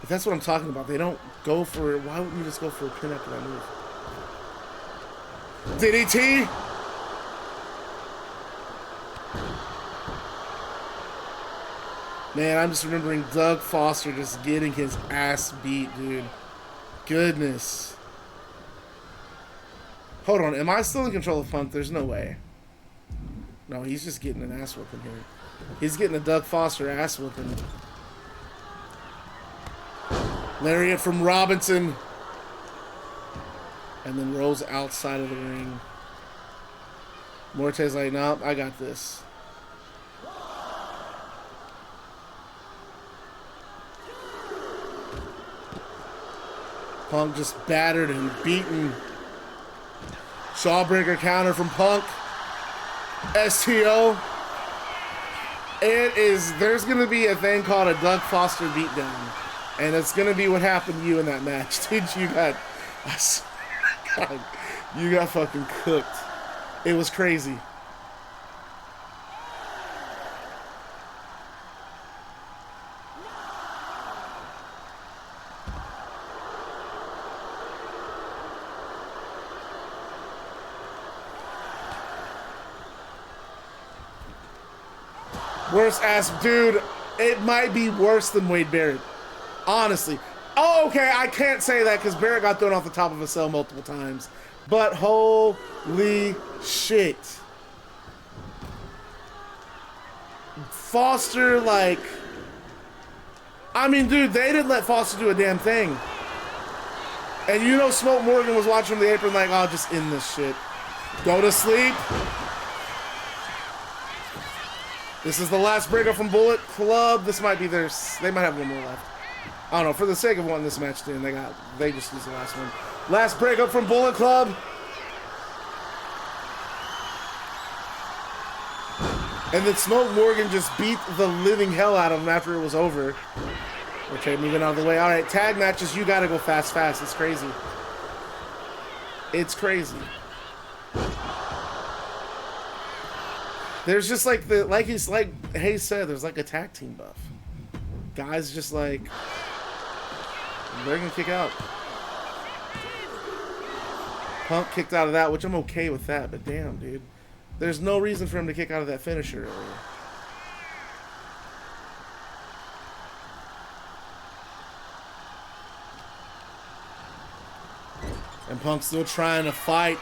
[SPEAKER 1] That's what I'm talking about. They don't go for... Why wouldn't you just go for a pin after that move? DDT! Man, I'm just remembering Doug Foster just getting his ass beat, dude. Goodness. Hold on. Am I still in control of Punk? There's no way. No, he's just getting an ass whooping here. He's getting a Doug Foster ass whooping. Lariat from Robinson. And then rolls outside of the ring. Morte's like, nope, I got this. Punk just battered and beaten. Jawbreaker counter from Punk. STO. There's going to be a thing called a Doug Foster beatdown. And it's going to be what happened to you in that match. Dude, you got fucking cooked. It was crazy. Worst ass, dude. It might be worse than Wade Barrett. Honestly. Oh, okay, I can't say that because Barrett got thrown off the top of a cell multiple times. But holy shit. Foster, like... I mean, dude, they didn't let Foster do a damn thing. And you know Smoke Morgan was watching from the apron like, oh, just end this shit. Go to sleep. This is the last breakup from Bullet Club. This might be their... They might have one more left. I don't know. For the sake of wanting this match, dude, they just used the last one. Last breakup from Bullet Club. And then Smoke Morgan just beat the living hell out of him after it was over. Okay, moving out of the way. All right, tag matches. You got to go fast. It's crazy. It's crazy. There's just like Hayes said, there's like a tag team buff. Guys just like, they're gonna kick out. Punk kicked out of that, which I'm okay with that, but damn, dude. There's no reason for him to kick out of that finisher earlier. And Punk's still trying to fight.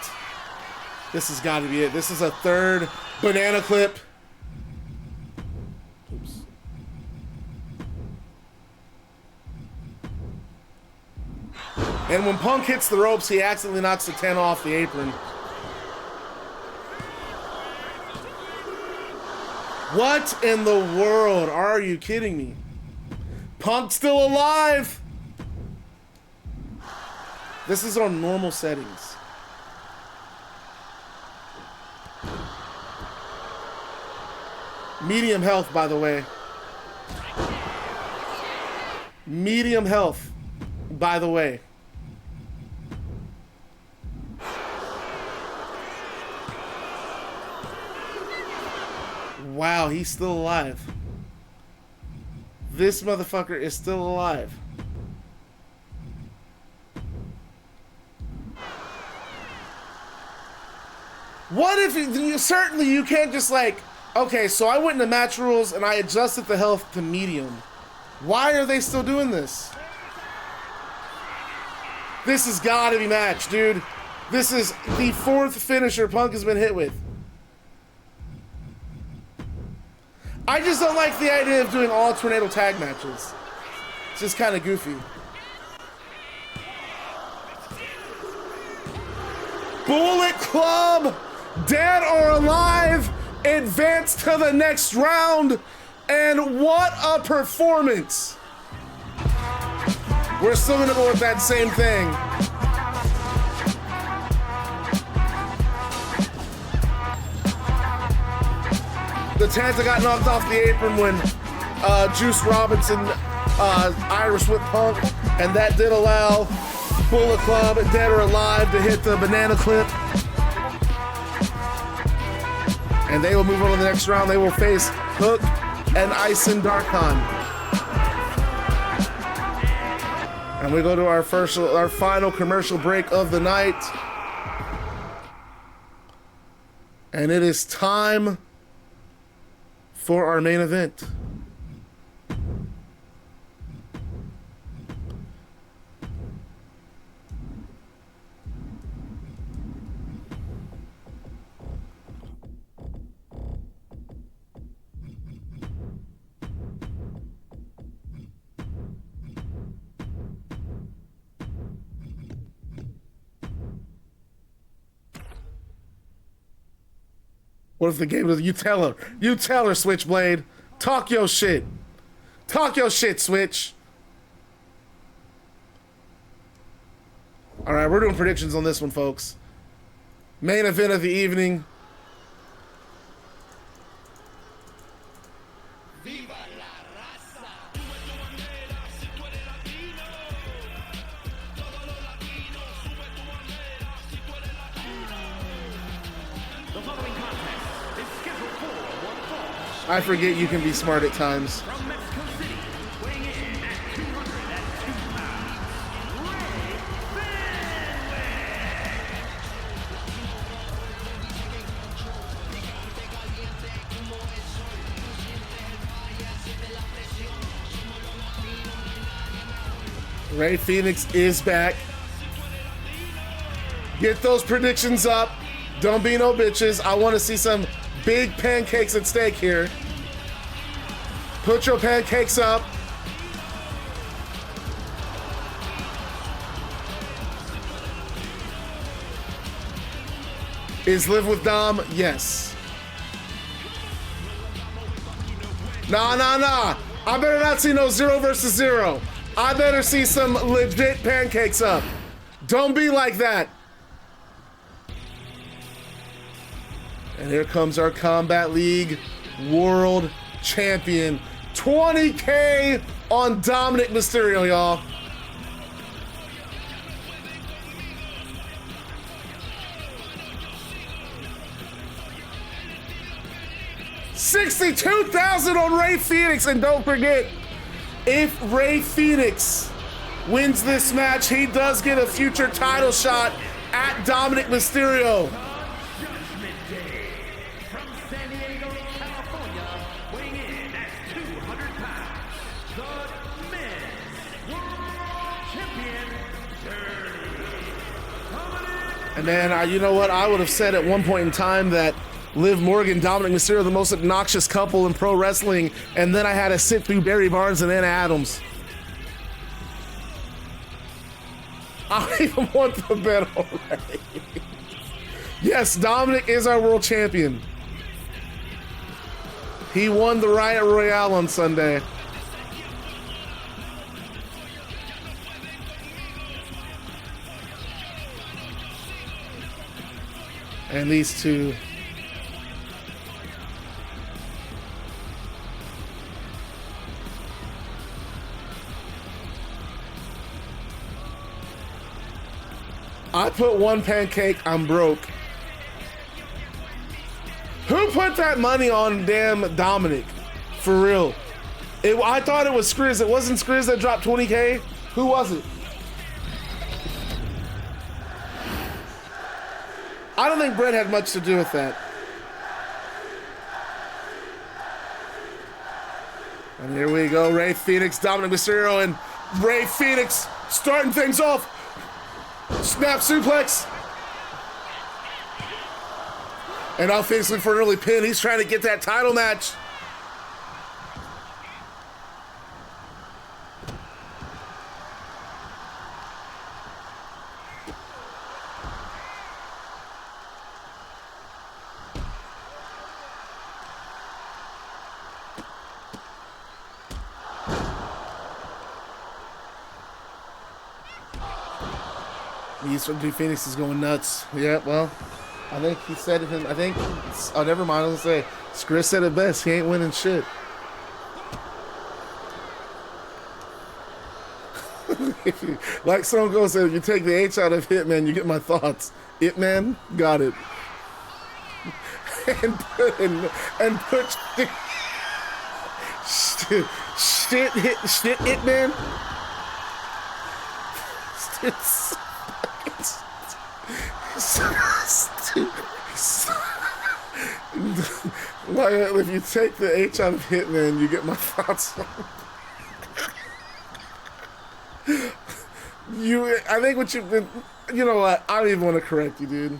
[SPEAKER 1] This has got to be it. This is a third banana clip. Oops. And when Punk hits the ropes, he accidentally knocks the 10 off the apron. What in the world? Are you kidding me? Punk's still alive! This is on normal settings. Medium health, by the way. Medium health, by the way. Wow, he's still alive. This motherfucker is still alive. What if certainly you can't just like, okay, so I went into match rules and I adjusted the health to medium. Why are they still doing this? This has got to be match, dude. This is the 4th finisher Punk has been hit with. I just don't like the idea of doing all tornado tag matches. It's just kind of goofy. Bullet Club, dead or alive, advance to the next round. And what a performance. We're still gonna go with that same thing. The Tanta got knocked off the apron when Juice Robinson Irish whipped Punk, and that did allow Bullet Club, dead or alive, to hit the banana clip. And they will move on to the next round. They will face Hook and Aysen Darkhan. And we go to our final commercial break of the night. And it is time for our main event. What if the game was, you tell her, Switchblade. Talk your shit. Talk your shit, Switch. All right, we're doing predictions on this one, folks. Main event of the evening. I forget you can be smart at times.
[SPEAKER 3] From Mexico City, weighing in at 202 pounds,
[SPEAKER 1] Rey Fenix is back. Get those predictions up. Don't be no bitches. I want to see some big pancakes at stake here. Put your pancakes up. Is Live with Dom? Yes. Nah. I better not see no 0 versus 0. I better see some legit pancakes up. Don't be like that. And here comes our Combat League World Champion. 20K on Dominik Mysterio, y'all. $62,000 on Rey Fenix. And don't forget, if Rey Fenix wins this match, he does get a future title shot at Dominik Mysterio. And man, you know what? I would have said at one point in time that Liv Morgan, Dominik Mysterio, the most obnoxious couple in pro wrestling, and then I had to sit through Barry Barnes and Anna Adams. I don't even want the bet already. Yes, Dominik is our world champion. He won the Riot Royale on Sunday. And these two. I put one pancake, I'm broke. Who put that money on damn Dominik? For real. I thought it was Skriz. It wasn't Skriz that dropped 20K. Who was it? I don't think Bret had much to do with that. And here we go, Rey Fenix, Dominik Mysterio, and Rey Fenix starting things off. Snap suplex. And now Fenix looking for an early pin. He's trying to get that title match. Phoenix is going nuts. Yeah, well, I think he said it. I think. Oh, never mind. I was gonna say, Skriz said it best. He ain't winning shit. If you, like Stone Cold said, if you take the H out of Hitman, you get my thoughts. Hitman, got it. and put shit Hitman. Like, if you take the H out of Hitman, you get my thoughts on. I think what you've been, you know what? I don't even want to correct you, dude.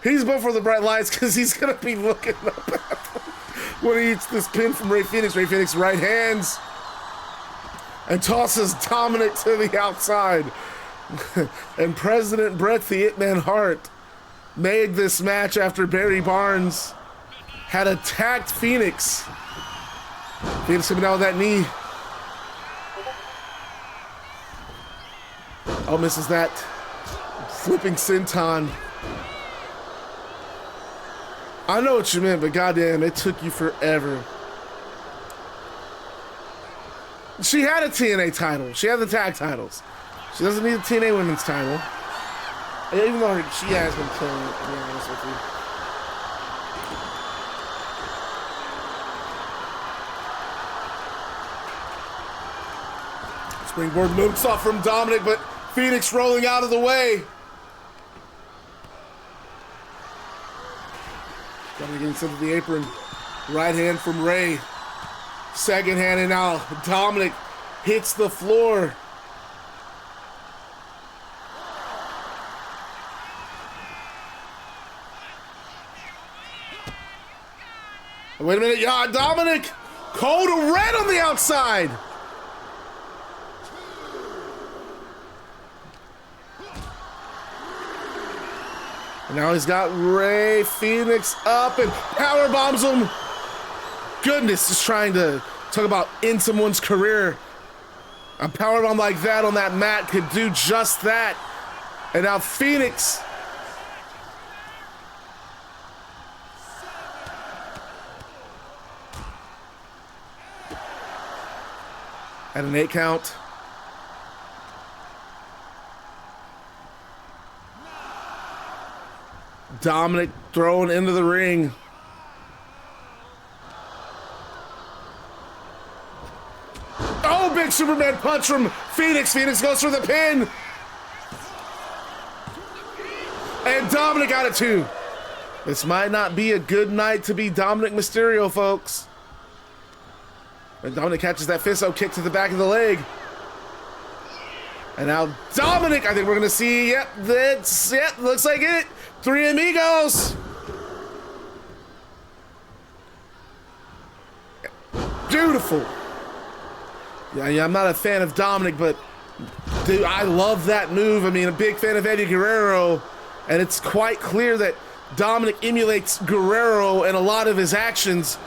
[SPEAKER 1] He's before the bright lights because he's gonna be looking up at him when he eats this pin from Rey Fenix. Rey Fenix right hands and tosses Dominik to the outside. And President Bret the Hitman Hart made this match after Barry Barnes had attacked Phoenix. Phoenix coming down with that knee. Oh, misses that. Flipping senton. I know what you meant, but goddamn, it took you forever. She had a TNA title. She had the tag titles. She doesn't need a TNA women's title. Even though she has been killing it, to be honest with you. Springboard moonsault from Dominik, but Phoenix rolling out of the way. Dominik getting sent to the apron. Right hand from Rey. Second hand, and now Dominik hits the floor. Wait a minute, yeah, Dominik! Code red on the outside! And now he's got Rey Fenix up and power bombs him. Goodness, just trying to talk about in someone's career. A power bomb like that on that mat could do just that. And now Phoenix. At an 8 count. Dominik thrown into the ring. Oh, big Superman punch from Phoenix. Phoenix goes for the pin. And Dominik got it too. This might not be a good night to be Dominik Mysterio, folks. And Dominik catches that fist kick to the back of the leg. And now Dominik, I think we're gonna see, yep, looks like it. 3 amigos. Beautiful. Yeah, I'm not a fan of Dominik, but dude, I love that move. I mean, a big fan of Eddie Guerrero, and it's quite clear that Dominik emulates Guerrero in a lot of his actions.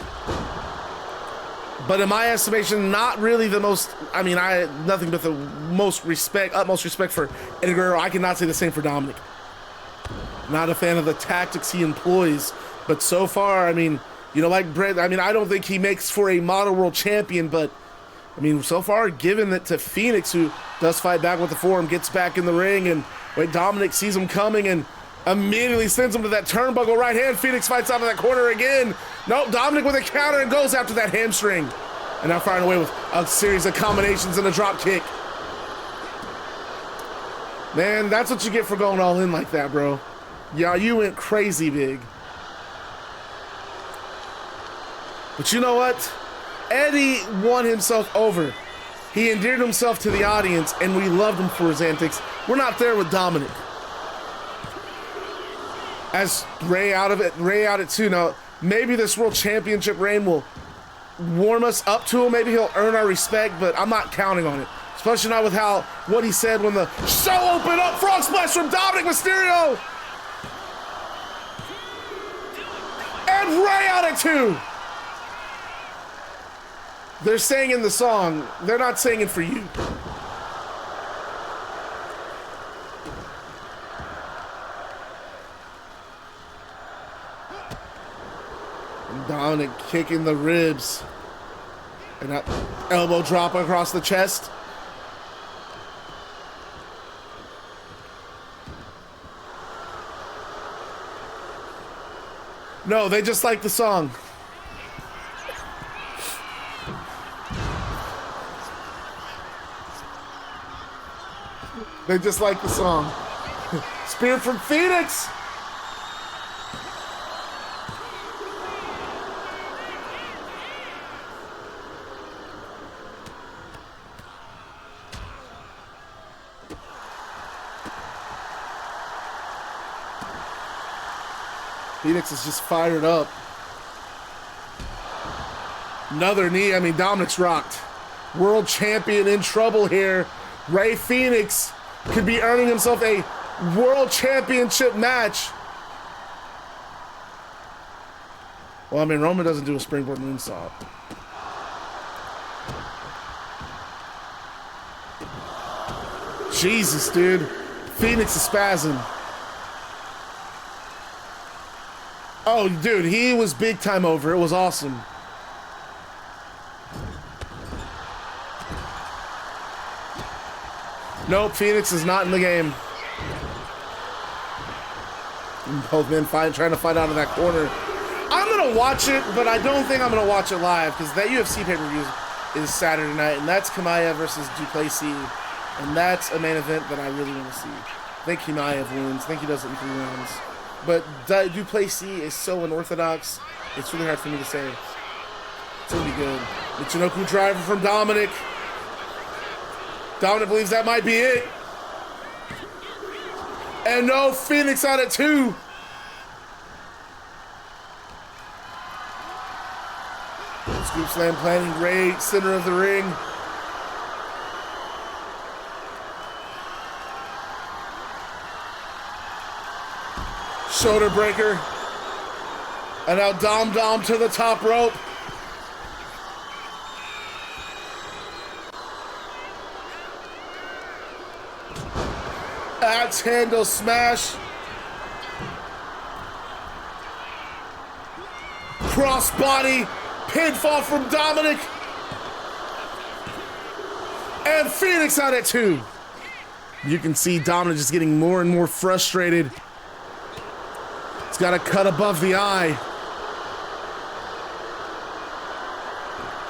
[SPEAKER 1] But in my estimation, not really the most, I mean, I had nothing but the utmost respect for Eddie Guerrero. I cannot say the same for Dominik. Not a fan of the tactics he employs, but so far, I mean, you know, like Bret, I mean, I don't think he makes for a model world champion, but I mean, so far, given it to Phoenix, who does fight back with the forearm, gets back in the ring, and wait, Dominik sees him coming, and Immediately sends him to that turnbuckle right hand. Phoenix fights out of that corner again. Nope, Dominik with a counter and goes after that hamstring. And now firing away with a series of combinations and a drop kick. Man, that's what you get for going all in like that, bro. Yeah, you went crazy big. But you know what? Eddie won himself over. He endeared himself to the audience, and we loved him for his antics. We're not there with Dominik. As Rey out at 2. Now, maybe this World Championship reign will warm us up to him. Maybe he'll earn our respect, but I'm not counting on it. Especially not with what he said when the show opened up. Frog splash from Dominik Mysterio. And Rey out at 2. They're saying in the song, they're not saying it for you. And Dominik kicking the ribs. And that elbow drop across the chest. No, they just like the song. They just like the song. Spear from Phoenix. Phoenix is just fired up. Another knee. I mean, Dominik's rocked. World champion in trouble here. Rey Fenix could be earning himself a world championship match. Well, I mean, Roman doesn't do a springboard moonsault. Jesus, dude. Phoenix is spazzing. Oh, dude, he was big time over. It was awesome. Nope, Phoenix is not in the game. Both men trying to fight out of that corner. I'm going to watch it, but I don't think I'm going to watch it live because that UFC pay-per-view is Saturday night, and that's Chimaev versus Duplessis, and that's a main event that I really want to see. I think Chimaev wins. I think he does it in 3 rounds. But Duplessis is so unorthodox, it's really hard for me to say. It's going to be good. Michinoku driver from Dominik. Dominik believes that might be it. And no, Phoenix out at 2. Scoop slam planting right center of the ring. Shoulder breaker. And now Dom to the top rope. Axe handle smash. Crossbody. Pinfall from Dominik. And Phoenix out at 2. You can see Dominik just getting more and more frustrated. He's got a cut above the eye.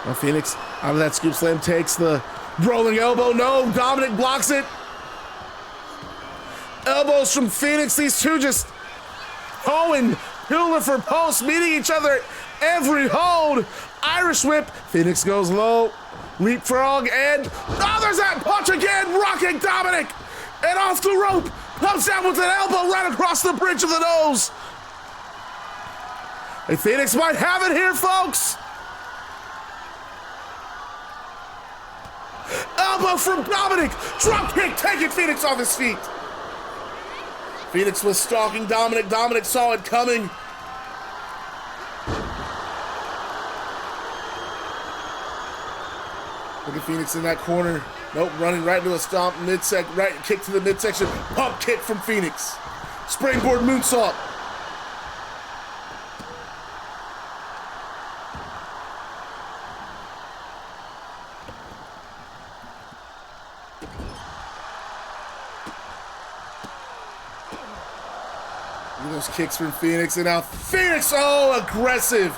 [SPEAKER 1] Well, Phoenix out of that scoop slam takes the rolling elbow. No, Dominik blocks it. Elbows from Phoenix. These two just hoeing pillar for post, meeting each other at every hold. Irish whip. Phoenix goes low. Leapfrog and there's that punch again. Rocking Dominik. And off the rope. Comes down with an elbow right across the bridge of the nose. And Phoenix might have it here, folks. Elbow from Dominik. Drop kick taking Phoenix off his feet. Phoenix was stalking Dominik. Dominik saw it coming. Look at Phoenix in that corner. Nope, running right into a stomp, right kick to the midsection. Pump kick from Phoenix. Springboard moonsault. Those kicks from Phoenix, and now Phoenix, oh, aggressive.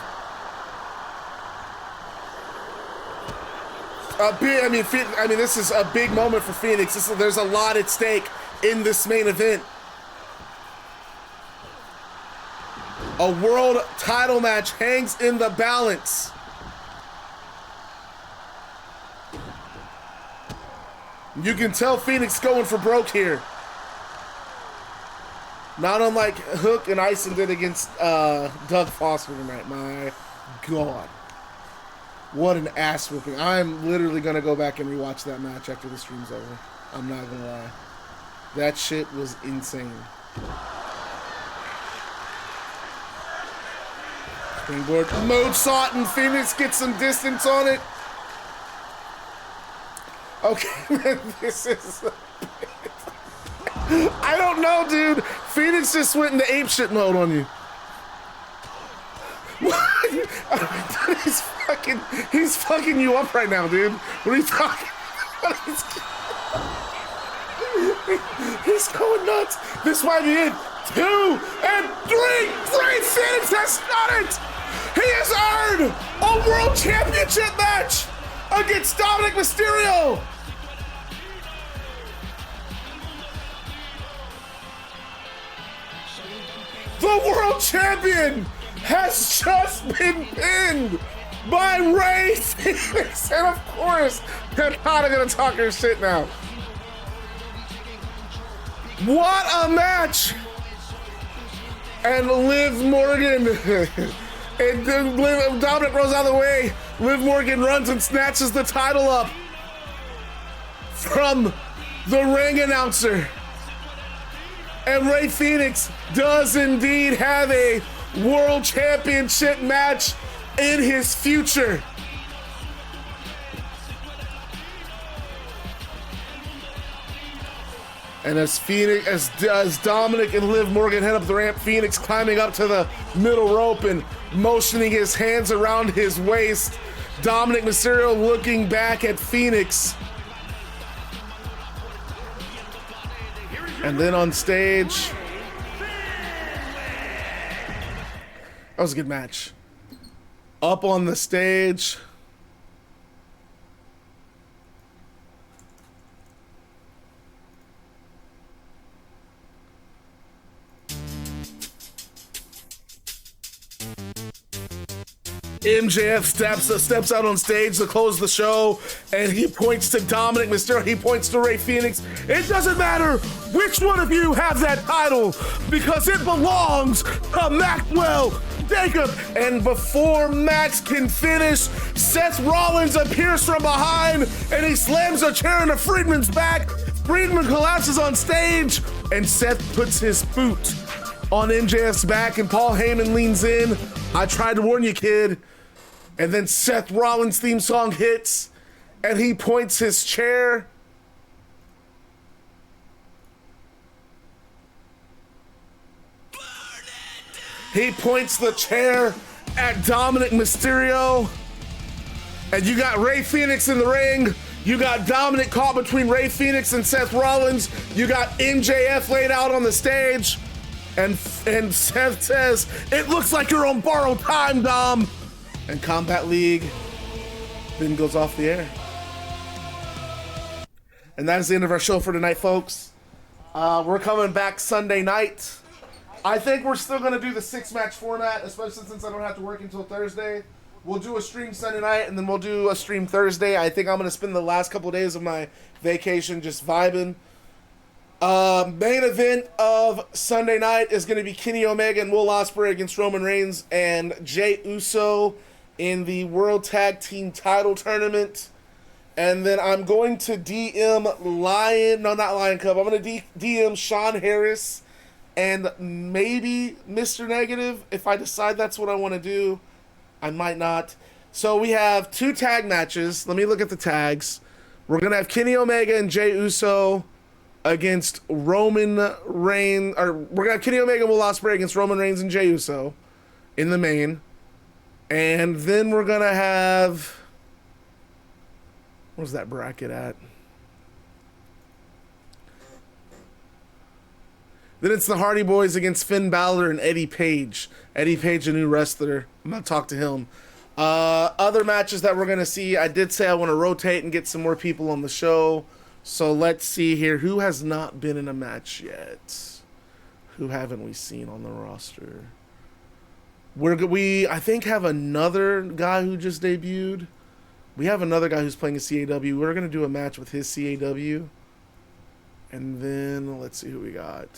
[SPEAKER 1] I mean, this is a big moment for Phoenix. There's a lot at stake in this main event. A world title match hangs in the balance. You can tell Phoenix going for broke here. Not unlike Hook and Aysen did against Doug Foster tonight. My God. What an ass whooping. I'm literally going to go back and rewatch that match after the stream's over. I'm not going to lie. That shit was insane. Springboard moonsault, and Phoenix gets some distance on it. Okay, man, this is... I don't know, dude. Phoenix just went into apeshit mode on you. He's fucking you up right now, dude. What are you talking about? He's going nuts. This might be it. 2 and 3. Rey Fenix has done it. He has earned a world championship match against Dominik Mysterio. The world champion has just been pinned by Rey Fenix. And of course, they're not gonna talk her shit now. What a match! And Liv Morgan, and then Dominik rolls out of the way. Liv Morgan runs and snatches the title up from the ring announcer. And Rey Fenix does indeed have a world championship match in his future. And as Dominik and Liv Morgan head up the ramp, Phoenix climbing up to the middle rope and motioning his hands around his waist. Dominik Mysterio looking back at Phoenix. And then on stage, that was a good match. Up on the stage, MJF steps out on stage to close the show, and he points to Dominik Mysterio. He points to Rey Fenix. It doesn't matter which one of you have that title, because it belongs to Maxwell Jacob. And before Max can finish, Seth Rollins appears from behind, and he slams a chair into Friedman's back. Friedman collapses on stage, and Seth puts his boot on MJF's back, and Paul Heyman leans in. I tried to warn you, kid. And then Seth Rollins' theme song hits, and he points his chair. He points the chair at Dominik Mysterio. And you got Rey Fenix in the ring. You got Dominik caught between Rey Fenix and Seth Rollins. You got MJF laid out on the stage. And Seth says, "It looks like you're on borrowed time, Dom." And Combat League then goes off the air. And that is the end of our show for tonight, folks. We're coming back Sunday night. I think we're still going to do the 6-match format, especially since I don't have to work until Thursday. We'll do a stream Sunday night, and then we'll do a stream Thursday. I think I'm going to spend the last couple of days of my vacation just vibing. Main event of Sunday night is going to be Kenny Omega and Will Ospreay against Roman Reigns and Jey Uso in the World Tag Team Title Tournament. And then I'm going to DM Lion Cub. I'm going to DM Sean Harris and maybe Mr. Negative. If I decide that's what I want to do, I might not. So we have 2 tag matches. Let me look at the tags. We're going to have Kenny Omega and Jey Uso against Roman Reigns, or we're gonna have Kenny Omega and Will Ospreay against Roman Reigns and Jey Uso in the main, and then we're gonna have, where's that bracket at? Then it's the Hardy Boys against Finn Balor and Eddie Page. Eddie Page, a new wrestler. I'm going to talk to him. Other matches that we're going to see, I did say I want to rotate and get some more people on the show. So let's see here. Who has not been in a match yet? Who haven't we seen on the roster? We I think have another guy who just debuted. We have another guy who's playing a CAW. We're going to do a match with his CAW. And then let's see who we got.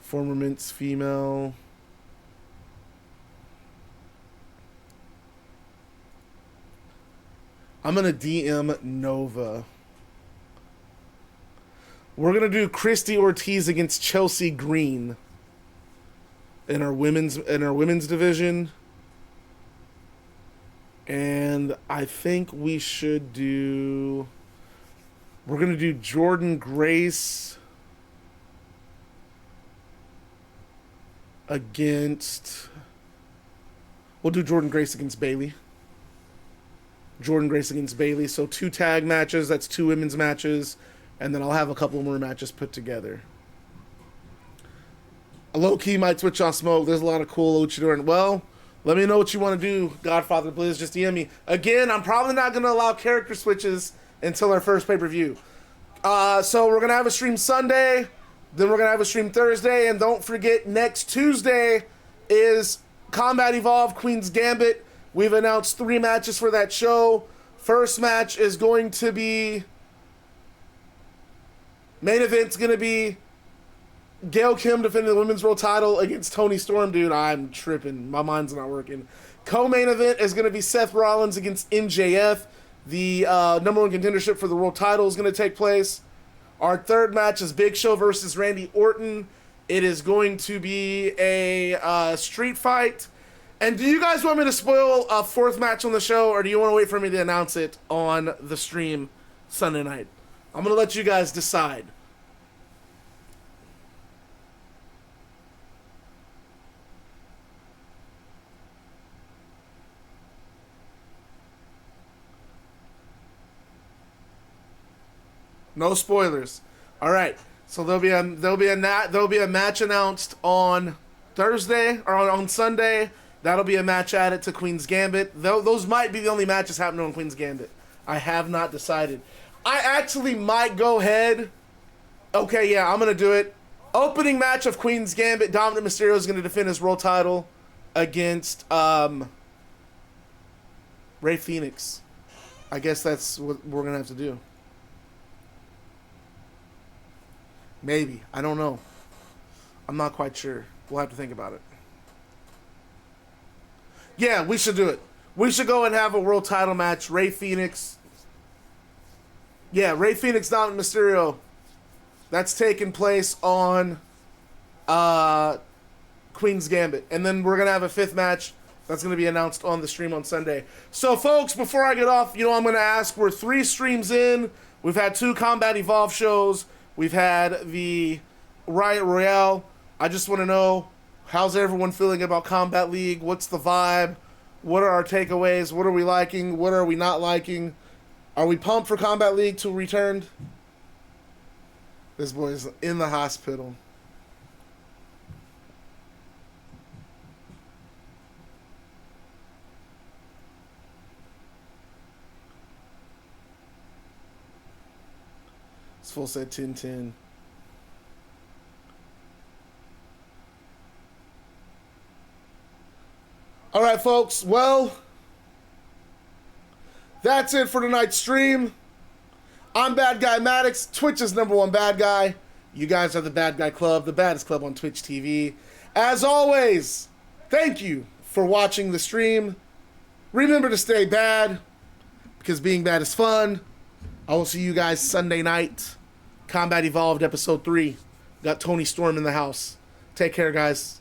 [SPEAKER 1] Former Mints female. I'm going to DM Nova. We're going to do Christy Ortiz against Chelsea Green in our women's division. And I think we should do... We're going to do Jordan Grace against... We'll do Jordan Grace against Bayley. Jordan Grace against Bayley. So 2 tag matches. That's 2 women's matches. And then I'll have a couple more matches put together. A low-key might switch on Smoke. There's a lot of cool luchador. Well, let me know what you want to do, Godfather Blizz. Just DM me. Again, I'm probably not going to allow character switches until our first pay-per-view. So we're going to have a stream Sunday. Then we're going to have a stream Thursday. And don't forget, next Tuesday is Combat Evolved Queen's Gambit. We've announced 3 matches for that show. First match is going to be... Main event's going to be Gail Kim defending the women's world title against Toni Storm. Dude, I'm tripping. My mind's not working. Co-main event is going to be Seth Rollins against MJF. The number 1 contendership for the world title is going to take place. Our third match is Big Show versus Randy Orton. It is going to be a street fight. And do you guys want me to spoil a 4th match on the show, or do you want to wait for me to announce it on the stream Sunday night? I'm going to let you guys decide. No spoilers. All right. So there'll be a match announced on Thursday or on Sunday. That'll be a match added to Queen's Gambit. Those might be the only matches happening on Queen's Gambit. I have not decided. I actually might go ahead. Okay, yeah, I'm gonna do it. Opening match of Queen's Gambit. Dominik Mysterio is gonna defend his world title against Rey Fenix. I guess that's what we're gonna have to do. Maybe. I don't know. I'm not quite sure. We'll have to think about it. Yeah, we should do it. We should go and have a world title match. Rey Fenix. Yeah, Rey Fenix, Dominik Mysterio. That's taking place on Queen's Gambit. And then we're going to have a 5th match that's going to be announced on the stream on Sunday. So, folks, before I get off, I'm going to ask. We're 3 streams in. We've had 2 Combat Evolve shows. We've had the Riot Royale. I just want to know, how's everyone feeling about Combat League? What's the vibe? What are our takeaways? What are we liking? What are we not liking? Are we pumped for Combat League to return? This boy is in the hospital. It's full set 10-10. All right, folks. Well, that's it for tonight's stream. I'm Bad Guy Maddox, Twitch's #1 bad guy. You guys are the Bad Guy Club, the baddest club on Twitch TV. As always, thank you for watching the stream. Remember to stay bad, because being bad is fun. I will see you guys Sunday night. Combat Evolved Episode 3. Got Toni Storm in the house. Take care, guys.